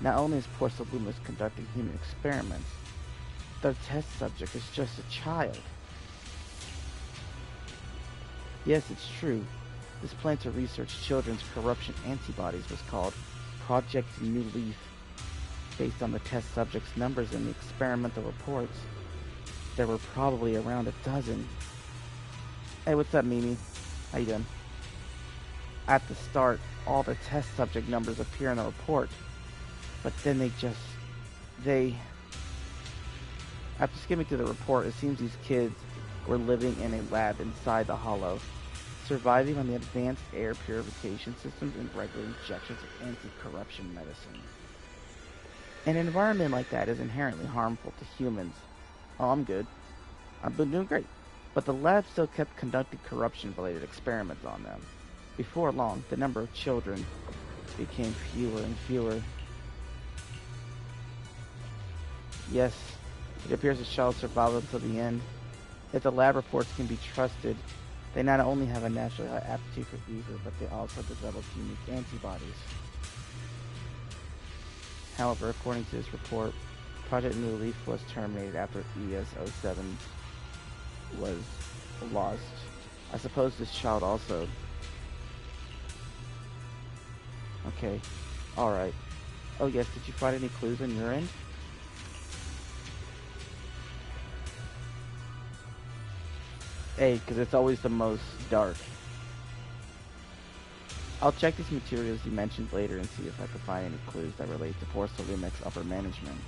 Not only is Parsalumex conducting human experiments, their test subject is just a child. Yes, it's true. This plan to research children's corruption antibodies was called Project New Leaf, based on the test subjects' numbers in the experimental reports. There were probably around a dozen. Hey, what's up, Mimi? How you doing? At the start, all the test subject numbers appear in the report, but then after skimming through the report, it seems these kids were living in a lab inside the hollow, surviving on the advanced air purification systems and regular injections of anti-corruption medicine. An environment like that is inherently harmful to humans. Oh, I'm good. I've been doing great. But the lab still kept conducting corruption-related experiments on them. Before long, the number of children became fewer and fewer. Yes, it appears the child survived until the end. If the lab reports can be trusted, they not only have a naturally high aptitude for evil, but they also develop unique antibodies. However, according to this report, Project New Leaf was terminated after ES-07 was lost. I suppose this child also... Okay. Alright. Oh yes, did you find any clues on your end? A, because it's always the most dark. I'll check these materials you mentioned later and see if I can find any clues that relate to Porcelumex's upper management.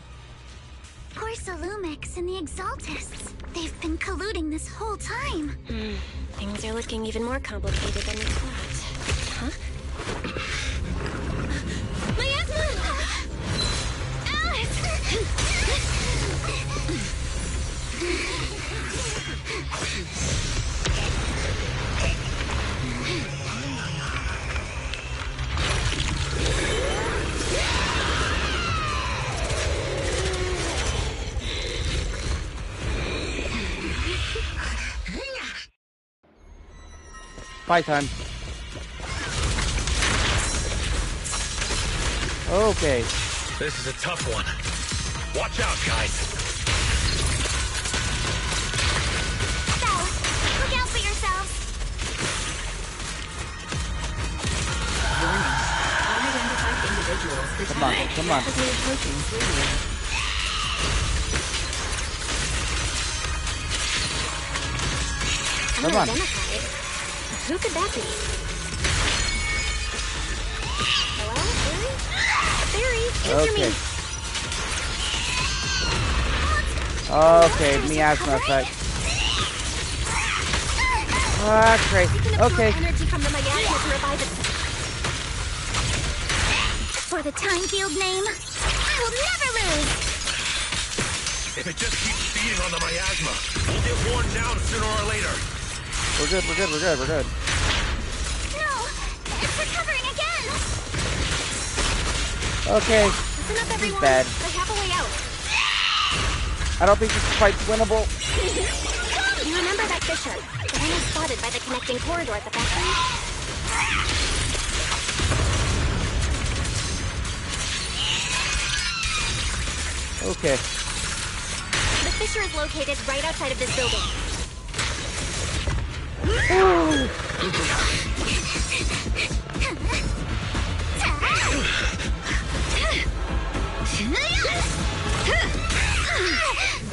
Porcelumix and the Exaltists. They've been colluding this whole time.
Things are looking even more complicated than we thought. Huh?
Phaethon. Okay.
This is a tough one. Watch out, guys.
Look out for yourselves.
Unidentified individuals
Come on, come on.
rapidly approaching 3D.
Come on.
Unidentified? Who could that be? Hello, Barry? Barry, answer me.
Okay, miasma effect. Ah, great. Okay.
Energy from the miasma to revive it.
For the time field name, I will never lose.
If it just keeps feeding on the miasma, we'll get worn down sooner or later.
We're good, we're good, we're good, we're good.
No, it's recovering again.
Okay.
Listen up, everyone.
Bad.
I have a way out.
I don't think this fight's winnable.
You remember that fissure? The one I spotted by the connecting corridor at the factory?
Okay.
The fissure is located right outside of this building.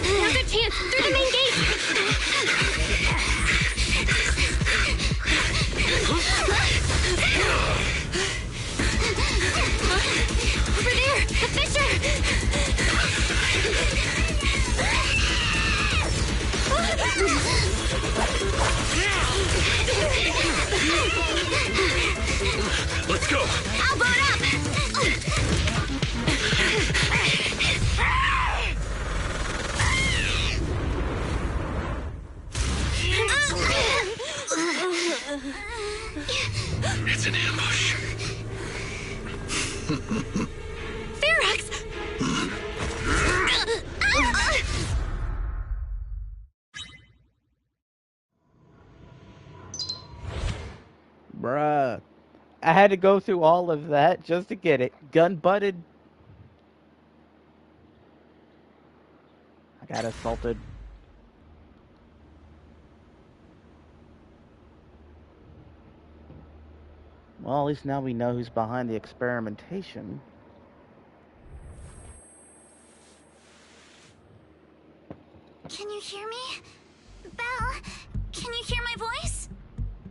Now's our chance through the main gate. Over there, the fissure.
Let's go.
I'll blow it up.
It's an ambush.
Ferox!
Bruh. I had to go through all of that just to get it. Gun butted. I got assaulted. Well, at least now we know who's behind the experimentation.
Can you hear me? Belle, can you hear my voice?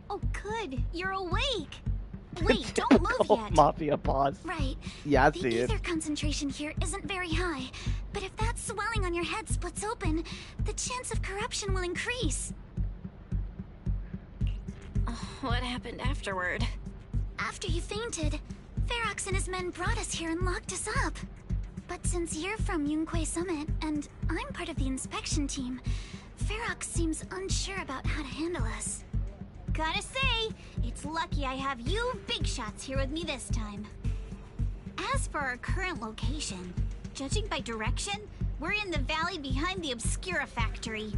Oh, good. You're awake. Wait, don't move yet.
Mafia boss.
Right.
Yeah, I
the
see it.
ether concentration here isn't very high, but if that swelling on your head splits open, the chance of corruption will increase.
What happened afterward?
After you fainted, Ferox and his men brought us here and locked us up. But since you're from Yunque Summit, and I'm part of the inspection team, Ferox seems unsure about how to handle us.
Gotta say, it's lucky I have you big shots here with me this time. As for our current location, judging by direction, we're in the valley behind the Obscura factory.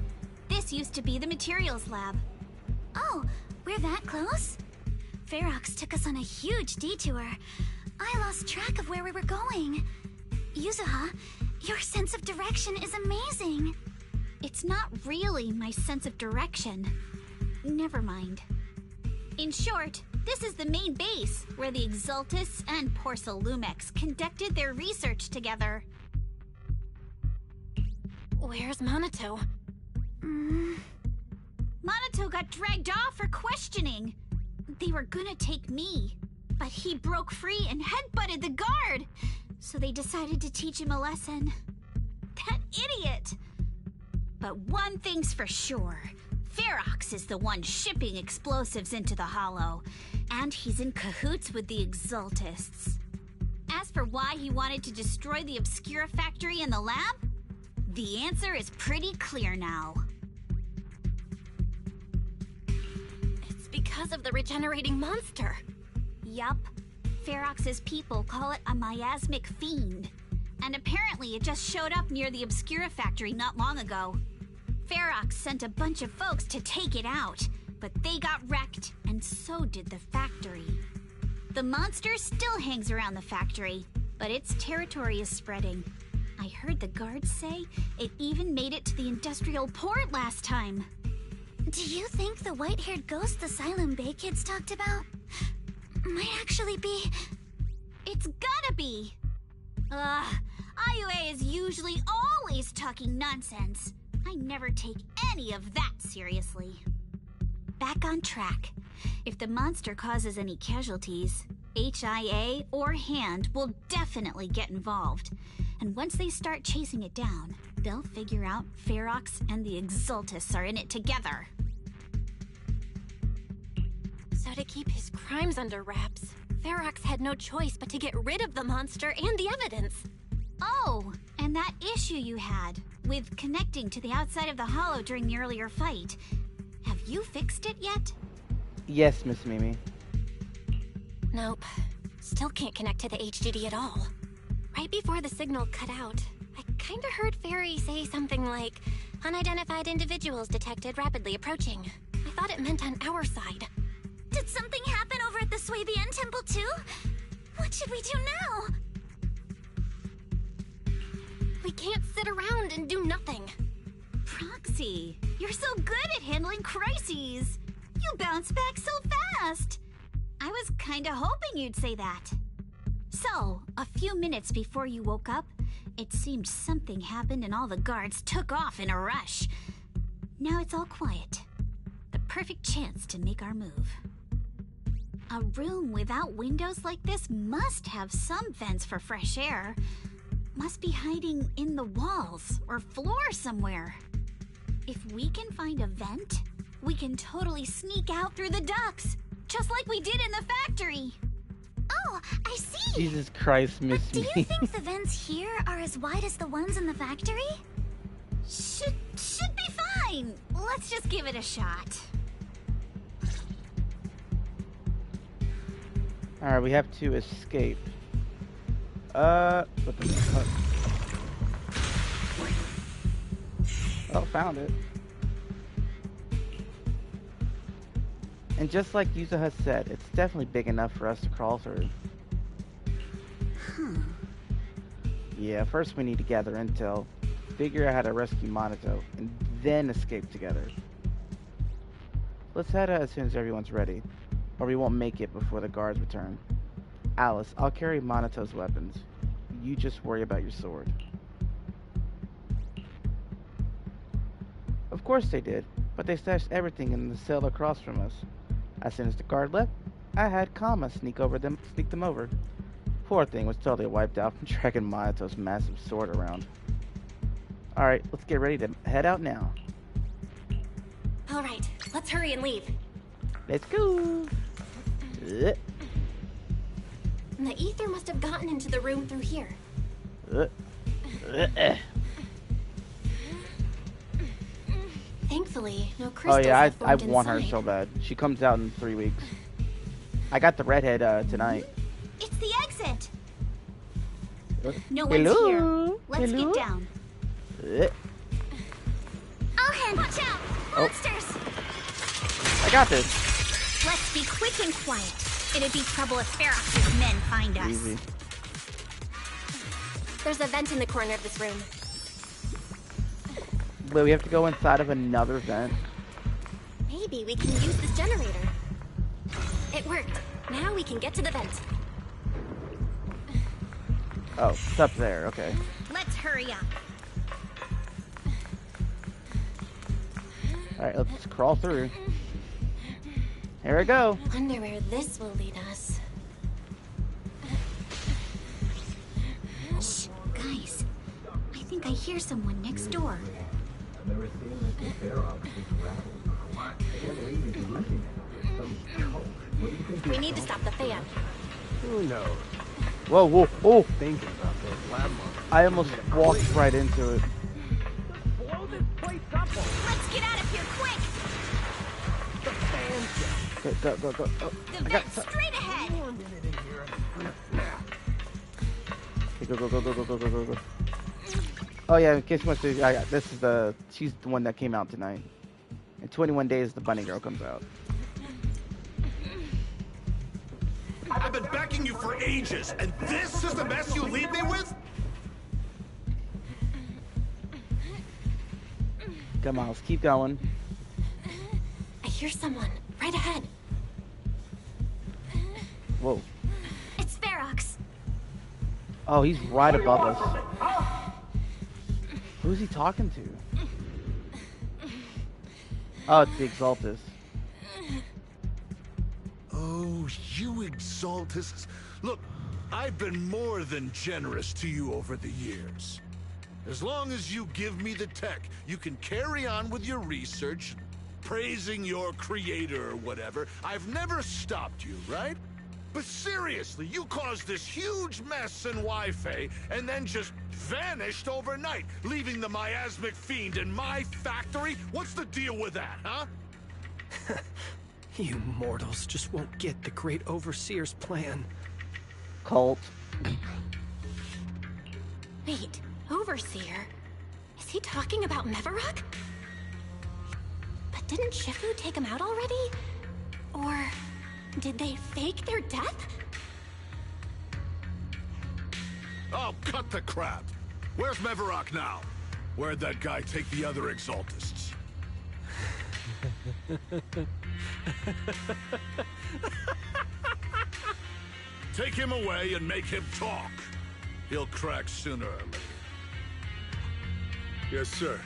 This used to be the materials lab.
Oh, we're that close? Ferox took us on a huge detour. I lost track of where we were going. Yuzuha, your sense of direction is amazing.
It's not really my sense of direction. Never mind. In short, this is the main base where the Exaltus and Porcelumex conducted their research together.
Where's Monato?
Monato got dragged off for questioning. They were gonna take me, but he broke free and headbutted the guard. So they decided to teach him a lesson. That idiot! But one thing's for sure. Ferox is the one shipping explosives into the Hollow, and he's in cahoots with the Exaltists. As for why he wanted to destroy the Obscura factory and the lab, the answer is pretty clear now.
It's because of the regenerating monster.
Yup. Ferox's people call it a miasmic fiend, and apparently it just showed up near the Obscura factory not long ago. Ferox sent a bunch of folks to take it out, but they got wrecked, and so did the factory. The monster still hangs around the factory, but its territory is spreading. I heard the guards say it even made it to the industrial port last time.
Do you think the white-haired ghost the Asylum Bay kids talked about might actually be...
It's gotta be! IUA is usually always talking nonsense. I never take any of that seriously. Back on track. If the monster causes any casualties, HIA or Hand will definitely get involved. And once they start chasing it down, they'll figure out Ferox and the Exaltus are in it together.
So to keep his crimes under wraps, Ferox had no choice but to get rid of the monster and the evidence.
Oh, and that issue you had with connecting to the outside of the Hollow during the earlier fight. Have you fixed it yet?
Yes, Miss Mimi.
Nope. Still can't connect to the HGD at all. Right before the signal cut out, I kinda heard Fairy say something like, unidentified individuals detected rapidly approaching. I thought it meant on our side.
Did something happen over at the Swabian Temple too? What should we do now?
We can't sit around and do nothing.
Proxy, you're so good at handling crises. You bounce back so fast. I was kinda hoping you'd say that. So, a few minutes before you woke up, it seemed something happened and all the guards took off in a rush. Now it's all quiet. The perfect chance to make our move. A room without windows like this must have some vents for fresh air. Must be hiding in the walls or floor somewhere. If we can find a vent, we can totally sneak out through the ducts, just like we did in the factory.
Oh, I see!
Jesus Christ, Miss
Do
Mimi.
you think the vents here are as wide as the ones in the factory?
Should be fine. Let's just give it a shot.
Alright, we have to escape. Oh, found it. And just like Yuzuha said, it's definitely big enough for us to crawl through. Yeah, first we need to gather intel, figure out how to rescue Monato, and then escape together. Let's head out as soon as everyone's ready. or we won't make it before the guards return. Alice, I'll carry Monato's weapons. You just worry about your sword. Of course they did, but they stashed everything in the cell across from us. As soon as the guard left, I had Kama sneak them over. Poor thing was totally wiped out from dragging Monato's massive sword around. Alright, let's get ready to head out now.
Alright, let's hurry and leave.
Let's go!
The ether must have gotten into the room through here. Thankfully, no crystals
Oh yeah,
have
I
formed
want her
inside.
so bad. She comes out in 3 weeks. I got the redhead tonight.
It's the exit. No one's
Hello?
here. Let's
Hello?
get down. I'll hand. Watch out!
Oh.
Monsters!
I got this.
Let's be quick and quiet. It'd be trouble if Ferox's men find us.
Easy.
There's a vent in the corner of this room.
Wait, we have to go inside of another vent.
Maybe we can use this generator. It worked. Now we can get to the vent.
Oh, it's up there. Okay.
Let's hurry up.
Alright, let's crawl through. Here we go.
Wonder where this will lead us.
Shh, guys. I think I hear someone next door.
We need to stop the fan.
Who knows?
Whoa, whoa, oh!
Thinking about those lab monsters.
I almost walked right into it.
Let's get out of here quick!
Go, go, go, go. Oh,
The
I got
vent straight ahead!
Okay, go, go, go, go, go, go, go, go, go. Oh yeah, in case you want to, this is she's the one that came out tonight. In 21 days, the bunny girl comes out.
I've been backing you for ages, and this is the mess you leave me with?
Come on, let's keep going.
I hear someone right ahead.
Whoa.
It's Ferox.
Oh, he's right above us. Who's he talking to? Oh, it's the Exaltus.
Oh, you Exaltists. Look, I've been more than generous to you over the years. As long as you give me the tech, you can carry on with your research, praising your creator or whatever. I've never stopped you, right? But seriously, you caused this huge mess in Wi-Fi and then just vanished overnight, leaving the miasmic fiend in my factory? What's the deal with that, huh?
You mortals just won't get the Great Overseer's plan.
Cult.
Wait, Overseer? Is he talking about Mevarok? But didn't Shifu take him out already? Or did they fake their death?
Oh, cut the crap. Where's Mevarok now? Where'd that guy take the other Exaltists? Take him away and make him talk. He'll crack sooner or later.
Yes, sir.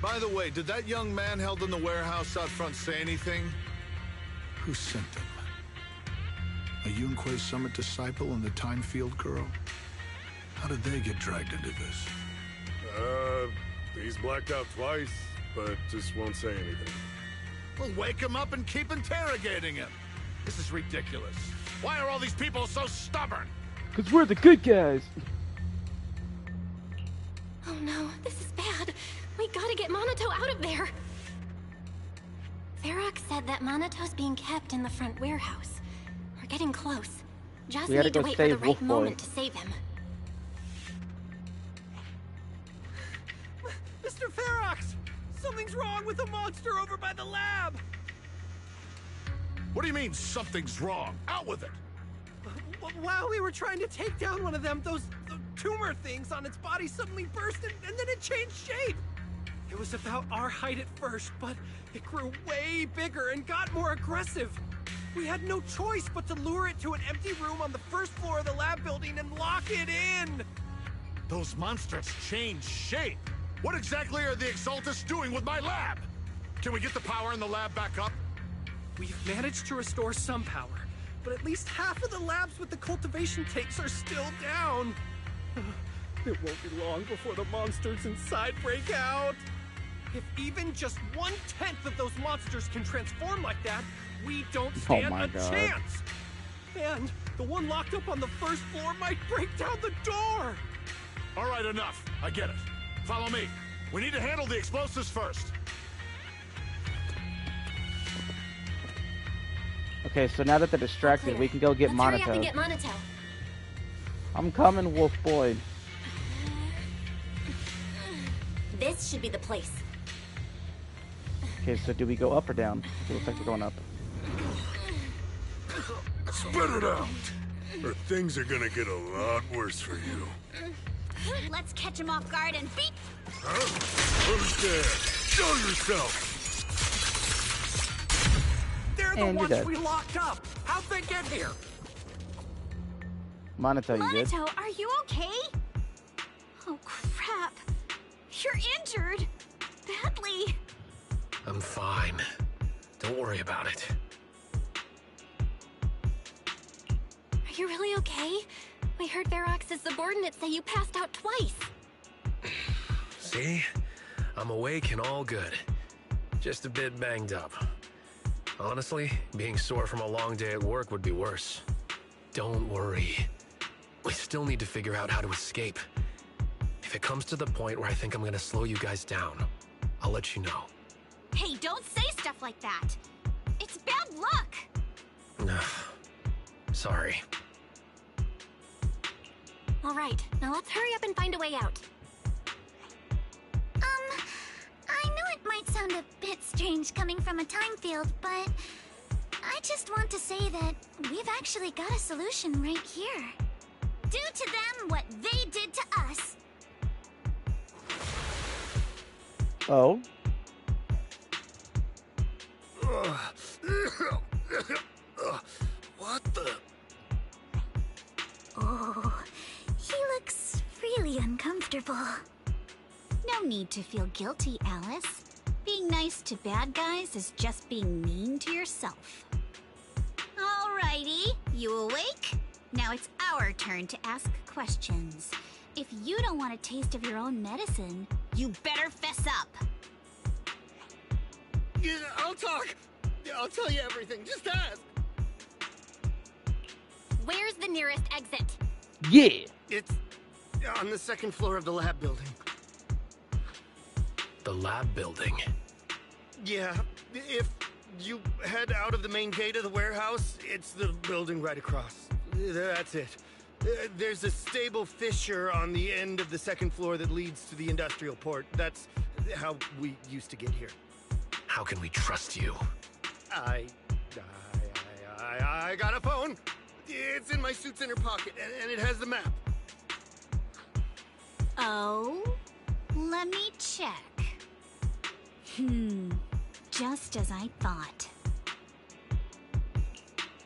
By the way, did that young man held in the warehouse out front say anything? Who sent him? A Yunque Summit disciple and the Time Field girl? How did they get dragged into this?
He's blacked out twice, but just won't say anything.
Well, wake him up and keep interrogating him. This is ridiculous. Why are all these people so stubborn?
Because we're the good guys.
Oh no, this is bad. We gotta get Monato out of there. Ferox said that Monato's being kept in the front warehouse. We're getting close. Just
We gotta
need to
go
wait for the
save
right
Wolf Boy.
moment to save him.
Mr. Ferox! Something's wrong with the monster over by the lab!
What do you mean, something's wrong? Out with it!
While we were trying to take down one of them, those tumor things on its body suddenly burst and then it changed shape. It was about our height at first, but it grew way bigger and got more aggressive. We had no choice but to lure it to an empty room on the first floor of the lab building and lock it in.
Those monsters change shape. What exactly are the Exaltists doing with my lab? Can we get the power in the lab back up?
We've managed to restore some power, but at least half of the labs with the cultivation tanks are still down. It won't be long before the monsters inside break out. If even just 1/10 of those monsters can transform like that, we don't stand a chance. And the one locked up on the first floor might break down the door.
All right, enough. I get it. Follow me. We need to handle the explosives first.
Okay, so now that they're distracted, we can go get
Let's hurry up
Monato.
and get Monato.
I'm coming, Wolf Boy.
This should be the place.
Okay, so do we go up or down? It looks like we're going up.
Spit it out, or things are gonna get a lot worse for you.
Let's catch him off guard and beat.
Huh? Who's there? Show yourself.
They're the
And you're
ones
dead.
we locked up. How'd they get here?
Monato, you good?
Monato, are you okay? Oh crap! You're injured badly.
I'm fine. Don't worry about it.
Are you really okay? We heard Ferox's subordinates say you passed out twice.
See? I'm awake and all good. Just a bit banged up. Honestly, being sore from a long day at work would be worse. Don't worry. We still need to figure out how to escape. If it comes to the point where I think I'm gonna slow you guys down, I'll let you know.
Hey, don't say stuff like that. It's bad luck.
Sorry.
All right, now let's hurry up and find a way out.
I know it might sound a bit strange coming from a time field, but I just want to say that we've actually got a solution right here.
Do to them what they did to us.
Oh?
What the?
Oh, he looks really uncomfortable.
No need to feel guilty, Alice. Being nice to bad guys is just being mean to yourself. Alrighty, you awake? Now it's our turn to ask questions. If you don't want a taste of your own medicine, you better fess up.
Yeah, I'll talk. I'll tell you everything. Just ask.
Where's the nearest exit?
Yeah!
It's on the second floor of the lab building.
The lab building?
Yeah, if you head out of the main gate of the warehouse, it's the building right across. That's it. There's a stable fissure on the end of the second floor that leads to the industrial port. That's how we used to get here.
How can we trust you?
I got a phone. It's in my suit's inner pocket, and it has the map.
Oh? Let me check. Just as I thought.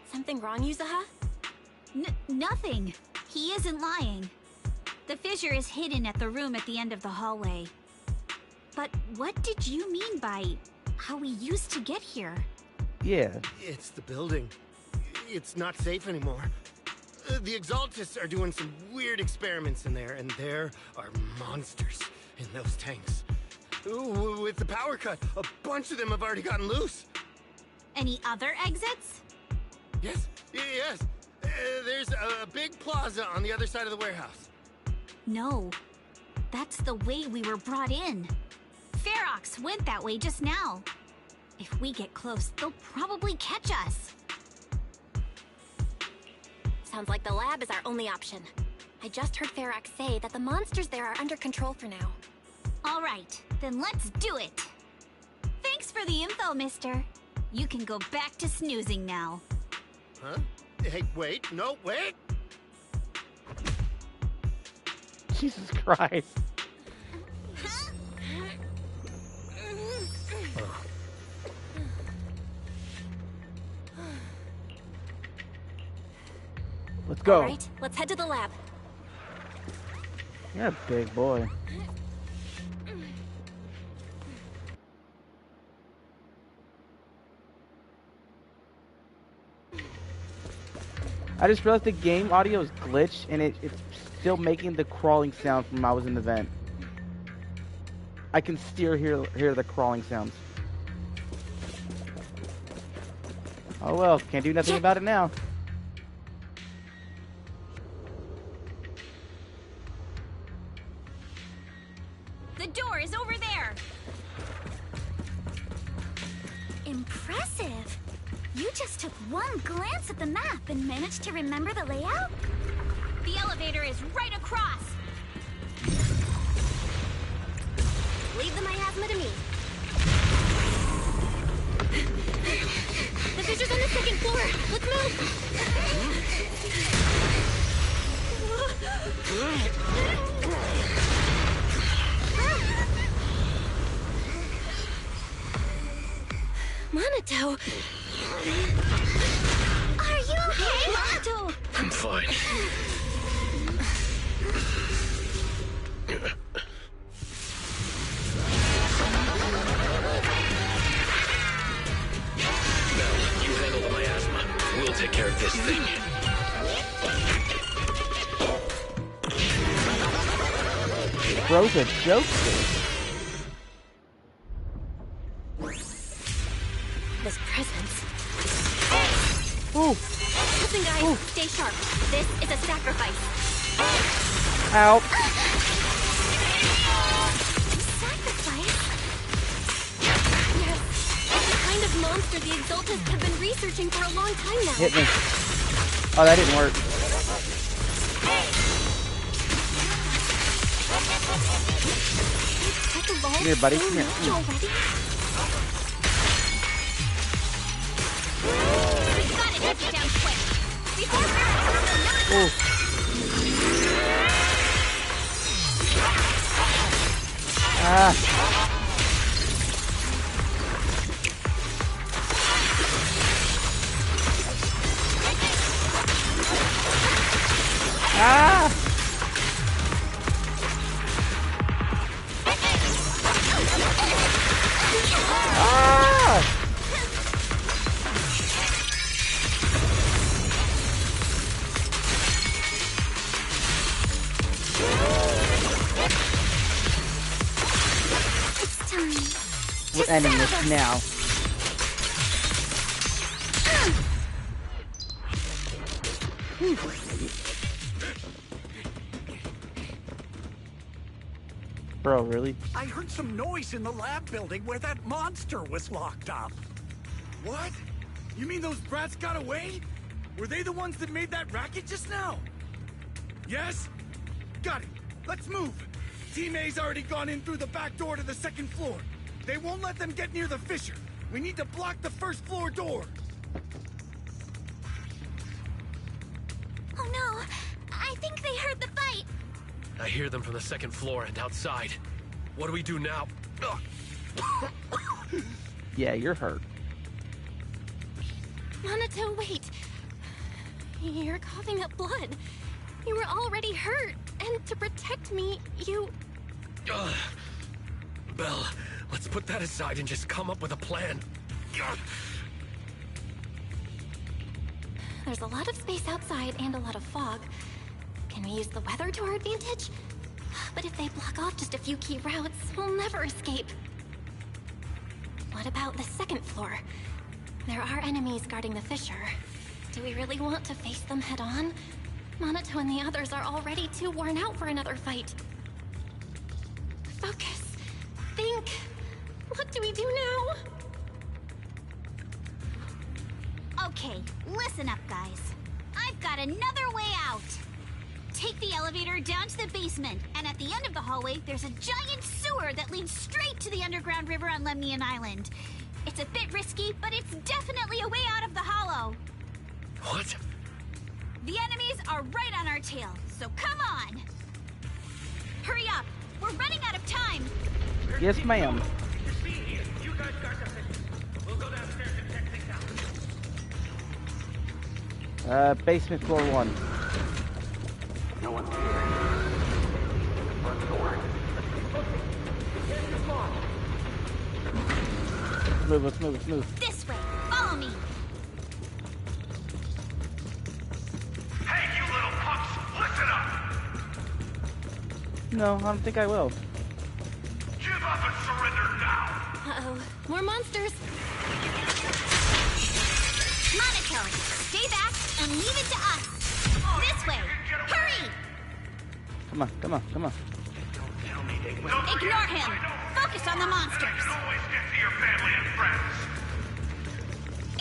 Something wrong, Yuzuha?
Nothing. He isn't lying. The fissure is hidden at the room at the end of the hallway. But what did you mean by how we used to get here?
Yeah.
It's the building. It's not safe anymore. The Exaltists are doing some weird experiments in there, and there are monsters in those tanks. Ooh, with the power cut, a bunch of them have already gotten loose.
Any other exits?
Yes. There's a big plaza on the other side of the warehouse.
No. That's the way we were brought in. Ferox went that way just now. If we get close, they'll probably catch us.
Sounds like the lab is our only option. I just heard Ferox say that the monsters there are under control for now.
All right, then let's do it. Thanks for the info, mister. You can go back to snoozing now.
Huh? Hey, wait. No, wait.
Jesus Christ. Let's go.
All right, let's head to the lab.
You're a big boy. I just realized the game audio is glitched and it's still making the crawling sound from when I was in the vent. I can still hear the crawling sounds. Oh well, can't do nothing about it now.
The door is over there. Impressive. You just took one glance at the map and managed to remember the layout? The elevator is right across.
Leave the miasma to me. The fissure's on the second floor. Let's move. Monato.
Are you okay, Monato?
I'm fine. You handle the miasma. We'll take care of this thing.
Bro's a joke.
This presence.
Ooh.
Listen, guys,
Ooh.
stay sharp. This is a sacrifice.
Ow.
Sacrifice? Yes. It's the kind of monster the Exaltists have been researching for a long time now.
Hit me. Oh, that didn't work. Come here, buddy. Come here.
Already?
We've got to get you down quick. Before
Ooh. Ah. Ah. Ah.
It's time.
We're ending this now. Bro, really?
I heard some noise in the lab building where that monster was locked up.
What? You mean those brats got away? Were they the ones that made that racket just now? Yes? Got it. Let's move. Team A's already gone in through the back door to the second floor. They won't let them get near the fissure. We need to block the first floor door.
Oh no. I think they heard the fight.
I hear them from the second floor and outside. What do we do now?
Yeah, you're hurt.
Monato, wait. You're coughing up blood. You were already hurt, and to protect me, you...
Belle, let's put that aside and just come up with a plan.
There's a lot of space outside and a lot of fog. Can we use the weather to our advantage? But if they block off just a few key routes, we'll never escape. What about the second floor? There are enemies guarding the fissure. Do we really want to face them head on? Monato and the others are already too worn out for another fight. Focus. Think. What do we do now?
Okay, listen up, guys. I've got another way out. Take the elevator down to the basement, and at the end of the hallway, there's a giant sewer that leads straight to the underground river on Lemnian Island. It's a bit risky, but it's definitely a way out of the hollow.
What?
The enemies are right on our tail, so come on! Hurry up! We're running out of time!
Yes, ma'am. Basement floor 1. move, let's move, let's move.
This way. Follow me.
Hey, you little punks, listen up!
No, I don't think I will.
Give up and surrender now!
Uh-oh. More monsters.
Monaco, stay back and leave it to us. This way. Hurry!
Come on, come on, come on.
Ignore him. Focus on the monsters.
Always get to your family and friends.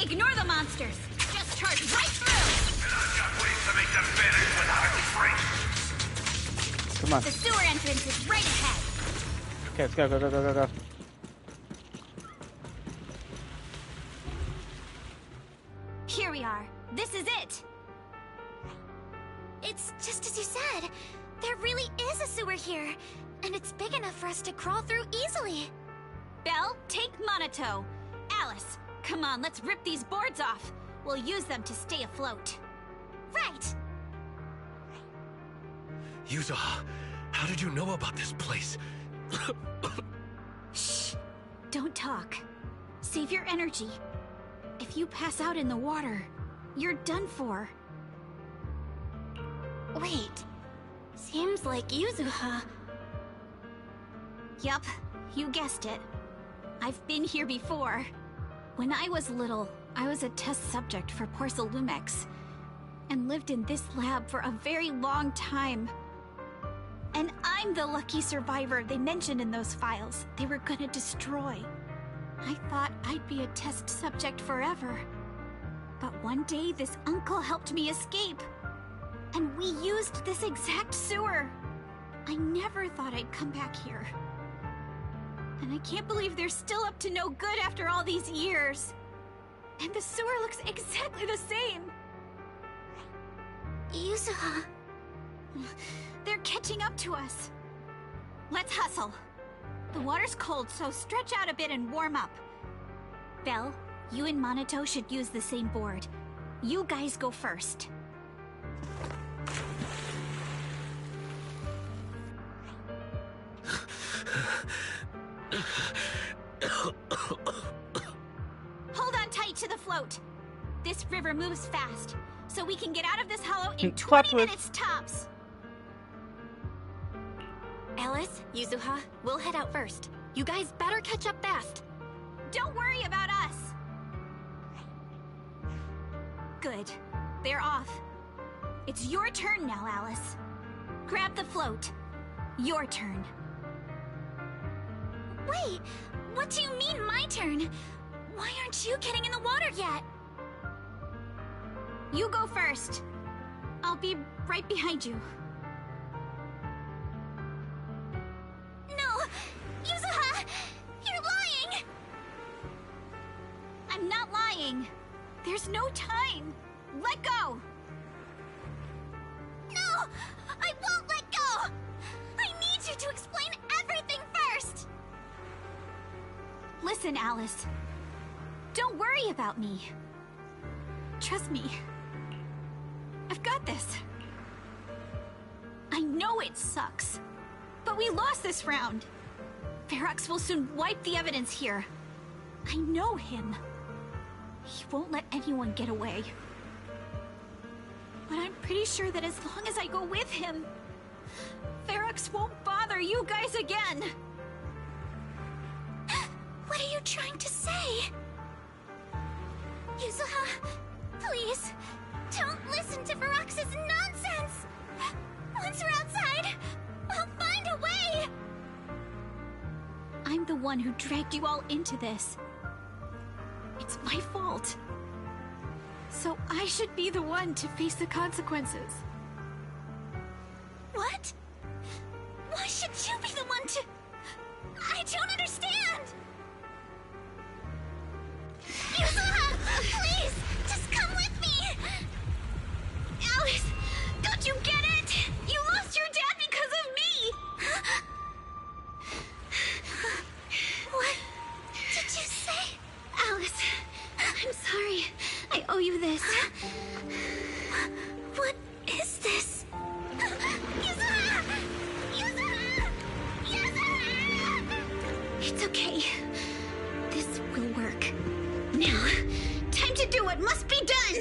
Ignore the monsters. Just charge right through.
And I've got ways to make them vanish without a trace.
Come on.
The sewer entrance is right ahead.
Okay, let's go, go, go, go, go, go.
Here we are. This is it. It's just as you said. There really is a sewer here. And it's big enough for us to crawl through easily. Belle, take Monato. Alice, come on, let's rip these boards off. We'll use them to stay afloat. Right.
Yuzuha, how did you know about this place?
Shh. Don't talk. Save your energy. If you pass out in the water, you're done for.
Wait. Seems like Yuzuha.
Yup, you guessed it. I've been here before. When I was little, I was a test subject for Porcelumex, and lived in this lab for a very long time. And I'm the lucky survivor they mentioned in those files they were gonna destroy. I thought I'd be a test subject forever. But one day this uncle helped me escape. And we used this exact sewer. I never thought I'd come back here. And I can't believe they're still up to no good after all these years. And the sewer looks exactly the same.
Yuzuha.
They're catching up to us. Let's hustle. The water's cold, so stretch out a bit and warm up. Belle, you and Monato should use the same board. You guys go first. Hold on tight to the float. This river moves fast, so we can get out of this hollow in 20 minutes tops.
Alice, Yuzuha, we'll head out first. You guys better catch up fast.
Don't worry about us. Good. They're off. It's your turn now, Alice. Grab the float. Your turn.
Wait, what do you mean my turn? Why aren't you getting in the water yet?
You go first. I'll be right behind you.
No! Yuzuha! You're lying!
I'm not lying. There's no time. Let go!
No! I won't let go! I need you to explain everything first!
Listen, Alice. Don't worry about me. Trust me. I've got this. I know it sucks, but we lost this round. Ferox will soon wipe the evidence here. I know him. He won't let anyone get away. But I'm pretty sure that as long as I go with him, Ferox won't bother you guys again.
What are you trying to say? Yuzuha, please, don't listen to Ferox's nonsense! Once we're outside, we'll find a way!
I'm the one who dragged you all into this. It's my fault. So I should be the one to face the consequences.
What? Why should you be the one to... I don't understand! Yuzuha, please, just come with me!
Alice, don't you get it? You lost your dad because of me!
What did you say?
Alice, I'm sorry. I owe you this.
What is this? Yuzuha! Yuzuha! Yuzuha!
It's okay. This will work. Now, time to do what must be done!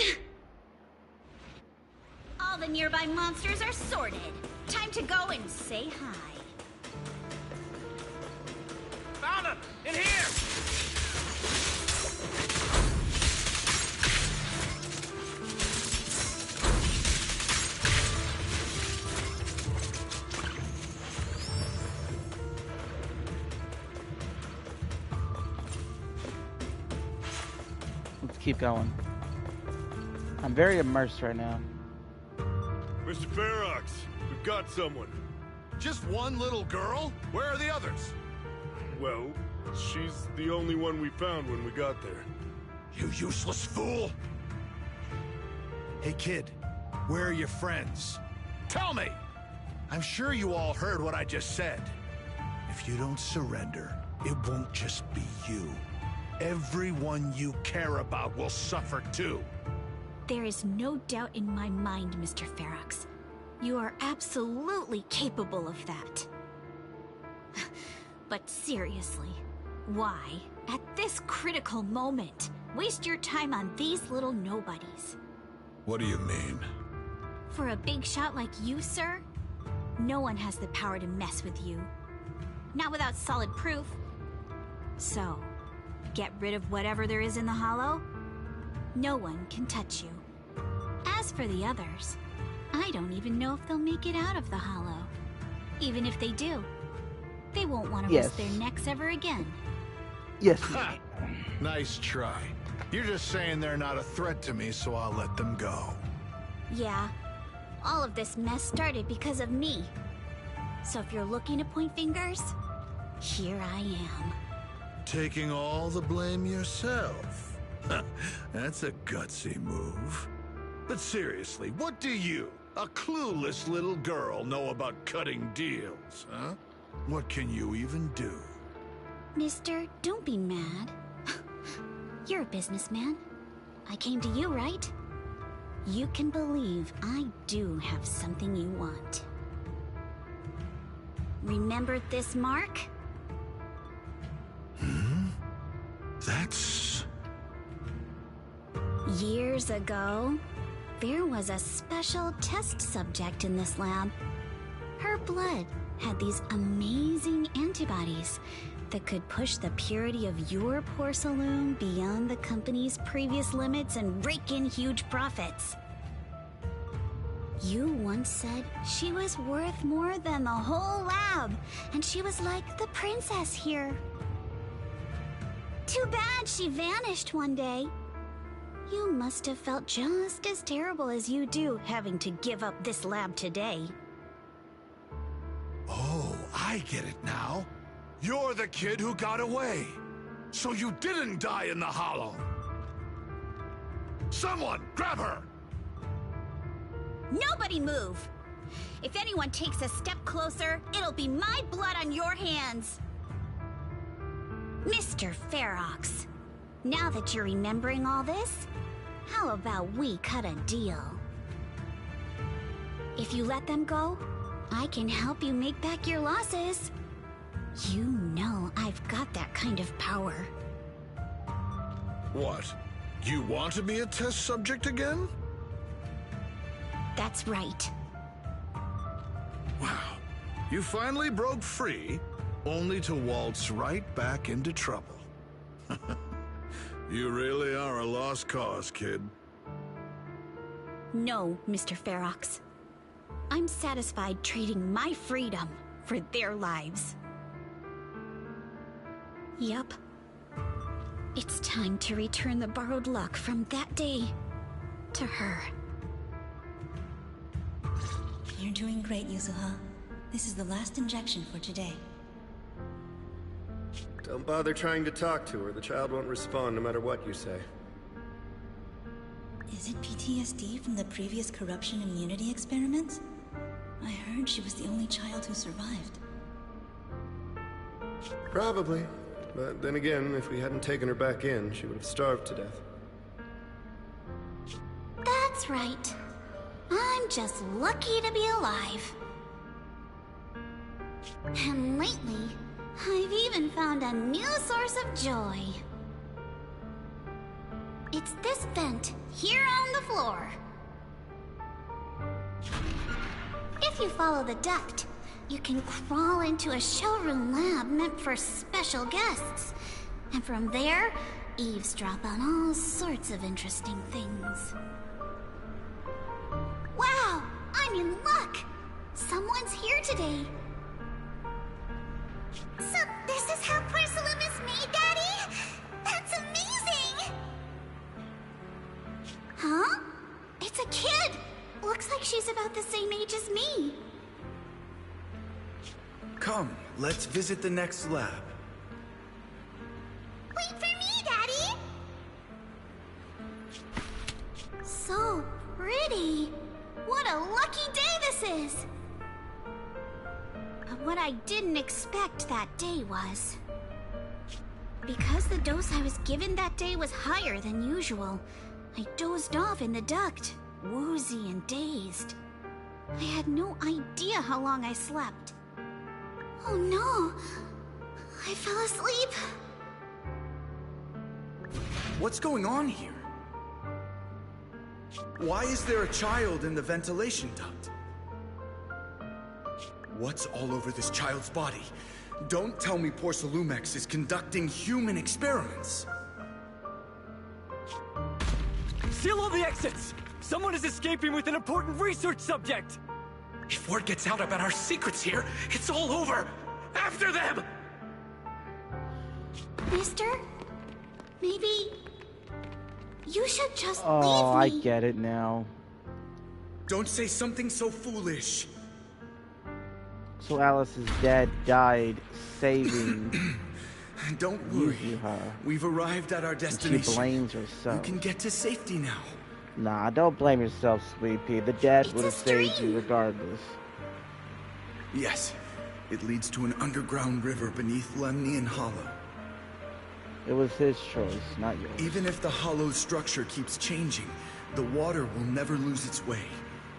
All the nearby monsters are sorted. Time to go and say hi.
Found him! In here!
Let's keep going. I'm very immersed right now.
Mr. Ferox, we've got someone. Just one little girl? Where are the others? Well, she's the only one we found when we got there. You useless fool!
Hey kid, where are your friends?
Tell me!
I'm sure you all heard what I just said. If you don't surrender, it won't just be you. Everyone you care about will suffer too.
There is no doubt in my mind, Mr. Ferox. You are absolutely capable of that. But seriously, why, at this critical moment, waste your time on these little nobodies?
What do you mean?
For a big shot like you, sir, no one has the power to mess with you. Not without solid proof. So, get rid of whatever there is in the hollow. No one can touch you. As for the others, I don't even know if they'll make it out of the hollow. Even if they do, they won't want to risk their necks ever again.
Yes.
Ha! Nice try. You're just saying they're not a threat to me, so I'll let them go.
Yeah, all of this mess started because of me. So if you're looking to point fingers, here I am.
Taking all the blame yourself? That's a gutsy move. But seriously, what do you, a clueless little girl, know about cutting deals, huh? What can you even do?
Mister, don't be mad. You're a businessman. I came to you, right? You can believe I do have something you want. Remember this mark?
That's...
Years ago, there was a special test subject in this lab. Her blood had these amazing antibodies that could push the purity of your porcelain beyond the company's previous limits and rake in huge profits. You once said she was worth more than the whole lab, and she was like the princess here. Too bad she vanished one day. You must have felt just as terrible as you do having to give up this lab today.
Oh, I get it now. You're the kid who got away. So you didn't die in the hollow. Someone, grab her!
Nobody move! If anyone takes a step closer, it'll be my blood on your hands. Mr. Ferox, now that you're remembering all this, how about we cut a deal? If you let them go, I can help you make back your losses. You know I've got that kind of power.
What? You want to be a test subject again?
That's right.
Wow. You finally broke free, only to waltz right back into trouble. You really are a lost cause, kid.
No, Mr. Ferox. I'm satisfied trading my freedom for their lives. Yup. It's time to return the borrowed luck from that day to her.
You're doing great, Yuzuha. This is the last injection for today.
Don't bother trying to talk to her. The child won't respond no matter what you say.
Is it PTSD from the previous corruption immunity experiments? I heard she was the only child who survived.
Probably. But then again, if we hadn't taken her back in, she would have starved to death.
That's right. I'm just lucky to be alive. And lately, I've even found a new source of joy.
It's this vent, here on the floor. If you follow the duct, you can crawl into a showroom lab meant for special guests. And from there, eavesdrop on all sorts of interesting things. Wow! I'm in luck! Someone's here today. So this is how porcelain is made, Daddy? That's amazing! Huh? It's a kid! Looks like she's about the same age as me.
Come, let's visit the next lab.
Wait for me, Daddy! So pretty. What a lucky day this is! But what I didn't expect that day was... because the dose I was given that day was higher than usual, I dozed off in the duct, woozy and dazed. I had no idea how long I slept. Oh no! I fell asleep.
What's going on here? Why is there a child in the ventilation duct? What's all over this child's body? Don't tell me Porcelumex is conducting human experiments.
Seal all the exits! Someone is escaping with an important research subject!
If word gets out about our secrets here, it's all over! After them!
Mister? Maybe... you should just
Oh,
leave
I
me.
get it now.
Don't say something so foolish.
So Alice's dad died saving
Don't worry.
Yuzuha.
We've arrived at our
And she
destination.
blames herself.
You can get to safety now.
Nah, don't blame yourself, Sweet Pea. The dad
It's
would have
a
saved
stream.
you regardless.
Yes, it leads to an underground river beneath Lemnian Hollow.
It was his choice, not yours.
Even if the hollow's structure keeps changing, the water will never lose its way.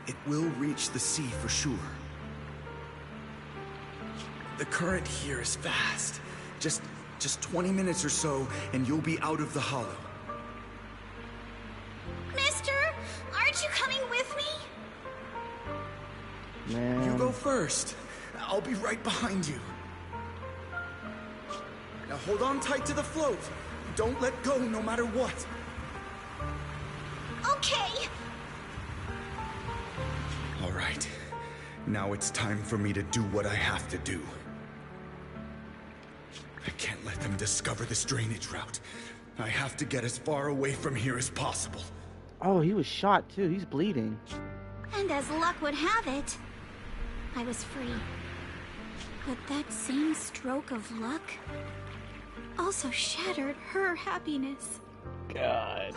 It will reach the sea for sure. The current here is fast. Just 20 minutes or so, and you'll be out of the hollow.
Mister, aren't you coming with me?
Man.
You go first. I'll be right behind you. Now hold on tight to the float. Don't let go no matter what.
Okay.
All right. Now it's time for me to do what I have to do. I can't let them discover this drainage route. I have to get as far away from here as possible.
Oh, he was shot too. He's bleeding.
And as luck would have it, I was free. But that same stroke of luck also shattered her happiness.
God.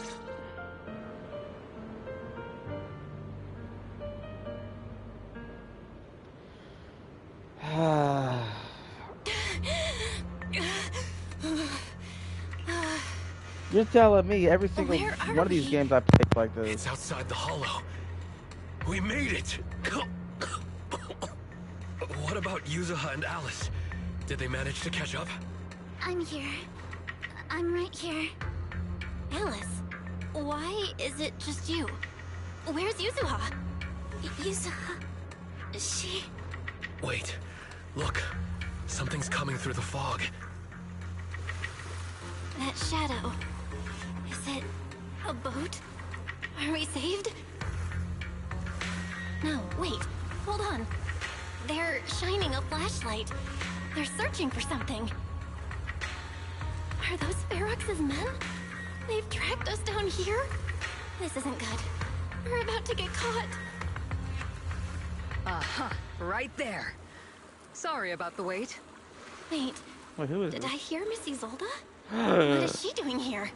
You're telling me every single
Where are
one of these
we?
games I played like this.
It's outside the hollow. We made it! What about Yuzuha and Alice? Did they manage to catch up?
I'm here. I'm right here.
Alice, why is it just you? Where's Yuzuha?
Yuzuha... she...
Wait, look. Something's coming through the fog.
That shadow. Is it a boat? Are we saved? No, wait. Hold on. They're shining a flashlight. They're searching for something. Are those Ferox's men? They've tracked us down here? This isn't good. We're about to get caught.
Uh-huh. Right there. Sorry about the wait.
Wait.
Wait, who is
Did
this?
I hear Miss Isolde? What is she doing here?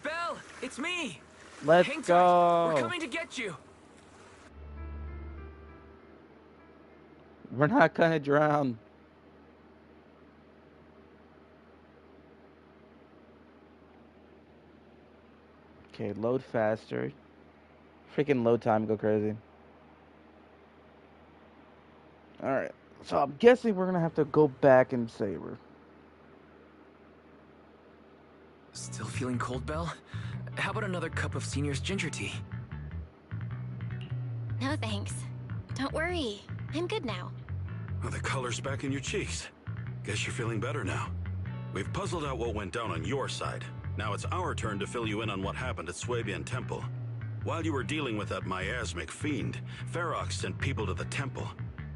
Belle, it's me!
Let's
Hang tight.
go.
We're coming to get you!
We're not gonna drown. Okay, load faster. Freaking load time go crazy. Alright, so I'm guessing we're gonna have to go back and save her.
Still feeling cold, Belle? How about another cup of Senior's ginger tea?
No thanks. Don't worry. I'm good now.
Well, the color's back in your cheeks. Guess you're feeling better now. We've puzzled out what went down on your side. Now it's our turn to fill you in on what happened at Swabian Temple. While you were dealing with that miasmic fiend, Ferox sent people to the temple.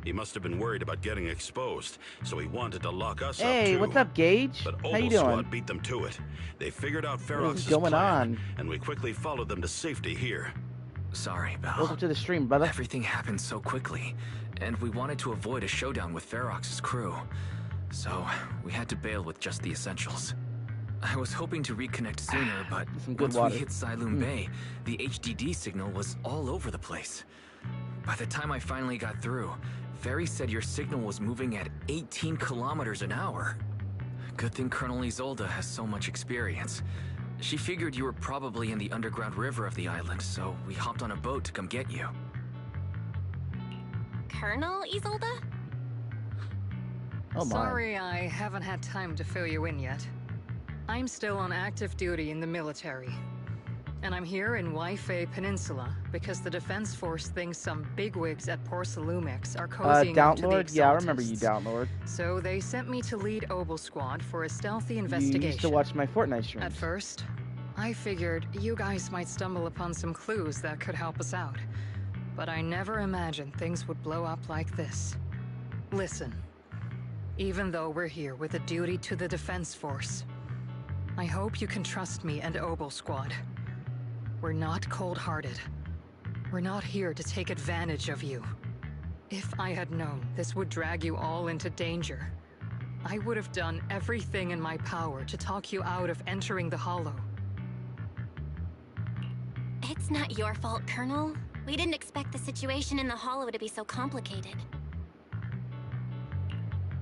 He must have been worried about getting exposed, so he wanted to lock us up too.
Hey, what's up, Gage?
But
How you
Obel
doing?
Squad beat them to it. They figured out Ferox's
going
plan,
on?
and we quickly followed them to safety here.
Sorry, Belle.
Welcome to the stream, brother.
Everything happened so quickly, and we wanted to avoid a showdown with Ferox's crew. So, we had to bail with just the essentials. I was hoping to reconnect sooner, but once we hit Siloom Bay, the HDD signal was all over the place. By the time I finally got through, Ferry said your signal was moving at 18 kilometers an hour. Good thing Colonel Isolde has so much experience. She figured you were probably in the underground river of the island, so we hopped on a boat to come get you.
Colonel Isolde?
Oh my.
Sorry, I haven't had time to fill you in yet. I'm still on active duty in the military. And I'm here in Waifei Peninsula because the Defense Force thinks some bigwigs at Porcelumex are cozying up to the
Downlord? Yeah, I remember you,
Exaltists.
Downlord.
So they sent me to lead Obel Squad for a stealthy investigation.
You used to watch my Fortnite streams.
At first, I figured you guys might stumble upon some clues that could help us out. But I never imagined things would blow up like this. Listen, even though we're here with a duty to the Defense Force, I hope you can trust me and Obel Squad. We're not cold-hearted. We're not here to take advantage of you. If I had known this would drag you all into danger, I would have done everything in my power to talk you out of entering the Hollow.
It's not your fault, Colonel. We didn't expect the situation in the Hollow to be so complicated.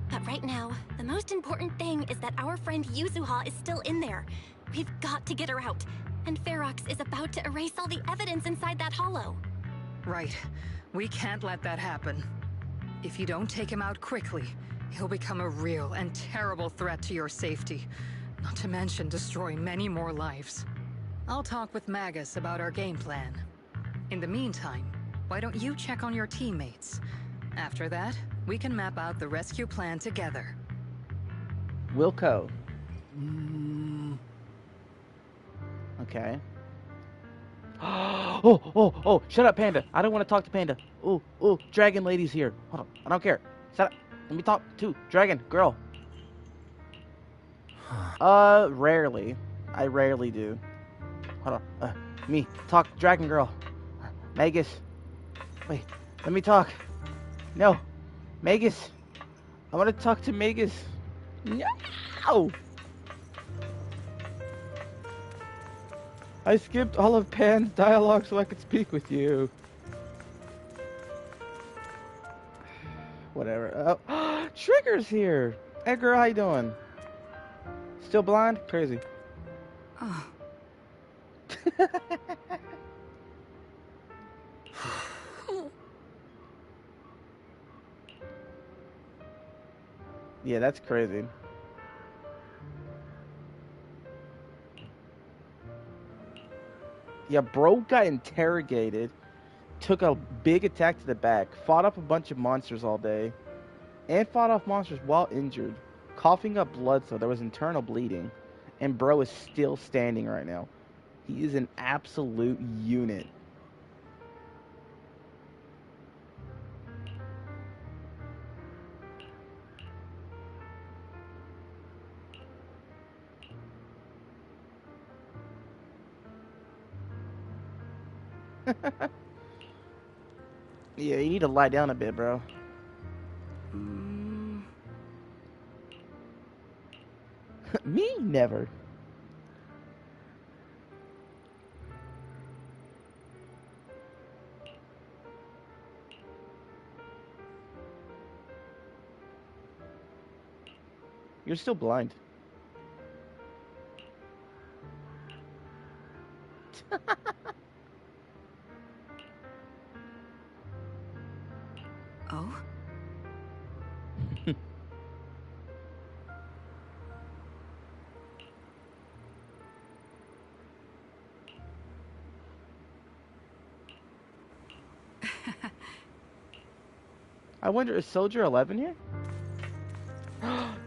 But right now, the most important thing is that our friend Yuzuha is still in there. We've got to get her out. And Ferox is about to erase all the evidence inside that Hollow.
Right. We can't let that happen. If you don't take him out quickly, he'll become a real and terrible threat to your safety. Not to mention destroy many more lives. I'll talk with Magus about our game plan. In the meantime, why don't you check on your teammates? After that, we can map out the rescue plan together.
Wilco. Okay. Oh, shut up, Panda. I don't want to talk to Panda. Oh, Dragon Lady's here. Hold on, I don't care. Shut up. Let me talk to Dragon Girl. Rarely. I rarely do. Hold on. Me. Talk Dragon Girl. Magus. Wait, let me talk. No. Magus. I want to talk to Magus. No! I skipped all of Pan's dialogue so I could speak with you. Whatever. Trigger's here. Edgar, how you doing? Still blind? Crazy.
Oh.
Yeah, that's crazy. Yeah, bro got interrogated, took a big attack to the back, fought off a bunch of monsters all day, and fought off monsters while injured, coughing up blood so there was internal bleeding, and bro is still standing right now. He is an absolute unit. Yeah, you need to lie down a bit, bro. Me? Never. You're still blind.
Oh?
I wonder, is Soldier 11 here?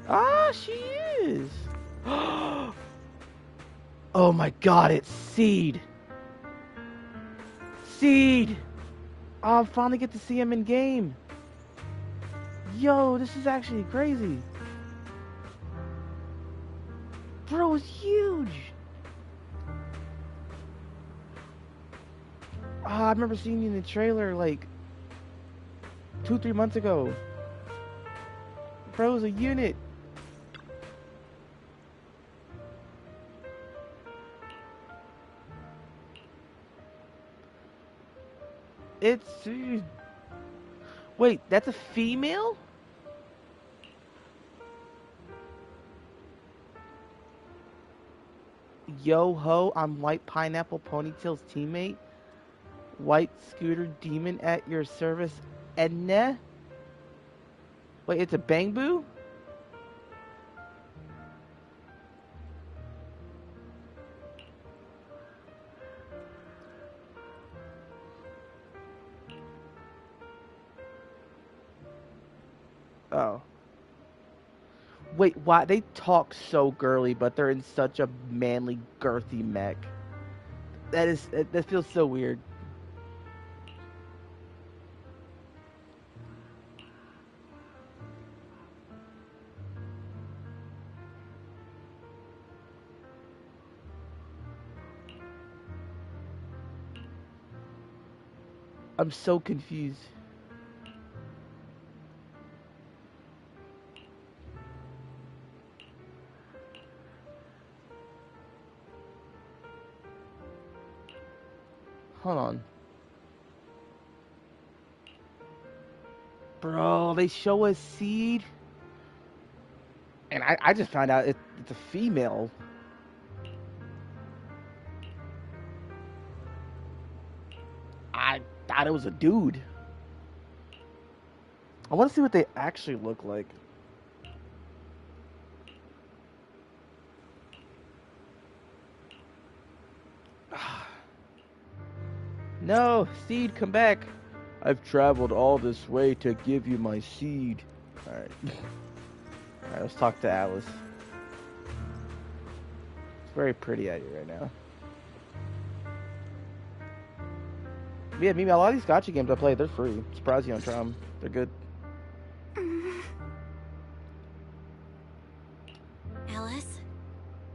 Ah, she is. Oh my god, it's Seed. Seed. Oh, I finally get to see him in game. Yo, this is actually crazy. Bro is huge. I remember seeing you in the trailer like 2-3 months ago. Bro's a unit. It's... Wait, that's a female? Yo ho, I'm White Pineapple Ponytail's teammate. White Scooter Demon at your service, Edna? Wait, it's a Bangbu? Oh. Wait, why? They talk so girly, but they're in such a manly, girthy mech. That feels so weird. I'm so confused. Hold on. Bro, they show us Seed. And I just found out it's a female. I thought it was a dude. I want to see what they actually look like. No, Seed, come back. I've traveled all this way to give you my seed. Alright. Alright, let's talk to Alice. It's very pretty out here right now. Yeah, Mimi, a lot of these gacha games I play, they're free. I'm surprised you don't try them. They're good.
Alice?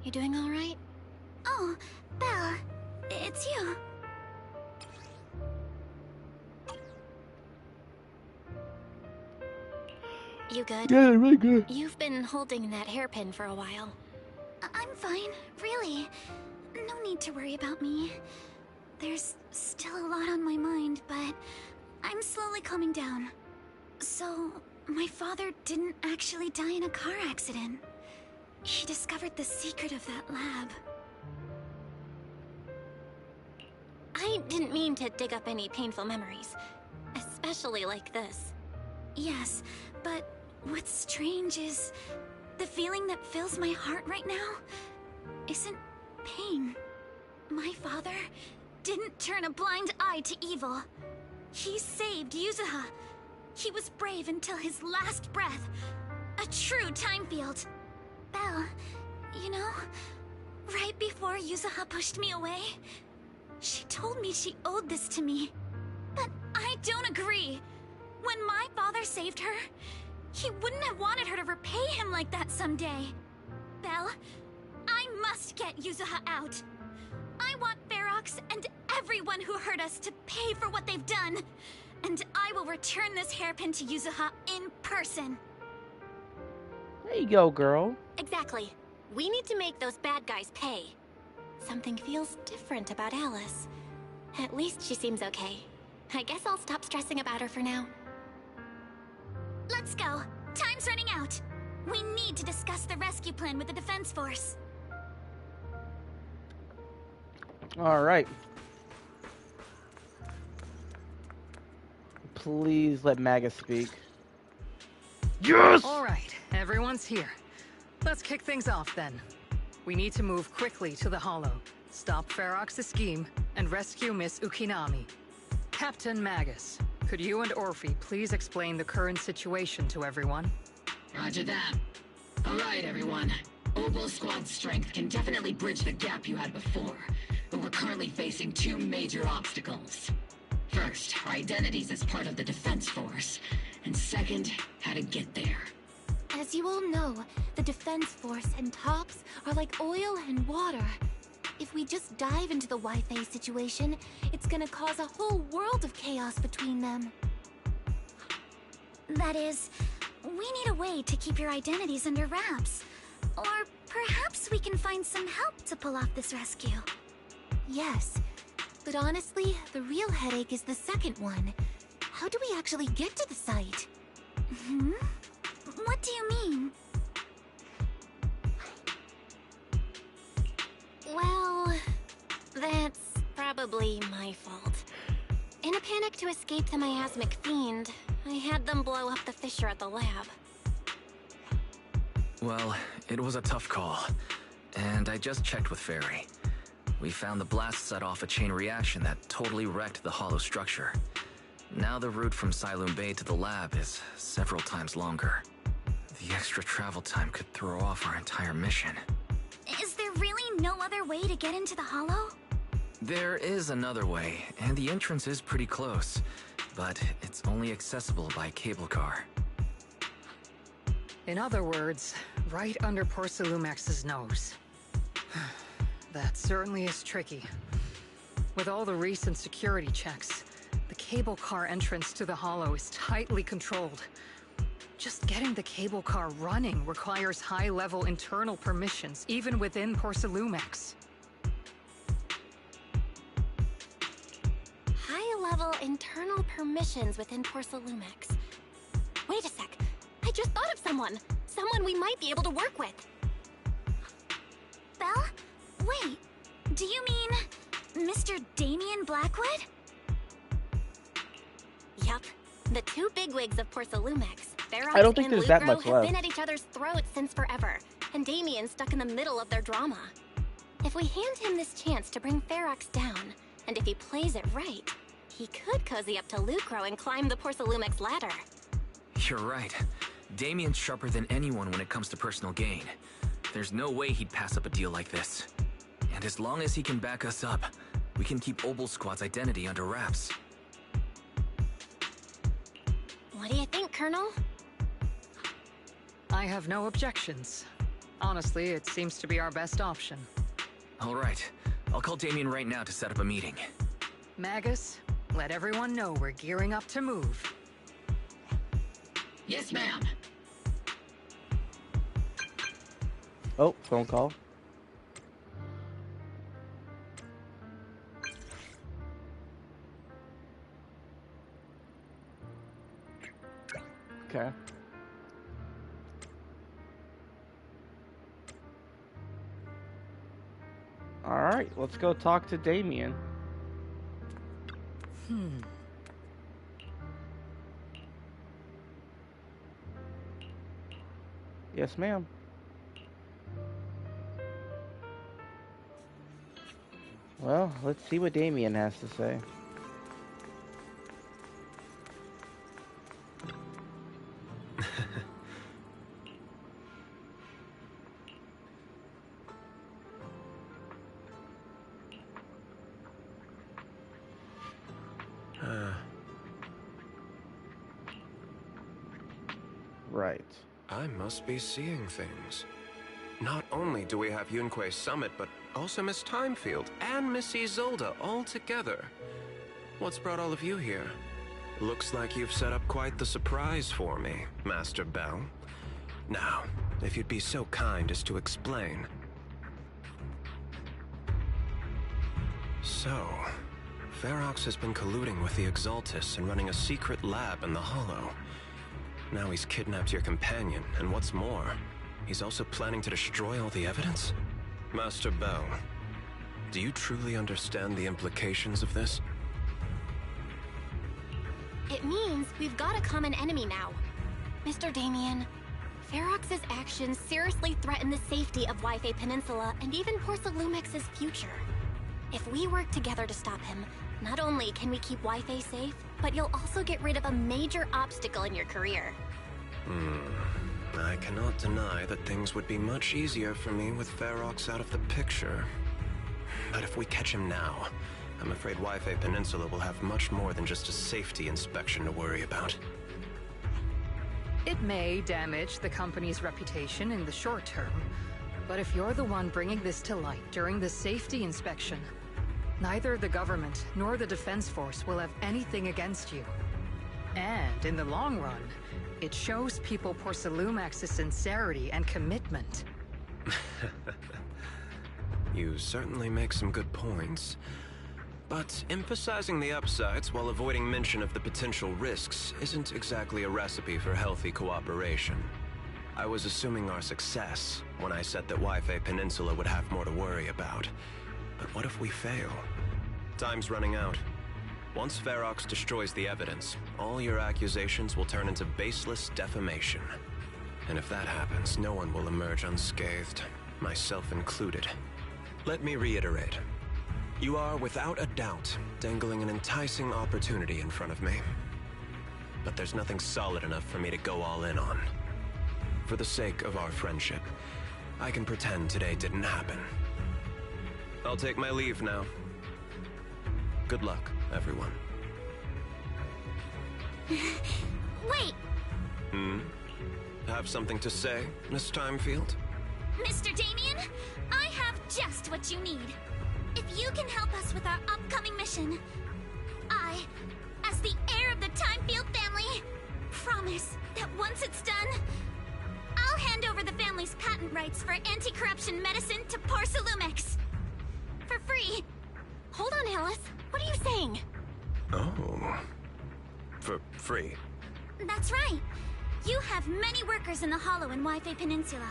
You doing alright?
Oh, Belle. It's you.
You good?
Yeah, really good.
You've been holding that hairpin for a while.
I'm fine, really. No need to worry about me. There's still a lot on my mind, but I'm slowly calming down. So, my father didn't actually die in a car accident. He discovered the secret of that lab.
I didn't mean to dig up any painful memories, especially like this.
Yes, but what's strange is the feeling that fills my heart right now isn't pain. My father didn't turn a blind eye to evil. He saved Yuzuha. He was brave until his last breath. A true time field. Belle, you know, right before Yuzuha pushed me away, she told me she owed this to me. But I don't agree. When my father saved her, he wouldn't have wanted her to repay him like that someday. Belle, I must get Yuzuha out. I want Ferox and everyone who hurt us to pay for what they've done. And I will return this hairpin to Yuzuha in person.
There you go, girl.
Exactly. We need to make those bad guys pay. Something feels different about Alice. At least she seems okay. I guess I'll stop stressing about her for now.
Let's go. Time's running out. We need to discuss the rescue plan with the Defense Force.
Alright. Please let Magus speak. Yes!
Alright, everyone's here. Let's kick things off then. We need to move quickly to the Hollow, stop Ferox's scheme, and rescue Miss Ukinami. Captain Magus, Could you and Orphe please explain the current situation to everyone?
Roger that. Alright, everyone. Obel Squad's strength can definitely bridge the gap you had before, but we're currently facing two major obstacles. First, our identities as part of the defense force, and second, how to get there.
As you all know, the defense force and TOPS are like oil and water. If we just dive into the Wi-Fi situation, it's gonna cause a whole world of chaos between them.
That is, we need a way to keep your identities under wraps. Or perhaps we can find some help to pull off this rescue.
Yes, but honestly, the real headache is the second one. How do we actually get to the site?
What do you mean?
Well, that's probably my fault. In a panic to escape the miasmic fiend, I had them blow up the fissure at the lab.
Well, it was a tough call, and I just checked with Fairy. We found the blast set off a chain reaction that totally wrecked the hollow structure. Now the route from Siloam Bay to the lab is several times longer. The extra travel time could throw off our entire mission.
Is there really no other way to get into the hollow?
There is another way, and the entrance is pretty close, but it's only accessible by cable car.
In other words, right under Porcelumex's nose. That certainly is tricky. With all the recent security checks, the cable car entrance to the hollow is tightly controlled. Just getting the cable car running requires high-level internal permissions, even within Porcelumex.
High-level internal permissions within Porcelumex. Wait a sec. I just thought of someone! Someone we might be able to work with!
Belle? Wait, do you mean Mr. Damien Blackwood?
Yup. The two bigwigs of Porcelumex, Ferox
I don't think
and
there's that
Lucro,
much
have
left.
been at each other's throats since forever, and Damien's stuck in the middle of their drama. If we hand him this chance to bring Ferox down, and if he plays it right, he could cozy up to Lucro and climb the Porcelumex ladder.
You're right. Damien's sharper than anyone when it comes to personal gain. There's no way he'd pass up a deal like this. And as long as he can back us up, we can keep Obel Squad's identity under wraps.
What do you think, Colonel?
I have no objections. Honestly, it seems to be our best option.
All right. I'll call Damien right now to set up a meeting.
Magus, let everyone know we're gearing up to move.
Yes, ma'am.
Oh, phone call. Okay. Alright, let's go talk to Damien. Yes, ma'am. Well, let's see what Damien has to say. Right.
I must be seeing things. Not only do we have Yunque's summit, but also Miss Timefield and Miss Isolde all together. What's brought all of you here? Looks like you've set up quite the surprise for me, Master Bell. Now, if you'd be so kind as to explain. So, Ferox has been colluding with the Exaltus and running a secret lab in the Hollow. Now he's kidnapped your companion, and what's more, he's also planning to destroy all the evidence? Master Bell, do you truly understand the implications of this?
It means we've got a common enemy now. Mr. Damien, Ferox's actions seriously threaten the safety of Wi-Fi Peninsula and even Porcelumex's future. If we work together to stop him, not only can we keep Wi-Fi safe, but you'll also get rid of a major obstacle in your career.
I cannot deny that things would be much easier for me with Ferox out of the picture. But if we catch him now, I'm afraid Wi-Fi Peninsula will have much more than just a safety inspection to worry about.
It may damage the company's reputation in the short term, but if you're the one bringing this to light during the safety inspection, neither the government nor the Defense Force will have anything against you. And in the long run, it shows people Porcelumax's sincerity and commitment.
You certainly make some good points. But emphasizing the upsides while avoiding mention of the potential risks isn't exactly a recipe for healthy cooperation. I was assuming our success when I said that Wi-Fi Peninsula would have more to worry about. But what if we fail? Time's running out. Once Ferox destroys the evidence, all your accusations will turn into baseless defamation. And if that happens, no one will emerge unscathed, myself included. Let me reiterate. You are, without a doubt, dangling an enticing opportunity in front of me. But there's nothing solid enough for me to go all in on. For the sake of our friendship, I can pretend today didn't happen. I'll take my leave now. Good luck, everyone.
Wait!
Have something to say, Miss Timefield?
Mr. Damien, I have just what you need. If you can help us with our upcoming mission, I, as the heir of the Timefield family, promise that once it's done, I'll hand over the family's patent rights for anti-corruption medicine to Porcelumax. For free.
Hold on, Alice. What are you saying?
Oh. For free?
That's right. You have many workers in the Hollow and Wi-Fi Peninsula.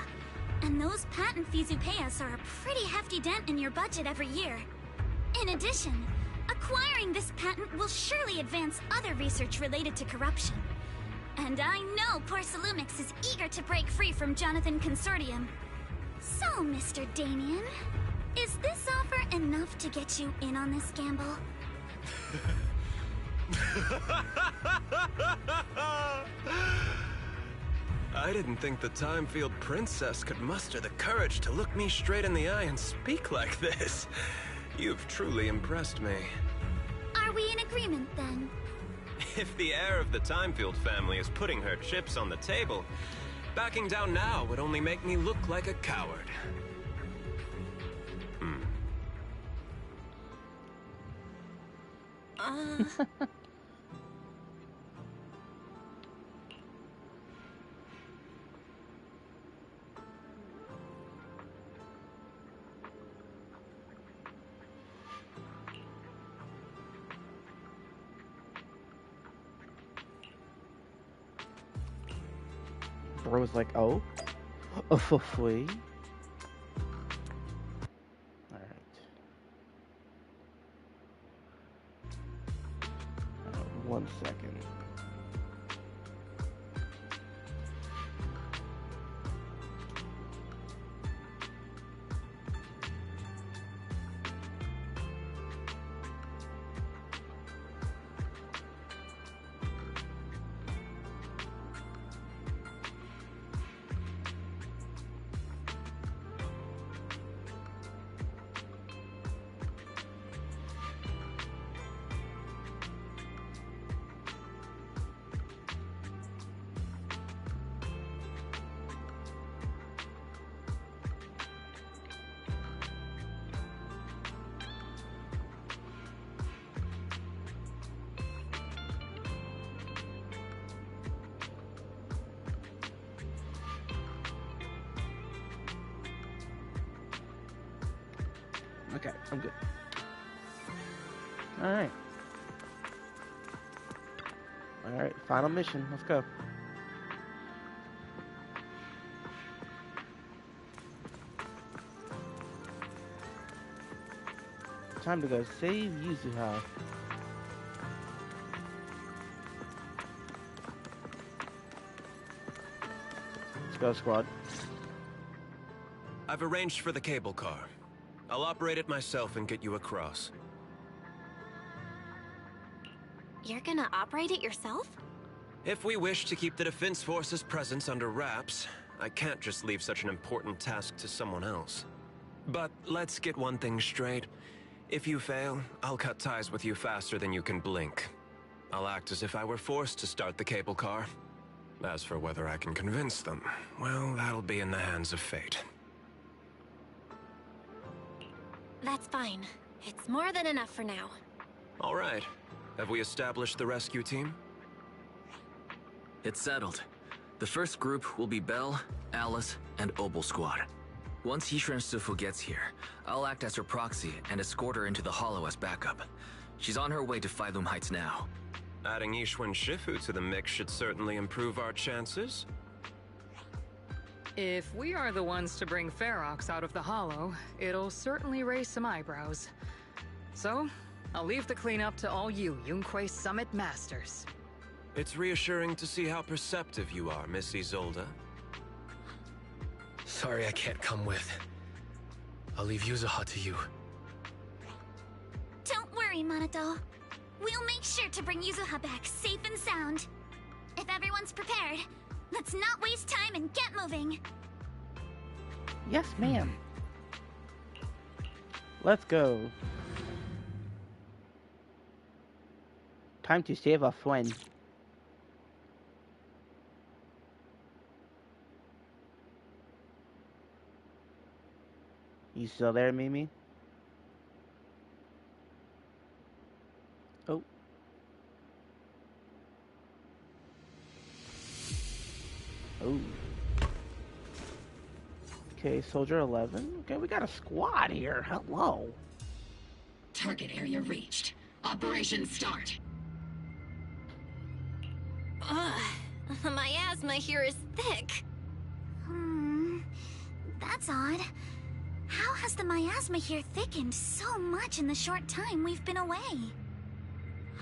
And those patent fees you pay us are a pretty hefty dent in your budget every year. In addition, acquiring this patent will surely advance other research related to corruption. And I know Porcelumax is eager to break free from Jonathan Consortium. So, Mr. Damien, is this offer enough to get you in on this gamble?
I didn't think the Timefield princess could muster the courage to look me straight in the eye and speak like this. You've truly impressed me.
Are we in agreement, then?
If the heir of the Timefield family is putting her chips on the table, backing down now would only make me look like a coward.
Bro was like, oh? Oh, for free? Alright. 1 second. Okay, I'm good. Alright. Alright, final mission. Let's go. Time to go save Yuzuha. Let's go, squad.
I've arranged for the cable car. I'll operate it myself and get you across.
You're gonna operate it yourself?
If we wish to keep the Defense Force's presence under wraps, I can't just leave such an important task to someone else. But let's get one thing straight. If you fail, I'll cut ties with you faster than you can blink. I'll act as if I were forced to start the cable car. As for whether I can convince them, well, that'll be in the hands of fate.
That's fine. It's more than enough for now.
All right. Have we established the rescue team?
It's settled. The first group will be Belle, Alice, and Obel Squad. Once Yishuan Sifu gets here, I'll act as her proxy and escort her into the Hollow as backup. She's on her way to Phaethon Heights now.
Adding Yishuan Shifu to the mix should certainly improve our chances.
If we are the ones to bring Ferox out of the Hollow, it'll certainly raise some eyebrows. So, I'll leave the cleanup to all you Yunquei Summit Masters.
It's reassuring to see how perceptive you are, Miss Isolde.
Sorry I can't come with. I'll leave Yuzuha to you.
Don't worry, Minato. We'll make sure to bring Yuzuha back safe and sound. If everyone's prepared, let's not waste time and get moving.
Yes, ma'am. Let's go. Time to save a friend. You still there, Mimi? Oh. Oh. Okay, Soldier 11. Okay, we got a squad here. Hello.
Target area reached. Operation start.
The miasma here is thick.
That's odd. How has the miasma here thickened so much in the short time we've been away?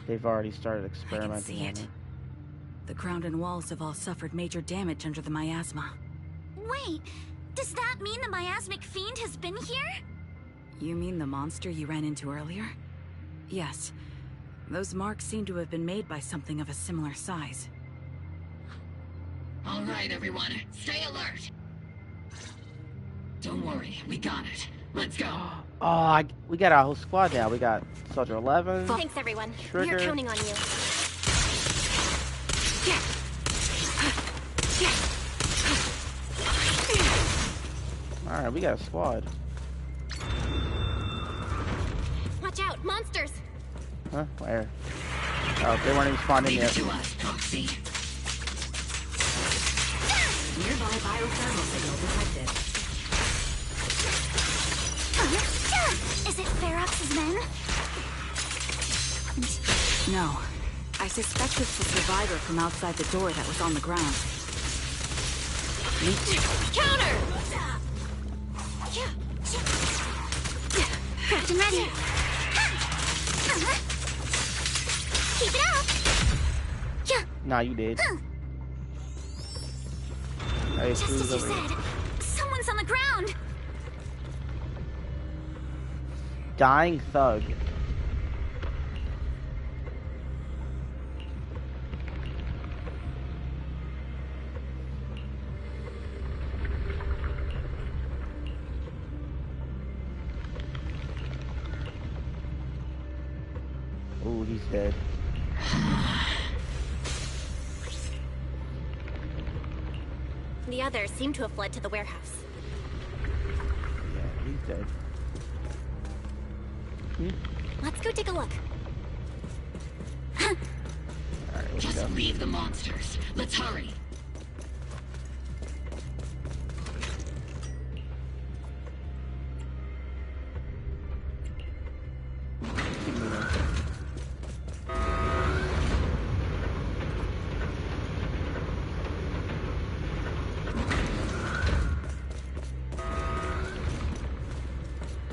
They've already started
I
experimenting
can see
on
it.
it.
The ground and walls have all suffered major damage under the miasma.
Wait, does that mean the miasmic fiend has been here?
You mean the monster you ran into earlier? Yes. Those marks seem to have been made by something of a similar size.
All right, everyone, stay alert. Don't worry, we got it. Let's go.
Oh, we got our whole squad now. We got Soldier 11.
Thanks, everyone.
Trigger.
We're counting on you.
Alright, we got a squad.
Watch out, monsters!
Huh? Where? Oh, they weren't even spawning
Leave
yet.
it to us, Proxy.
Nearby biothermal signal detected.
Is it Ferox's men?
No. I suspect it's the survivor from outside the door that was on the ground.
Counter!
Prepped and ready. Keep it up!
Nah, you did. Hey,
Just
who's
as you
over here?
said, someone's on the ground!
Dying thug. Ooh, he's dead.
The others seem to have fled to the warehouse.
Yeah, he's dead.
Let's go take a look.
Just leave the monsters. Let's hurry.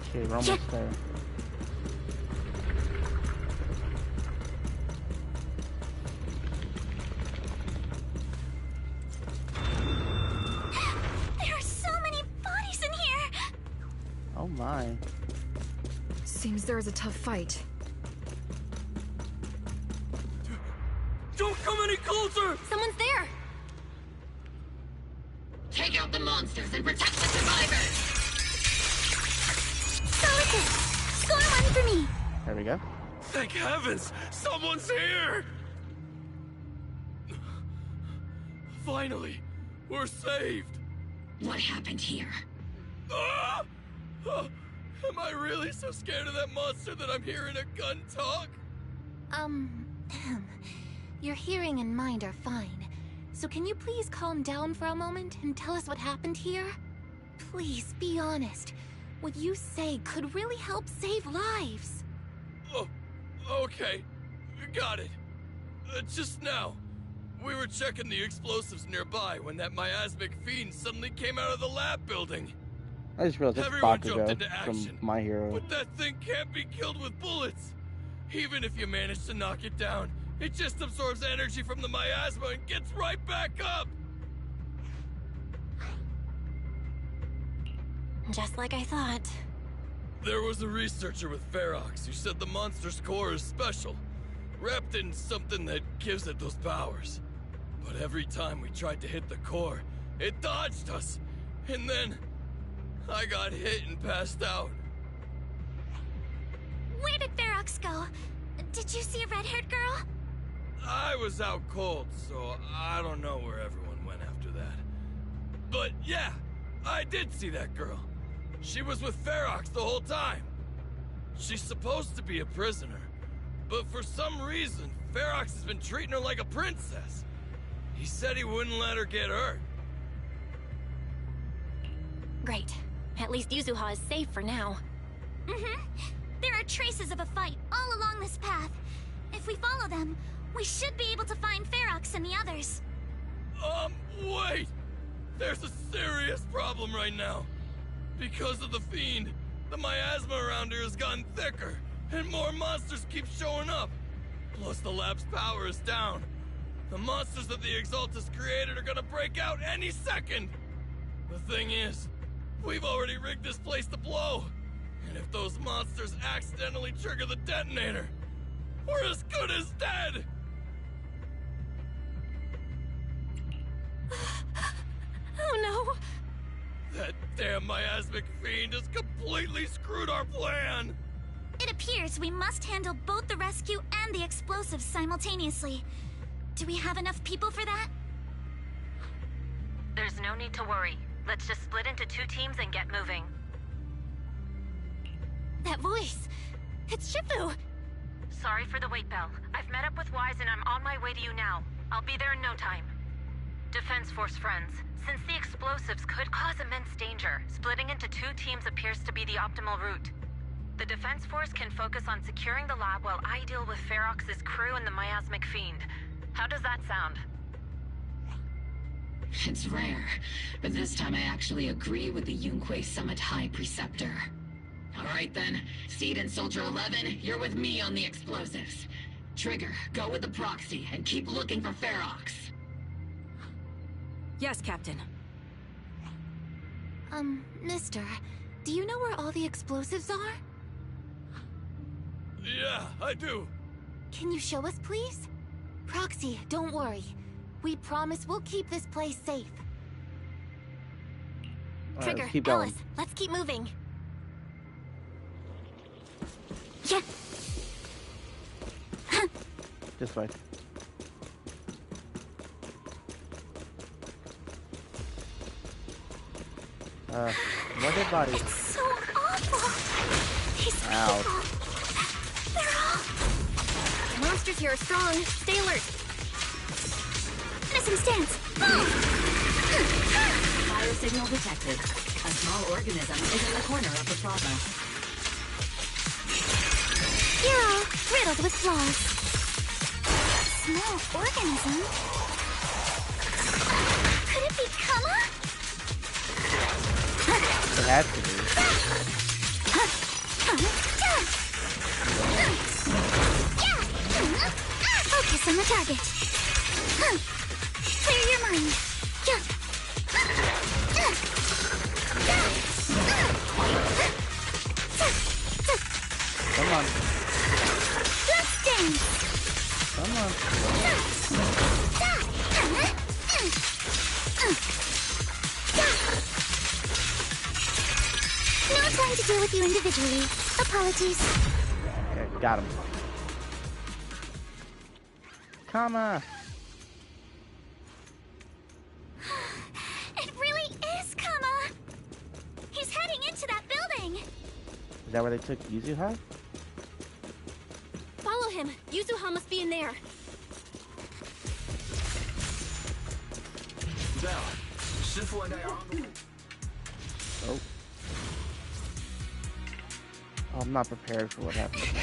Okay, we're almost there.
There are so many bodies in here!
Oh my.
Seems there is a tough fight.
any closer!
Someone's there!
Take out the monsters and protect the survivors!
Solid! Score one for me!
There we go.
Thank heavens! Someone's here!
Finally, we're saved!
What happened here?
Ah! Am I really so scared of that monster that I'm hearing a gun talk?
Your hearing and mind are fine. So can you please calm down for a moment and tell us what happened here? Please, be honest. What you say could really help save lives.
Oh, okay. Got it. Just now, we were checking the explosives nearby when that miasmic fiend suddenly came out of the lab building.
I just realized it's
Everyone jumped
Bakugo
into action,
from My Hero.
but that thing can't be killed with bullets. Even if you manage to knock it down, it just absorbs energy from the miasma and gets right back up.
Just like I thought.
There was a researcher with Ferox who said the monster's core is special, wrapped in something that gives it those powers. But every time we tried to hit the core, it dodged us. And then I got hit and passed out.
Where did Ferox go? Did you see a red-haired girl?
I was out cold, so I don't know where everyone went after that. But yeah, I did see that girl. She was with Ferox the whole time. She's supposed to be a prisoner, but for some reason, Ferox has been treating her like a princess. He said he wouldn't let her get hurt.
Great. At least Yuzuha is safe for now.
There are traces of a fight all along this path. If we follow them, we should be able to find Ferox and the others.
Wait! There's a serious problem right now. Because of the fiend, the miasma around here has gotten thicker, and more monsters keep showing up. Plus the lab's power is down. The monsters that the Exaltus created are gonna break out any second! The thing is, we've already rigged this place to blow. And if those monsters accidentally trigger the detonator, we're as good as dead!
Oh no!
That damn miasmic fiend has completely screwed our plan!
It appears we must handle both the rescue and the explosives simultaneously. Do we have enough people for that?
There's no need to worry. Let's just split into 2 teams and get moving.
That voice! It's Shifu!
Sorry for the wait, Belle. I've met up with Wise and I'm on my way to you now. I'll be there in no time. Defense Force friends, since the explosives could cause immense danger, splitting into 2 teams appears to be the optimal route. The Defense Force can focus on securing the lab while I deal with Ferox's crew and the miasmic fiend. How does that sound?
It's rare, but this time I actually agree with the Yunque Summit High Preceptor. Alright then, Seed and Soldier 11, you're with me on the explosives. Trigger, go with the proxy and keep looking for Ferox.
Yes, Captain.
Mister, do you know where all the explosives are?
Yeah, I do.
Can you show us, please? Proxy, don't worry. We promise we'll keep this place safe. Trigger,
keep going.
Alice, let's keep moving.
Yeah.
This way. More dead bodies.
It's so awful. These
Ow.
people. They're all...
Monsters here are strong. Stay alert.
Missing stance.
Fire signal detected. A small organism is in the corner of the plaza.
Yeah, riddled with flaws. Small organism? Could it be Kama?
It had to be.
Focus on the target. Clear your mind.
Come on.
Let's dance.
Come on.
to deal with you individually. Apologies.
Okay, got him. Kama!
It really is Kama! He's heading into that building!
Is that where they took Yuzuha?
Follow him. Yuzuha must be in there.
Oh. Oh, I'm not prepared for what happened to me.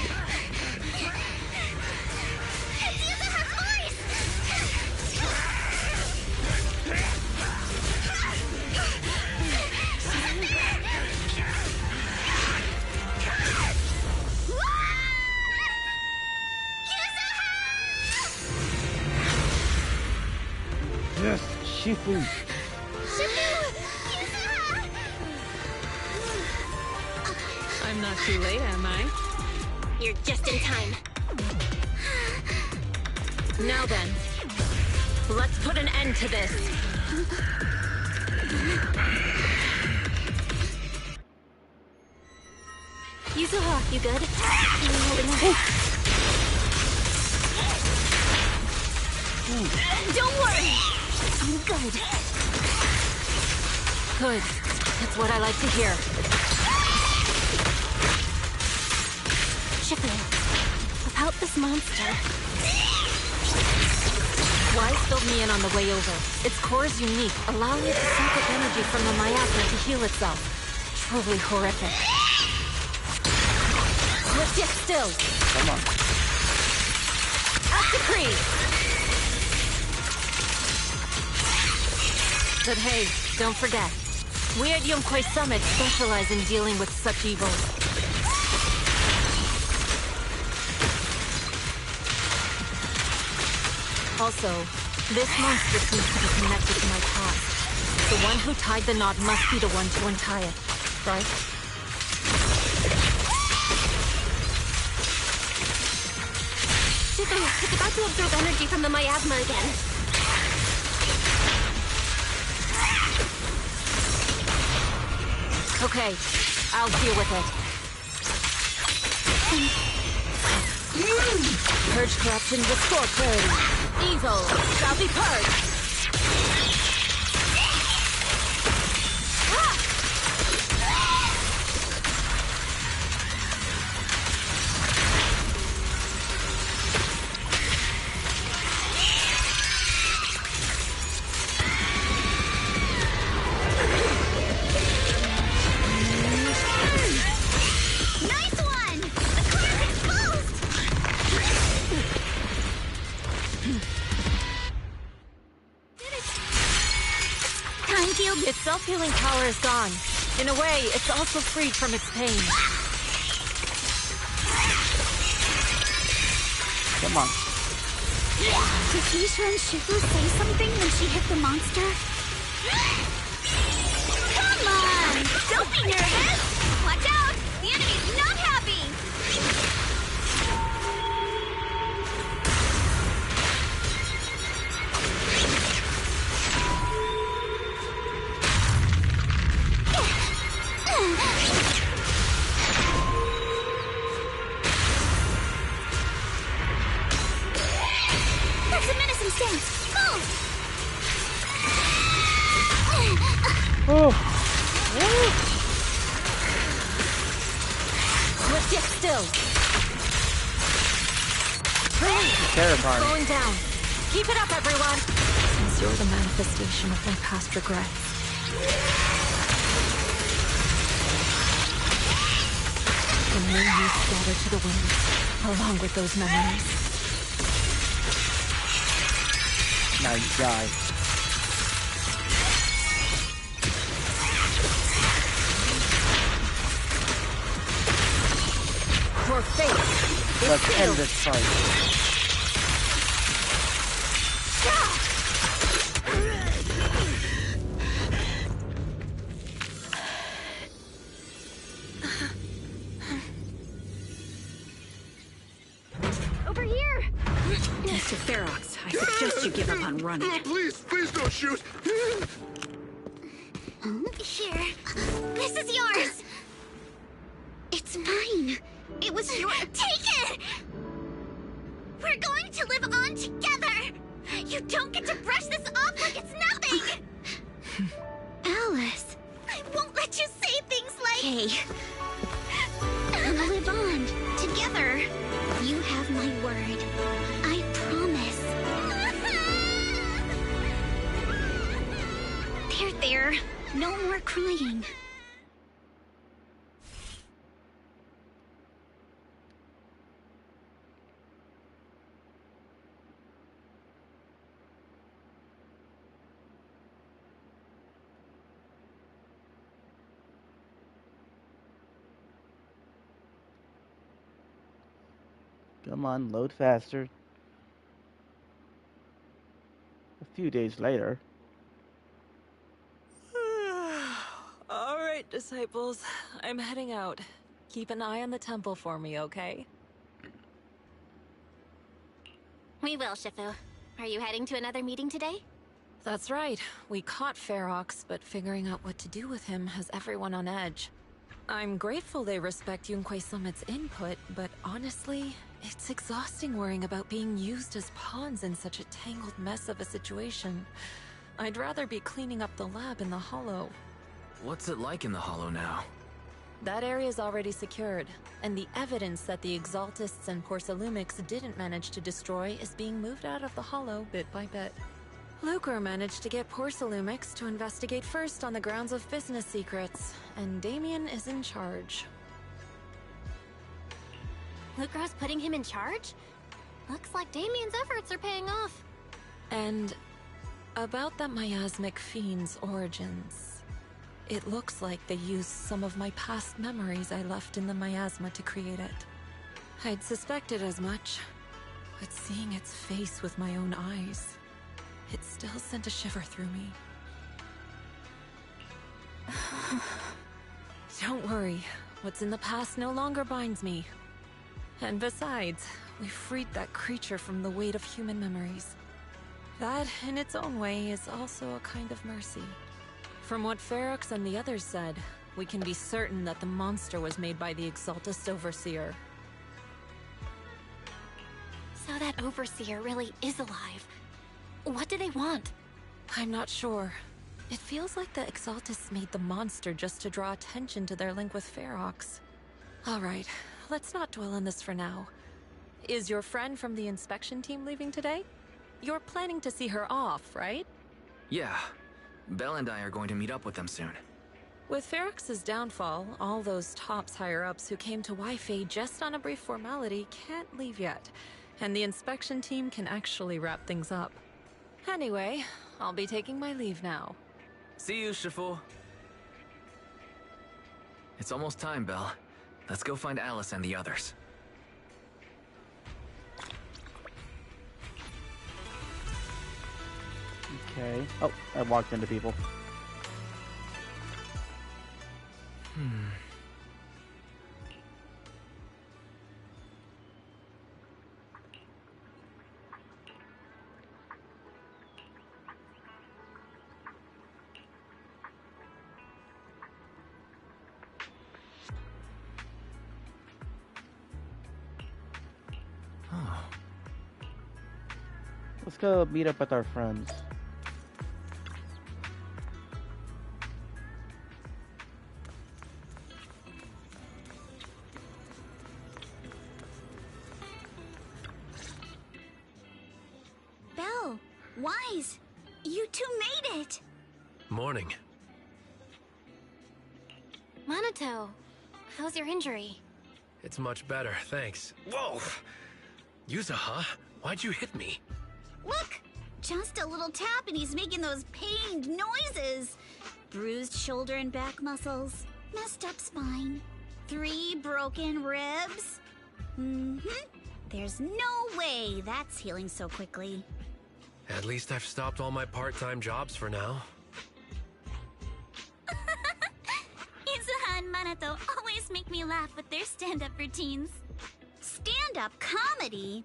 Yes, Shifu!
I'm not too late, am I?
You're just in time.
Now then, let's put an end to this.
Yuzuha, you good?
Don't worry!
I'm good.
Good. That's what I like to hear.
Shifu, about this monster.
Wise filled me in on the way over. Its core is unique, allowing it to soak up energy from the miasma to heal itself. Truly horrific. Let's get still.
Come on.
Up the creek! But hey, don't forget, we at Yunquay Summit specialize in dealing with such evils. Also, this monster seems to be connected to my past. The one who tied the knot must be the one to untie it, right?
Shifu, it's about to absorb energy from the miasma again.
Okay, I'll deal with it. Purge corruption, restore clarity. Evil shall be purged. Its self-healing power is gone. In a way, it's also freed from its pain.
Come on.
Did Isha and Shifu say something when she hit the monster? Come on! Don't be nervous! Watch out! The enemy's not happy! That's a menacing stance! Move!
Oh!
Let's get still.
Terrifying.
Slowing down. Keep it up, everyone. Since you're the manifestation of my past regrets. And may you scatter to the wind, along with those memories.
Now you die.
For fate.
Let's end this fight.
Over here!
Mr. Ferox, I suggest you give up on running.
Please don't shoot.
Here. This is yours! It's mine. It was your— Take it! We're going to live on together! You don't get to brush this off like it's nothing! Alice. I won't let you say things like— Hey. We'll live on together. You have my word. I promise. There. No more crying.
Come on, load faster. A few days later.
All right, disciples. I'm heading out. Keep an eye on the temple for me, okay?
We will, Shifu. Are you heading to another meeting today?
That's right. We caught Ferox, but figuring out what to do with him has everyone on edge. I'm grateful they respect Yunquei Summit's input, but honestly, it's exhausting worrying about being used as pawns in such a tangled mess of a situation. I'd rather be cleaning up the lab in the Hollow.
What's it like in the Hollow now?
That area's already secured, and the evidence that the Exaltists and Porcelumics didn't manage to destroy is being moved out of the Hollow bit by bit. Lucre managed to get Porcelumics to investigate first on the grounds of business secrets, and Damien is in charge.
Lucre's putting him in charge? Looks like Damien's efforts are paying off.
And about that miasmic fiend's origins. It looks like they used some of my past memories I left in the miasma to create it. I'd suspected as much, but seeing its face with my own eyes, it still sent a shiver through me. Don't worry, what's in the past no longer binds me. And besides, we freed that creature from the weight of human memories. That, in its own way, is also a kind of mercy. From what Ferox and the others said, we can be certain that the monster was made by the Exaltist Overseer.
So that Overseer really is alive. What do they want?
I'm not sure. It feels like the Exaltists made the monster just to draw attention to their link with Ferox. Alright, let's not dwell on this for now. Is your friend from the inspection team leaving today? You're planning to see her off, right?
Yeah. Belle and I are going to meet up with them soon.
With Ferox's downfall, all those tops higher-ups who came to Wi-Fi just on a brief formality can't leave yet, and the inspection team can actually wrap things up. Anyway, I'll be taking my leave now.
See you, Shifu. It's almost time, Belle. Let's go find Alice and the others.
Okay. Oh, I walked into people. Let's go meet up with our friends.
Belle, Wise, you two made it!
Morning.
Minato, how's your injury?
It's much better, thanks. Whoa! Yuza, huh? Why'd you hit me?
Look! Just a little tap and he's making those pained noises. Bruised shoulder and back muscles. Messed up spine. 3 broken ribs. There's no way that's healing so quickly.
At least I've stopped all my part-time jobs for now.
Izuha and Minato always make me laugh with their stand-up routines. Stand-up comedy?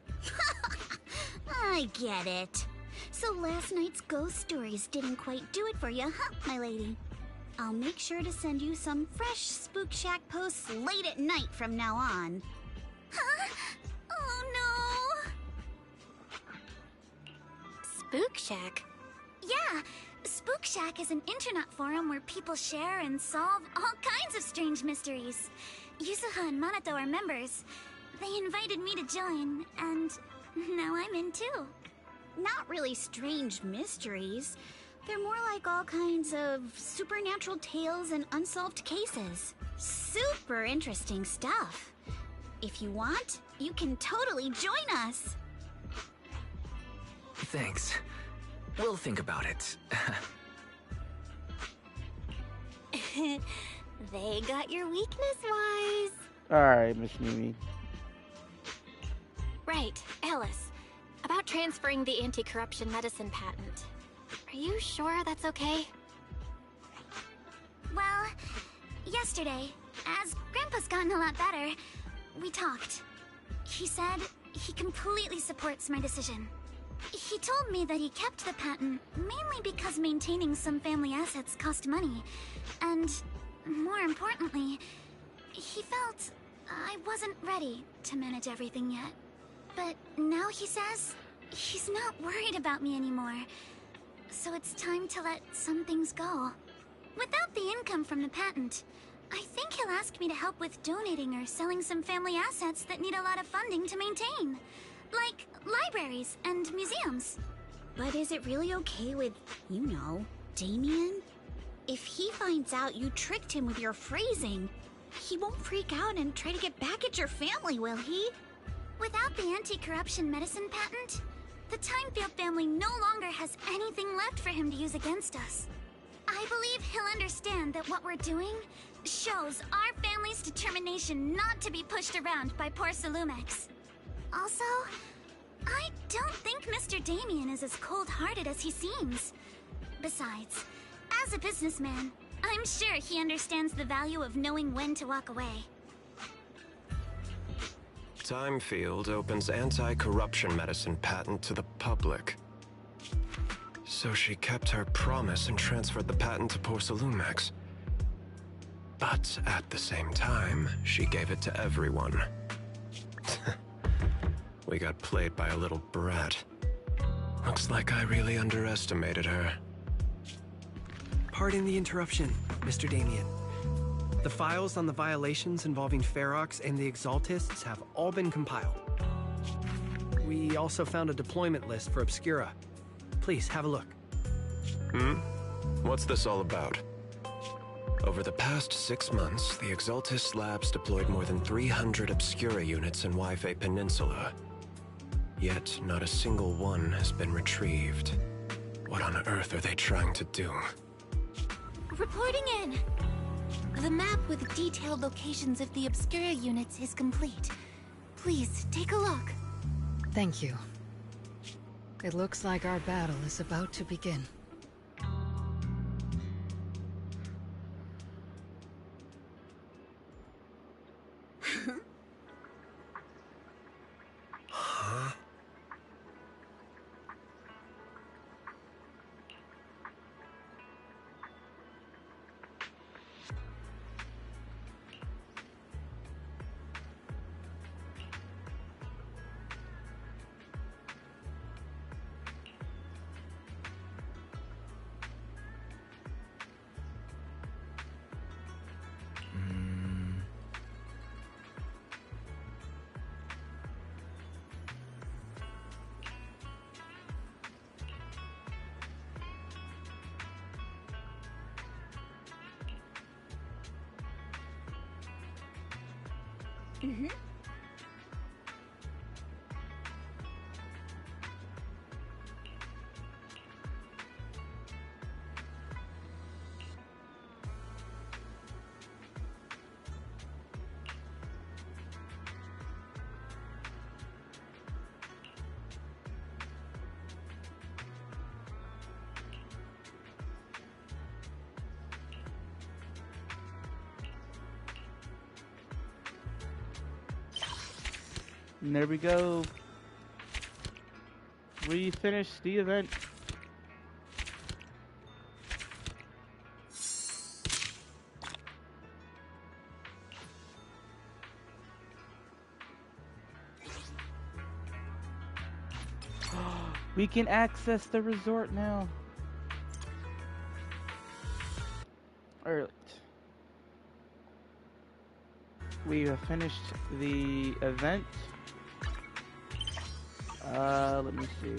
I get it. So last night's ghost stories didn't quite do it for you, huh, my lady?
I'll make sure to send you some fresh Spook Shack posts late at night from now on. Huh? Oh no!
Spook Shack?
Yeah, Spook Shack is an internet forum where people share and solve all kinds of strange mysteries. Yusuha and Manato are members. They invited me to join, and now I'm in too. Not really strange mysteries. They're more like all kinds of supernatural tales and unsolved cases. Super interesting stuff. If you want, you can totally join us.
Thanks. We'll think about it.
They got your weakness, Wise.
Alright, Miss Mimi.
Right, Alice. About transferring the anti-corruption medicine patent. Are you sure that's okay?
Well, yesterday, as Grandpa's gotten a lot better, we talked. He said he completely supports my decision. He told me that he kept the patent mainly because maintaining some family assets cost money, and more importantly, he felt I wasn't ready to manage everything yet. But now he says he's not worried about me anymore, so it's time to let some things go. Without the income from the patent, I think he'll ask me to help with donating or selling some family assets that need a lot of funding to maintain. Like libraries and museums. But is it really okay with, you know, Damien? If he finds out you tricked him with your phrasing, he won't freak out and try to get back at your family, will he? Without the anti-corruption medicine patent, the Timefield family no longer has anything left for him to use against us. I believe he'll understand that what we're doing shows our family's determination not to be pushed around by poor Salumex. Also, I don't think Mr. Damien is as cold-hearted as he seems. Besides, as a businessman, I'm sure he understands the value of knowing when to walk away.
Timefield opens anti-corruption medicine patent to the public. So she kept her promise and transferred the patent to poor Salumex. But at the same time, she gave it to everyone. We got played by a little brat. Looks like I really underestimated her.
Pardon the interruption, Mr. Damien. The files on the violations involving Ferox and the Exaltists have all been compiled. We also found a deployment list for Obscura. Please, have a look.
What's this all about? Over the past 6 months, the Exaltist Labs deployed more than 300 Obscura units in Waifei Peninsula. Yet, not a single one has been retrieved. What on earth are they trying to do?
Reporting in! The map with detailed locations of the Obscura units is complete. Please, take a look.
Thank you. It looks like our battle is about to begin.
Huh?
And there we go. We finished the event. We can access the resort now. Alright. We have finished the event. Let me see.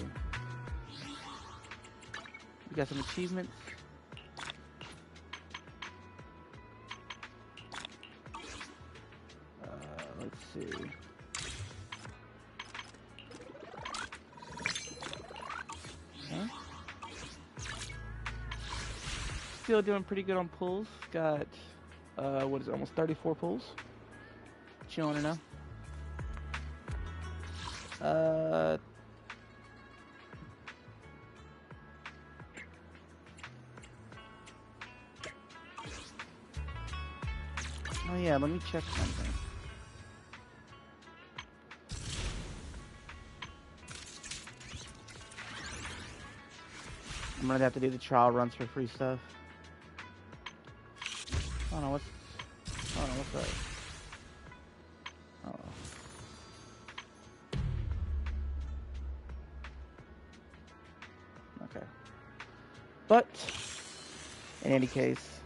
We got some achievements. Let's see. Okay. Still doing pretty good on pulls. Got, what is it, almost 34 pulls. Chilling now. Oh yeah, let me check something. I'm gonna have to do the trial runs for free stuff. Oh no, what's that? Oh. Okay. But, in any case,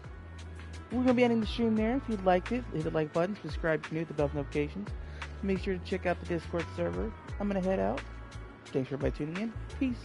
we're going to be ending the stream there. If you liked it, hit the like button, subscribe if you're new, the bell notifications. Make sure to check out the Discord server. I'm going to head out. Thanks for everybody tuning in. Peace.